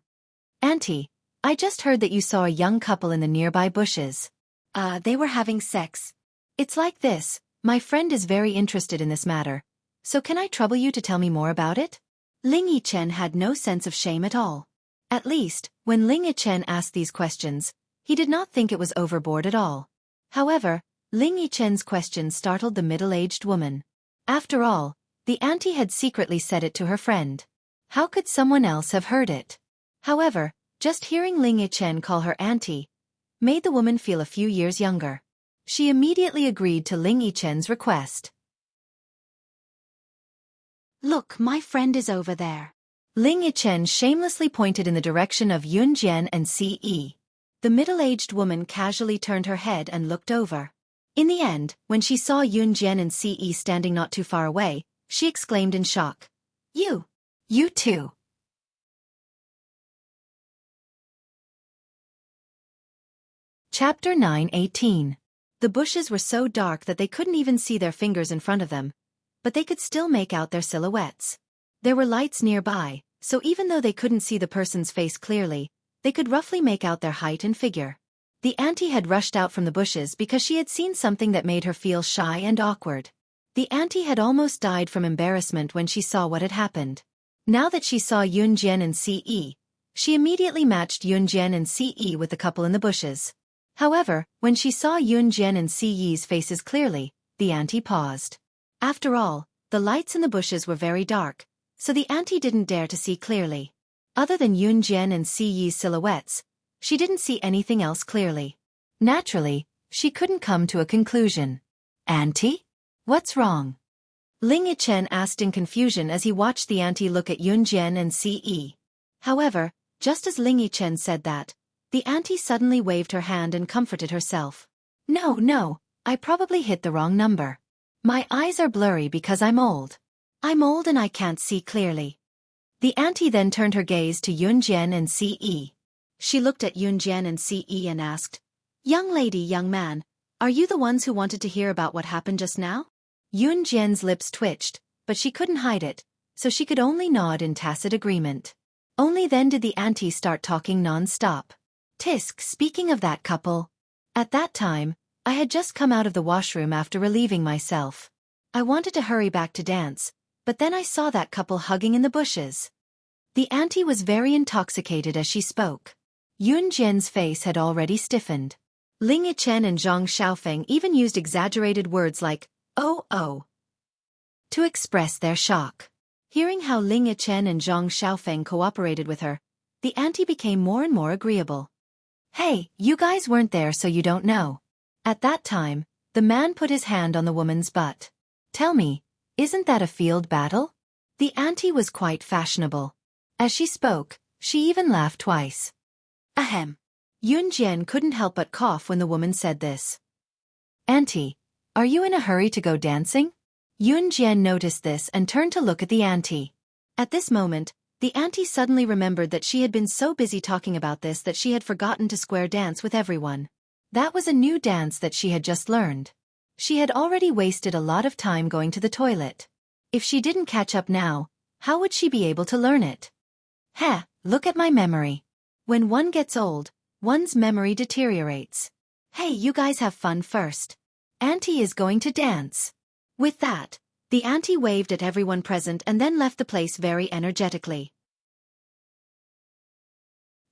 "Auntie, I just heard that you saw a young couple in the nearby bushes. They were having sex. It's like this, my friend is very interested in this matter, so can I trouble you to tell me more about it?" Ling Yichen had no sense of shame at all. At least, when Ling Yichen asked these questions, he did not think it was overboard at all. However, Ling Yichen's question startled the middle-aged woman. After all, the auntie had secretly said it to her friend. How could someone else have heard it? However, just hearing Ling Yichen call her auntie made the woman feel a few years younger. She immediately agreed to Ling Yichen's request. "Look, my friend is over there." Ling Yichen shamelessly pointed in the direction of Yun Jian and Ce. The middle-aged woman casually turned her head and looked over. In the end, when she saw Yun Jian and Ce standing not too far away, she exclaimed in shock, You too." Chapter 9:18. The bushes were so dark that they couldn't even see their fingers in front of them, but they could still make out their silhouettes. There were lights nearby, so even though they couldn't see the person's face clearly, they could roughly make out their height and figure. The auntie had rushed out from the bushes because she had seen something that made her feel shy and awkward. The auntie had almost died from embarrassment when she saw what had happened. Now that she saw Yun Jian and Ce, she immediately matched Yun Jian and Ce with the couple in the bushes. However, when she saw Yun Jian and Ce's faces clearly, the auntie paused. After all, the lights in the bushes were very dark, so the auntie didn't dare to see clearly. Other than Yun Jian and Ce's silhouettes, she didn't see anything else clearly. Naturally, she couldn't come to a conclusion. "Auntie? What's wrong?" Ling Yichen asked in confusion as he watched the auntie look at Yun Jian and Ce. However, just as Ling Yichen said that, the auntie suddenly waved her hand and comforted herself. No, I probably hit the wrong number. My eyes are blurry because I'm old. I'm old and I can't see clearly." The auntie then turned her gaze to Yun Jian and Ce. She looked at Yun Jian and Ce and asked, "Young lady, young man, are you the ones who wanted to hear about what happened just now?" Yun Jian's lips twitched, but she couldn't hide it, so she could only nod in tacit agreement. Only then did the auntie start talking non-stop. "Tisk, speaking of that couple. At that time, I had just come out of the washroom after relieving myself. I wanted to hurry back to dance, but then I saw that couple hugging in the bushes." The auntie was very intoxicated as she spoke. Yun Jian's face had already stiffened. Ling Yichen and Zhang Xiaofeng even used exaggerated words like, oh, to express their shock. Hearing how Ling Yichen and Zhang Xiaofeng cooperated with her, the auntie became more and more agreeable. "Hey, you guys weren't there so you don't know." At that time, the man put his hand on the woman's butt. "Tell me, isn't that a field battle?" The auntie was quite fashionable. As she spoke, she even laughed twice. Ahem. Yun Jian couldn't help but cough when the woman said this. "Auntie, are you in a hurry to go dancing?" Yun Jian noticed this and turned to look at the auntie. At this moment, the auntie suddenly remembered that she had been so busy talking about this that she had forgotten to square dance with everyone. That was a new dance that she had just learned. She had already wasted a lot of time going to the toilet. If she didn't catch up now, how would she be able to learn it? Heh, look at my memory. When one gets old, one's memory deteriorates. Hey, you guys have fun first. Auntie is going to dance. With that, the auntie waved at everyone present and then left the place very energetically.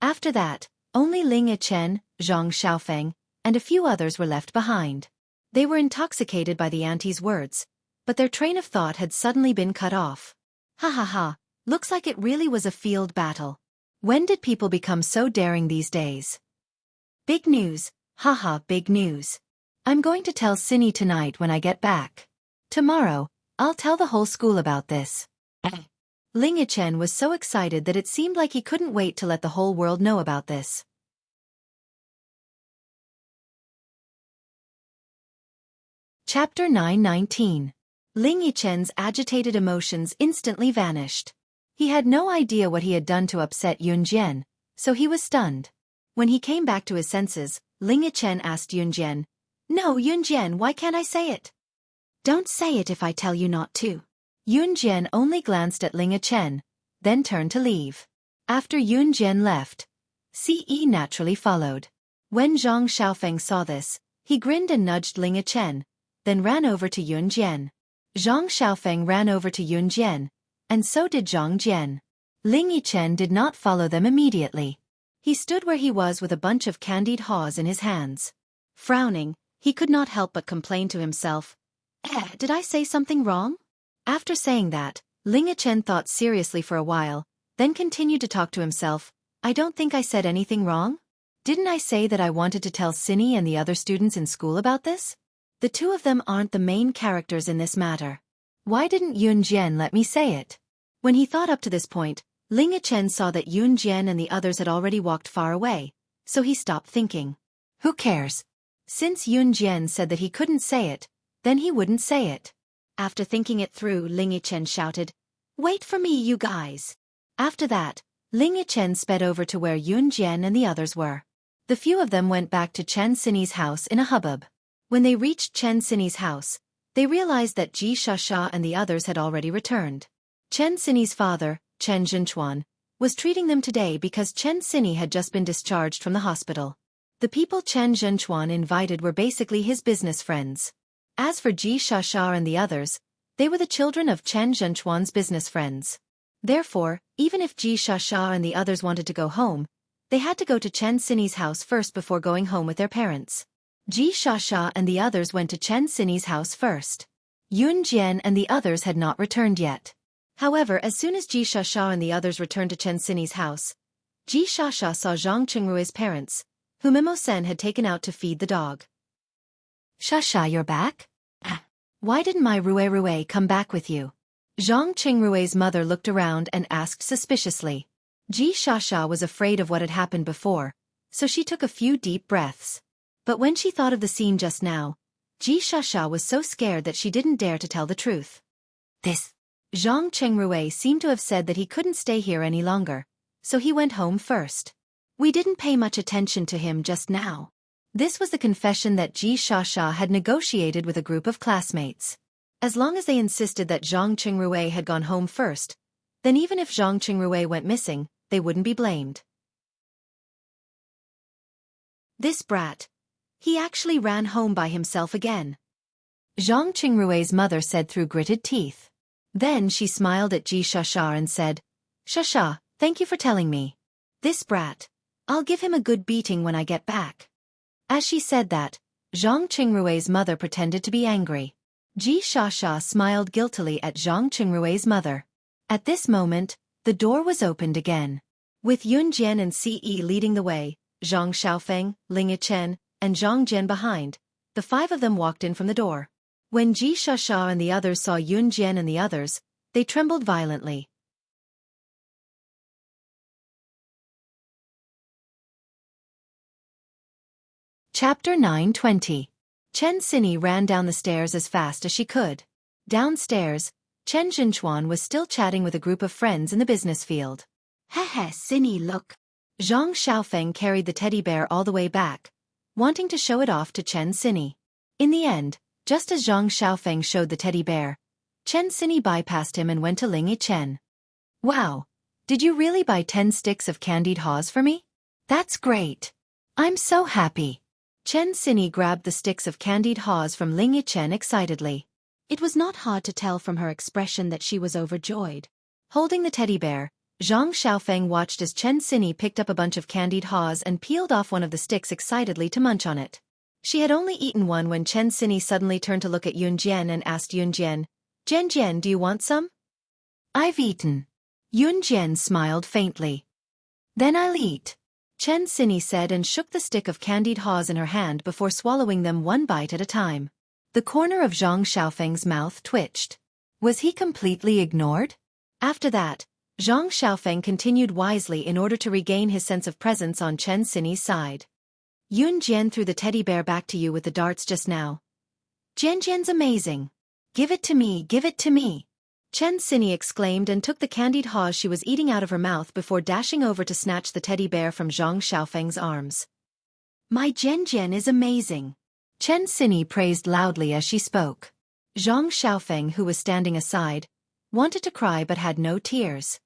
After that, only Ling Yichen, Zhang Xiaofeng, and a few others were left behind. They were intoxicated by the auntie's words, but their train of thought had suddenly been cut off. Ha, looks like it really was a field battle. When did people become so daring these days? Big news, big news. I'm going to tell Cindy tonight when I get back. Tomorrow, I'll tell the whole school about this. Ling Yichen was so excited that it seemed like he couldn't wait to let the whole world know about this. Chapter 9:19. Ling Yichen's agitated emotions instantly vanished. He had no idea what he had done to upset Yunjian, so he was stunned. When he came back to his senses, Ling Yichen asked Yunjian, "No, Yunjian, why can't I say it?" "Don't say it if I tell you not to." Yunjian only glanced at Ling Yichen, then turned to leave. After Yunjian left, Ce naturally followed. When Zhang Xiaofeng saw this, he grinned and nudged Ling Yichen, then ran over to Yunjian. Zhang Xiaofeng ran over to Yunjian, and so did Zhang Jian. Ling Yichen did not follow them immediately. He stood where he was with a bunch of candied haws in his hands. Frowning, he could not help but complain to himself, did I say something wrong?" After saying that, Ling Yichen thought seriously for a while, then continued to talk to himself, "I don't think I said anything wrong. Didn't I say that I wanted to tell Cindy and the other students in school about this? The two of them aren't the main characters in this matter. Why didn't Yunjian let me say it?" When he thought up to this point, Ling Yichen saw that Yunjian and the others had already walked far away, so he stopped thinking. Who cares? Since Yunjian said that he couldn't say it, then he wouldn't say it. After thinking it through, Ling Yichen shouted, "Wait for me, you guys." After that, Ling Yichen sped over to where Yunjian and the others were. The few of them went back to Chen Sini's house in a hubbub. When they reached Chen Sini's house, they realized that Ji Shasha and the others had already returned. Chen Sini's father, Chen Zhenchuan, was treating them today because Chen Sini had just been discharged from the hospital. The people Chen Zhenchuan invited were basically his business friends. As for Ji Shasha and the others, they were the children of Chen Zhenchuan's business friends. Therefore, even if Ji Shasha and the others wanted to go home, they had to go to Chen Sini's house first before going home with their parents. Ji Shasha and the others went to Chen Sini's house first. Yunjian and the others had not returned yet. However, as soon as Ji Shasha and the others returned to Chen Sini's house, Ji Shasha saw Zhang Qingrui's parents, whom Imo Sen had taken out to feed the dog. "Shasha, you're back? Why didn't my Rue come back with you?" Zhang Qingrui's mother looked around and asked suspiciously. Ji Shasha was afraid of what had happened before, so she took a few deep breaths. But when she thought of the scene just now, Ji Shasha was so scared that she didn't dare to tell the truth. Zhang Qingrui seemed to have said that he couldn't stay here any longer, so he went home first. We didn't pay much attention to him just now. This was the confession that Ji Shasha had negotiated with a group of classmates. As long as they insisted that Zhang Qingrui had gone home first, then even if Zhang Qingrui went missing, they wouldn't be blamed. This brat. He actually ran home by himself again. Zhang Qingrui's mother said through gritted teeth. Then she smiled at Ji Shasha and said, "Shasha, thank you for telling me. This brat. I'll give him a good beating when I get back." As she said that, Zhang Qingrui's mother pretended to be angry. Ji Shasha smiled guiltily at Zhang Qingrui's mother. At this moment, the door was opened again. With Yunjian and Ce leading the way, Zhang Xiaofeng, Ling Yichen, and Zhang Jian behind, the five of them walked in from the door. When Ji Shasha and the others saw Yunjian and the others, they trembled violently. Chapter 9:20. Chen Sini ran down the stairs as fast as she could. Downstairs, Chen Zhenchuan was still chatting with a group of friends in the business field. "Hehe, Sini, look." Zhang Xiaofeng carried the teddy bear all the way back, wanting to show it off to Chen Sini. In the end, just as Zhang Xiaofeng showed the teddy bear, Chen Sini bypassed him and went to Ling Yichen. "Wow, did you really buy 10 sticks of candied haws for me? That's great. I'm so happy." Chen Sini grabbed the sticks of candied haws from Ling Yichen excitedly. It was not hard to tell from her expression that she was overjoyed. Holding the teddy bear, Zhang Xiaofeng watched as Chen Sini picked up a bunch of candied haws and peeled off one of the sticks excitedly to munch on it. She had only eaten one when Chen Sini suddenly turned to look at Yunjian and asked Yunjian, "Jian, do you want some?" "I've eaten." Yunjian smiled faintly. "Then I'll eat," Chen Sini said and shook the stick of candied haws in her hand before swallowing them one bite at a time. The corner of Zhang Xiaofeng's mouth twitched. Was he completely ignored? After that, Zhang Xiaofeng continued wisely in order to regain his sense of presence on Chen Sini's side. "Yunjian threw the teddy bear back to you with the darts just now." Jian's amazing. Give it to me, give it to me. Chen Xinyi exclaimed and took the candied haws she was eating out of her mouth before dashing over to snatch the teddy bear from Zhang Xiaofeng's arms. My Jian is amazing. Chen Xinyi praised loudly as she spoke. Zhang Xiaofeng, who was standing aside, wanted to cry but had no tears.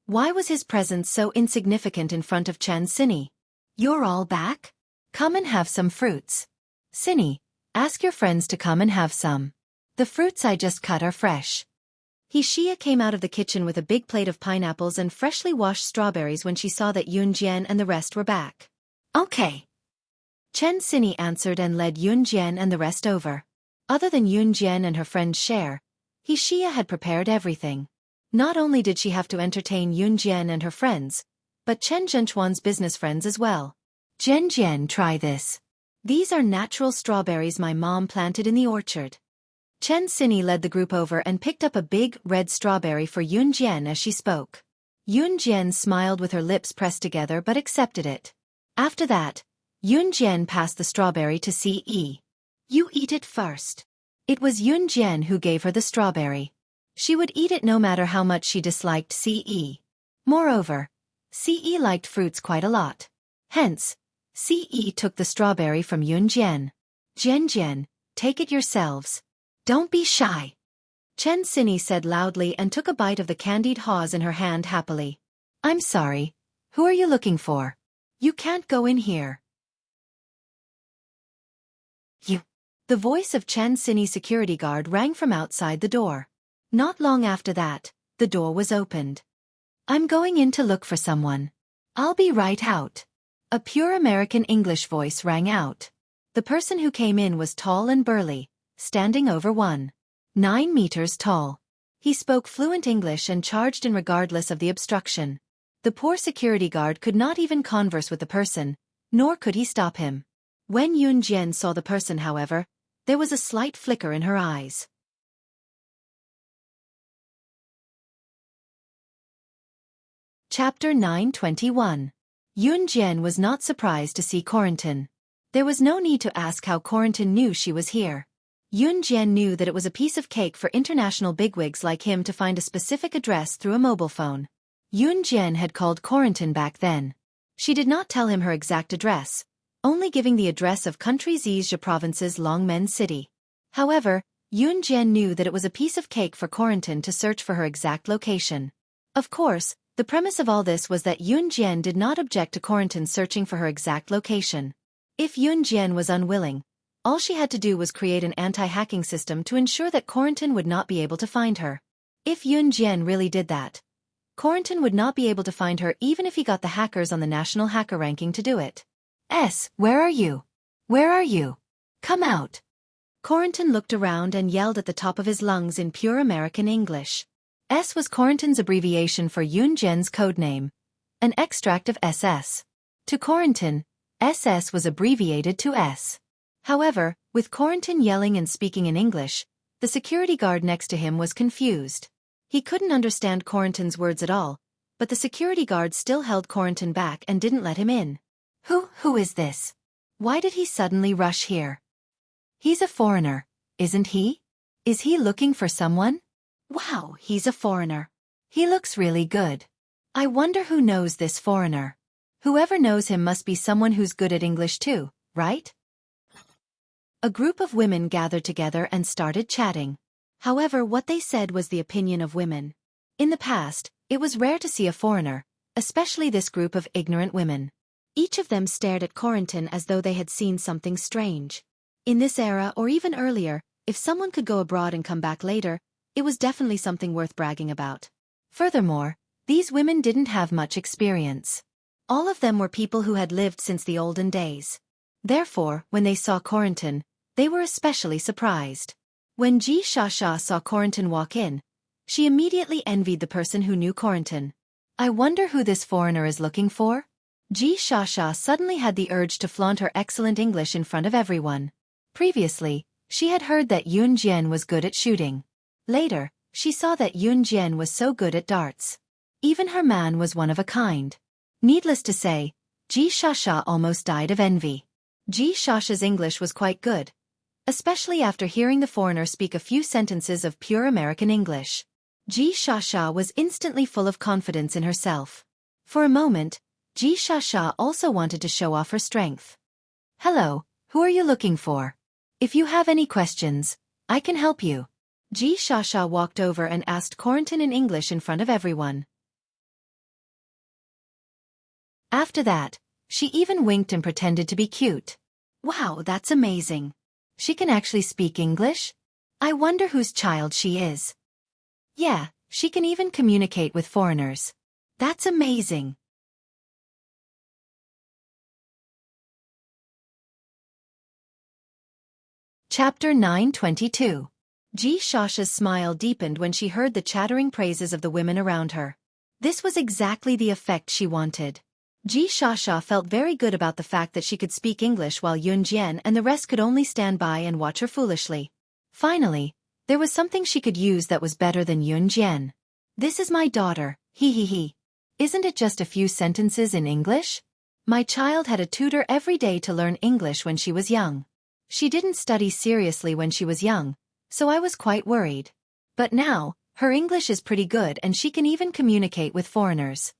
Why was his presence so insignificant in front of Chen Xinyi? You're all back? Come and have some fruits. Xinyi, ask your friends to come and have some. The fruits I just cut are fresh. Xia came out of the kitchen with a big plate of pineapples and freshly washed strawberries when she saw that Jian and the rest were back. Okay. Chen Xinyi answered and led Jian and the rest over. Other than Jian and her friend Cher, Xia had prepared everything. Not only did she have to entertain Jian and her friends, but Chen Zhenchuan's business friends as well. Jian, try this. These are natural strawberries my mom planted in the orchard. Chen Xinyi led the group over and picked up a big, red strawberry for Jian as she spoke. Jian smiled with her lips pressed together but accepted it. After that, Jian passed the strawberry to Ce. You eat it first. It was Jian who gave her the strawberry. She would eat it no matter how much she disliked Ce. Moreover, Ce liked fruits quite a lot. Hence, Ce took the strawberry from Jian. Jian, take it yourselves. Don't be shy. Chen Xinyi said loudly and took a bite of the candied haws in her hand happily. I'm sorry. Who are you looking for? You can't go in here. You. The voice of Chen Xinyi's security guard rang from outside the door. Not long after that, the door was opened. I'm going in to look for someone. I'll be right out. A pure American English voice rang out. The person who came in was tall and burly, standing over 1.9 meters tall. He spoke fluent English and charged in regardless of the obstruction. The poor security guard could not even converse with the person, nor could he stop him. When Jian saw the person, however, there was a slight flicker in her eyes. Chapter 921. Jian was not surprised to see Corentin. There was no need to ask how Corentin knew she was here. Jian knew that it was a piece of cake for international bigwigs like him to find a specific address through a mobile phone. Jian had called Corentin back then. She did not tell him her exact address, only giving the address of country Zhejiang province's Longmen city. However, Jian knew that it was a piece of cake for Corentin to search for her exact location. Of course, the premise of all this was that Jian did not object to Corentin searching for her exact location. If Jian was unwilling, all she had to do was create an anti-hacking system to ensure that Corentin would not be able to find her. If Jian really did that, Corentin would not be able to find her even if he got the hackers on the national hacker ranking to do it. Where are you? Where are you? Come out. Corentin looked around and yelled at the top of his lungs in pure American English. S was Corentin's abbreviation for Jian's codename, an extract of SS. To Corentin, SS was abbreviated to S. However, with Corentin yelling and speaking in English, the security guard next to him was confused. He couldn't understand Corentin's words at all, but the security guard still held Corentin back and didn't let him in. Who is this? Why did he suddenly rush here? He's a foreigner, isn't he? Is he looking for someone? Wow, he's a foreigner. He looks really good. I wonder who knows this foreigner. Whoever knows him must be someone who's good at English too, right? A group of women gathered together and started chatting. However, what they said was the opinion of women. In the past, it was rare to see a foreigner, especially this group of ignorant women. Each of them stared at Corentin as though they had seen something strange. In this era or even earlier, if someone could go abroad and come back later, it was definitely something worth bragging about. Furthermore, these women didn't have much experience. All of them were people who had lived since the olden days. Therefore, when they saw Corentin, they were especially surprised. When Ji Shasha saw Corentin walk in, she immediately envied the person who knew Corentin. I wonder who this foreigner is looking for? Ji Shasha suddenly had the urge to flaunt her excellent English in front of everyone. Previously, she had heard that Jian was good at shooting. Later, she saw that Jian was so good at darts. Even her man was one of a kind. Needless to say, Ji Shasha almost died of envy. Ji Shasha's English was quite good, especially after hearing the foreigner speak a few sentences of pure American English. Xueqi was instantly full of confidence in herself. For a moment, Xueqi also wanted to show off her strength. "Hello, who are you looking for? If you have any questions, I can help you." Xueqi walked over and asked Corentin in English in front of everyone. After that, she even winked and pretended to be cute. "Wow, that's amazing. She can actually speak English? I wonder whose child she is. Yeah, she can even communicate with foreigners. That's amazing." Chapter 9:22. Xueqi's smile deepened when she heard the chattering praises of the women around her. This was exactly the effect she wanted. Xueqi felt very good about the fact that she could speak English while Yunjian and the rest could only stand by and watch her foolishly. Finally, there was something she could use that was better than Yunjian. "This is my daughter, he. Isn't it just a few sentences in English? My child had a tutor every day to learn English when she was young. She didn't study seriously when she was young, so I was quite worried. But now, her English is pretty good and she can even communicate with foreigners.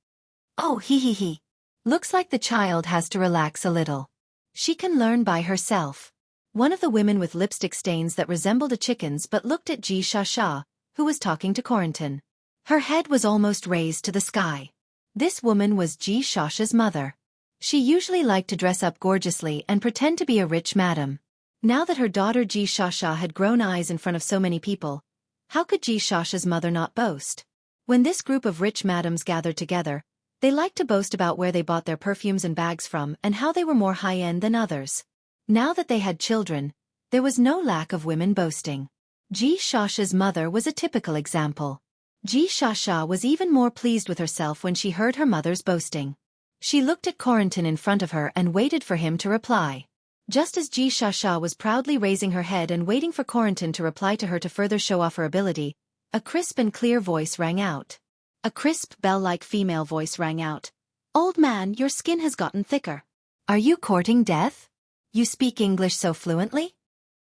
Oh, he. Looks like the child has to relax a little. She can learn by herself." One of the women with lipstick stains that resembled a chicken's but looked at Xueqi, who was talking to Corentin. Her head was almost raised to the sky. This woman was Xueqi's mother. She usually liked to dress up gorgeously and pretend to be a rich madam. Now that her daughter Xueqi had grown eyes in front of so many people, how could Xueqi's mother not boast? When this group of rich madams gathered together, they liked to boast about where they bought their perfumes and bags from and how they were more high-end than others. Now that they had children, there was no lack of women boasting. Xueqi's mother was a typical example. Xueqi was even more pleased with herself when she heard her mother's boasting. She looked at Corentin in front of her and waited for him to reply. Just as Xueqi was proudly raising her head and waiting for Corentin to reply to her to further show off her ability, a crisp and clear voice rang out. A crisp, bell-like female voice rang out. "Old man, your skin has gotten thicker. Are you courting death? You speak English so fluently?"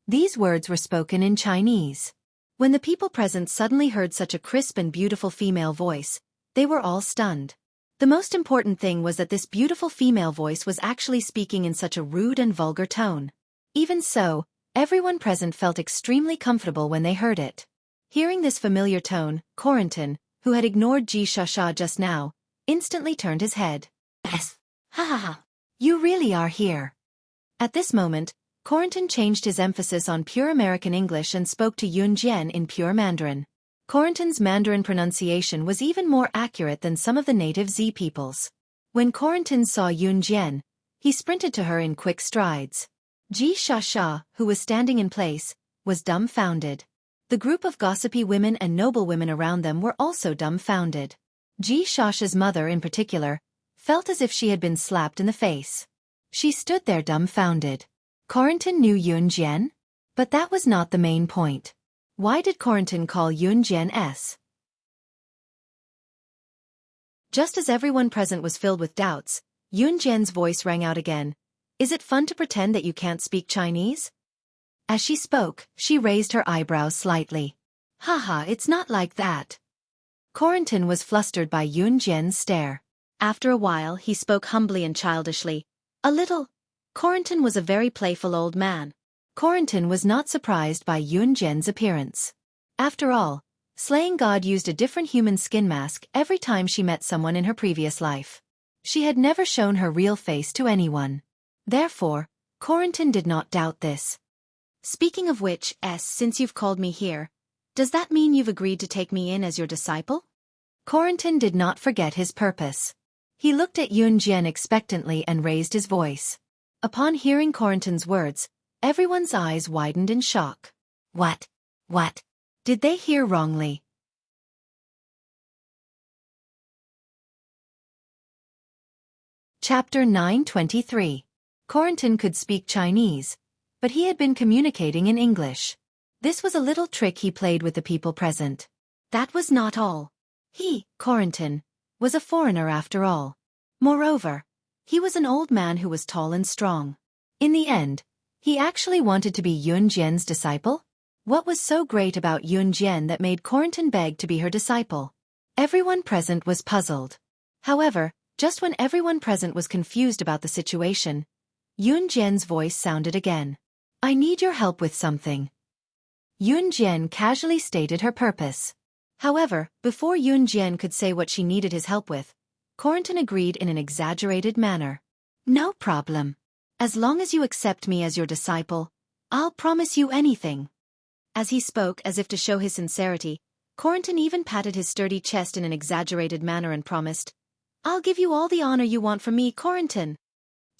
These words were spoken in Chinese. When the people present suddenly heard such a crisp and beautiful female voice, they were all stunned. The most important thing was that this beautiful female voice was actually speaking in such a rude and vulgar tone. Even so, everyone present felt extremely comfortable when they heard it. Hearing this familiar tone, Corentin, who had ignored Xueqi just now, instantly turned his head. "Yes. Ha. You really are here." At this moment, Corentin changed his emphasis on pure American English and spoke to Yunjian in pure Mandarin. Corentin's Mandarin pronunciation was even more accurate than some of the native Z peoples. When Corentin saw Yunjian, he sprinted to her in quick strides. Xueqi, who was standing in place, was dumbfounded. The group of gossipy women and noble women around them were also dumbfounded. Xueqi's mother in particular felt as if she had been slapped in the face. She stood there dumbfounded. Corentin knew Yunjian? But that was not the main point. Why did Corentin call Yunjian S? Just as everyone present was filled with doubts, Yunjian's voice rang out again. "Is it fun to pretend that you can't speak Chinese?" As she spoke, she raised her eyebrows slightly. "Haha, it's not like that." Corentin was flustered by Yunjian's stare. After a while, he spoke humbly and childishly. "A little." Corentin was a very playful old man. Corentin was not surprised by Yunjian's appearance. After all, Slaying God used a different human skin mask every time she met someone in her previous life. She had never shown her real face to anyone. Therefore, Corentin did not doubt this. "Speaking of which, since you've called me here, does that mean you've agreed to take me in as your disciple?" Corentin did not forget his purpose. He looked at Yunjian expectantly and raised his voice. Upon hearing Corentin's words, everyone's eyes widened in shock. What? Did they hear wrongly? Chapter 9:23. Corentin could speak Chinese, but he had been communicating in English. This was a little trick he played with the people present. That was not all. He, Corentin, was a foreigner after all. Moreover, he was an old man who was tall and strong. In the end, He actually wanted to be Yun Jian's disciple? What was so great about Yun Jian that made Corentin beg to be her disciple? Everyone present was puzzled. However, just when everyone present was confused about the situation, Yun Jian's voice sounded again. I need your help with something. Yun Jian casually stated her purpose. However, before Yun Jian could say what she needed his help with, Corentin agreed in an exaggerated manner. No problem. As long as you accept me as your disciple, I'll promise you anything. As he spoke as if to show his sincerity, Corentin even patted his sturdy chest in an exaggerated manner and promised, I'll give you all the honor you want from me, Corentin.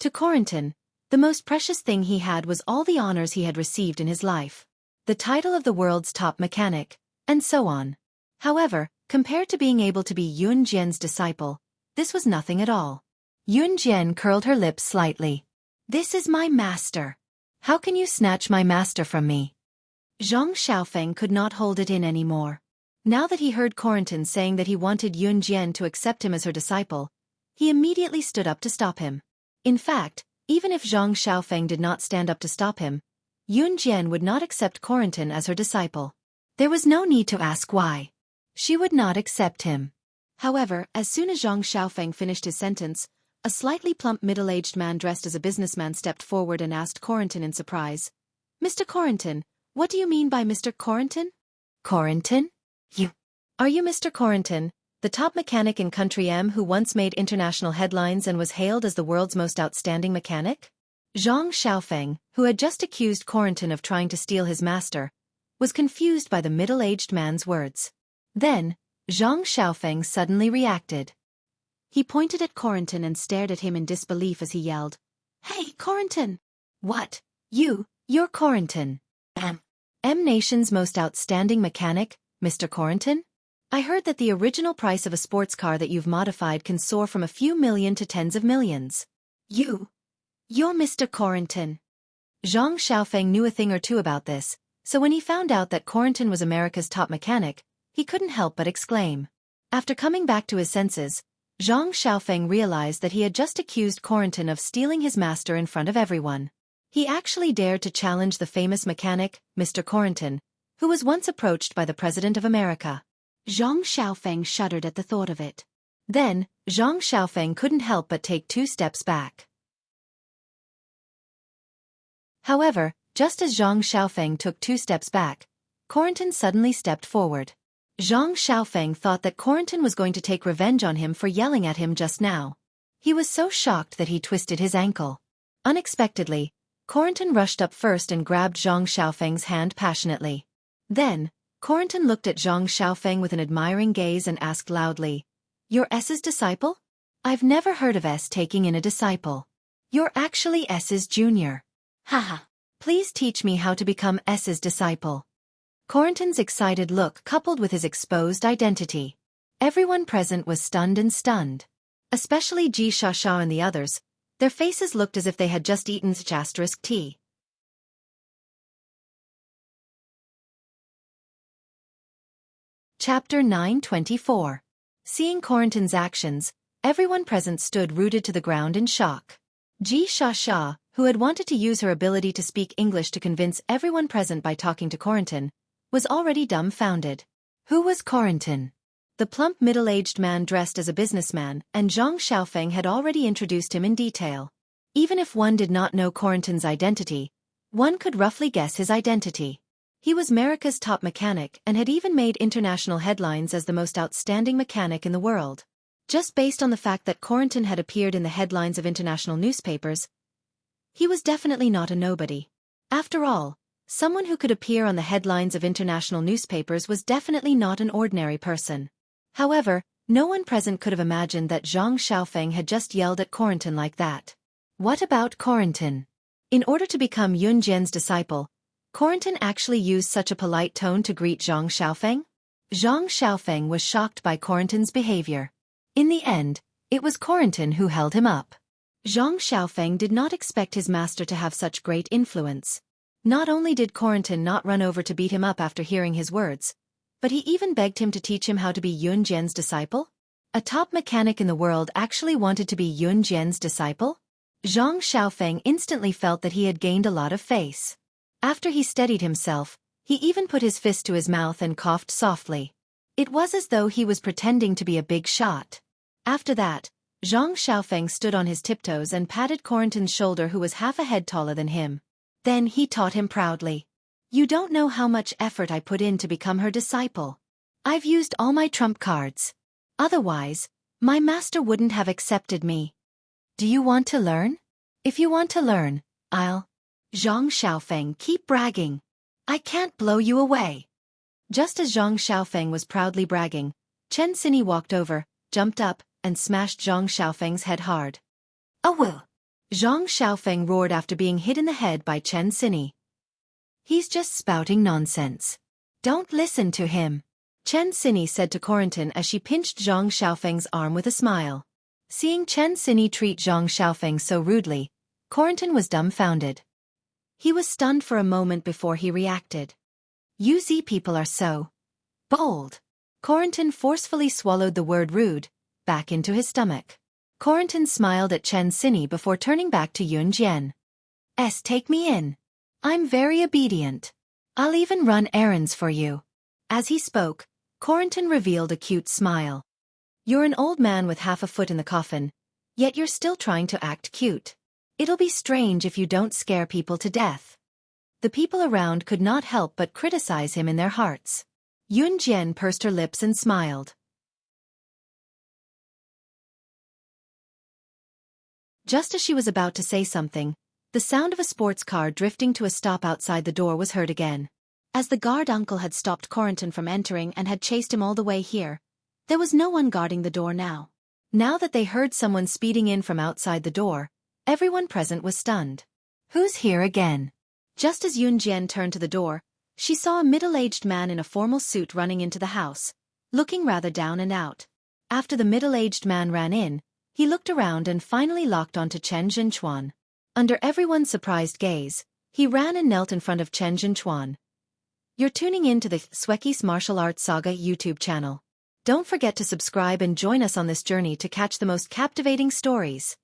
To Corentin, the most precious thing he had was all the honors he had received in his life. The title of the world's top mechanic, and so on. However, compared to being able to be Yun Jian's disciple, this was nothing at all. Yun Jian curled her lips slightly. This is my master. How can you snatch my master from me? Zhang Xiaofeng could not hold it in anymore. Now that he heard Corentin saying that he wanted Yun Jian to accept him as her disciple, he immediately stood up to stop him. In fact, even if Zhang Xiaofeng did not stand up to stop him, Yun Jian would not accept Corentin as her disciple. There was no need to ask why. She would not accept him. However, as soon as Zhang Xiaofeng finished his sentence, a slightly plump middle-aged man dressed as a businessman stepped forward and asked Corentin in surprise, Mr. Corentin, what do you mean by Mr. Corentin? Corentin? Are you Mr. Corentin, the top mechanic in Country M who once made international headlines and was hailed as the world's most outstanding mechanic? Zhang Xiaofeng, who had just accused Corentin of trying to steal his master, was confused by the middle-aged man's words. Then, Zhang Xiaofeng suddenly reacted. He pointed at Corentin and stared at him in disbelief as he yelled, Hey, Corentin! What? You're Corentin. M Nation's most outstanding mechanic, Mr. Corentin? I heard that the original price of a sports car that you've modified can soar from a few million to tens of millions. You're Mr. Corentin. Zhang Xiaofeng knew a thing or two about this, so when he found out that Corentin was America's top mechanic, he couldn't help but exclaim. After coming back to his senses, Zhang Xiaofeng realized that he had just accused Corentin of stealing his master in front of everyone. He actually dared to challenge the famous mechanic, Mr. Corentin, who was once approached by the President of America. Zhang Xiaofeng shuddered at the thought of it. Then, Zhang Xiaofeng couldn't help but take 2 steps back. However, just as Zhang Xiaofeng took 2 steps back, Corentin suddenly stepped forward. Zhang Xiaofeng thought that Corentin was going to take revenge on him for yelling at him just now. He was so shocked that he twisted his ankle. Unexpectedly, Corentin rushed up first and grabbed Zhang Xiaofeng's hand passionately. Then, Corentin looked at Zhang Xiaofeng with an admiring gaze and asked loudly, You're S's disciple? I've never heard of S taking in a disciple. You're actually S's junior. Haha. Please teach me how to become S's disciple. Corentin's excited look coupled with his exposed identity. Everyone present was stunned. Especially Ji Shasha and the others. Their faces looked as if they had just eaten *tea. Chapter 924. Seeing Corentin's actions, everyone present stood rooted to the ground in shock. Ji Shasha, who had wanted to use her ability to speak English to convince everyone present by talking to Corentin, was already dumbfounded. Who was Corentin? The plump middle-aged man dressed as a businessman, and Zhang Xiaofeng had already introduced him in detail. Even if one did not know Corentin's identity, one could roughly guess his identity. He was America's top mechanic and had even made international headlines as the most outstanding mechanic in the world. Just based on the fact that Corentin had appeared in the headlines of international newspapers, he was definitely not a nobody. After all, someone who could appear on the headlines of international newspapers was definitely not an ordinary person. However, no one present could have imagined that Zhang Xiaofeng had just yelled at Corentin like that. What about Corentin? In order to become Yun Jian's disciple, Corentin actually used such a polite tone to greet Zhang Xiaofeng? Zhang Xiaofeng was shocked by Corentin's behavior. In the end, it was Corentin who held him up. Zhang Xiaofeng did not expect his master to have such great influence. Not only did Corentin not run over to beat him up after hearing his words, but he even begged him to teach him how to be Yun Jian's disciple? A top mechanic in the world actually wanted to be Yun Jian's disciple? Zhang Xiaofeng instantly felt that he had gained a lot of face. After he steadied himself, he even put his fist to his mouth and coughed softly. It was as though he was pretending to be a big shot. After that, Zhang Xiaofeng stood on his tiptoes and patted Corentin's shoulder, who was half a head taller than him. Then he taught him proudly. You don't know how much effort I put in to become her disciple. I've used all my trump cards. Otherwise, my master wouldn't have accepted me. Do you want to learn? If you want to learn, I'll... Zhang Xiaofeng, keep bragging. I can't blow you away. Just as Zhang Xiaofeng was proudly bragging, Chen Sini walked over, jumped up, and smashed Zhang Xiaofeng's head hard. Oh well! Zhang Xiaofeng roared after being hit in the head by Chen Sini. He's just spouting nonsense. Don't listen to him, Chen Sini said to Corentin as she pinched Zhang Xiaofeng's arm with a smile. Seeing Chen Sini treat Zhang Xiaofeng so rudely, Corentin was dumbfounded. He was stunned for a moment before he reacted. You Z people are so bold. Corentin forcefully swallowed the word rude back into his stomach. Corentin smiled at Chen Sini before turning back to Yun Jian. Take me in. I'm very obedient. I'll even run errands for you. As he spoke, Corentin revealed a cute smile. You're an old man with half a foot in the coffin, yet you're still trying to act cute. It'll be strange if you don't scare people to death. The people around could not help but criticize him in their hearts. Yun Jian pursed her lips and smiled. Just as she was about to say something, the sound of a sports car drifting to a stop outside the door was heard again. As the guard uncle had stopped Corentin from entering and had chased him all the way here, there was no one guarding the door now. Now that they heard someone speeding in from outside the door, everyone present was stunned. Who's here again? Just as Yun Jian turned to the door, she saw a middle-aged man in a formal suit running into the house, looking rather down and out. After the middle-aged man ran in, he looked around and finally locked onto Chen Zhenchuan. Under everyone's surprised gaze, he ran and knelt in front of Chen Zhenchuan. You're tuning in to the Xueqi's Martial Arts Saga YouTube channel. Don't forget to subscribe and join us on this journey to catch the most captivating stories.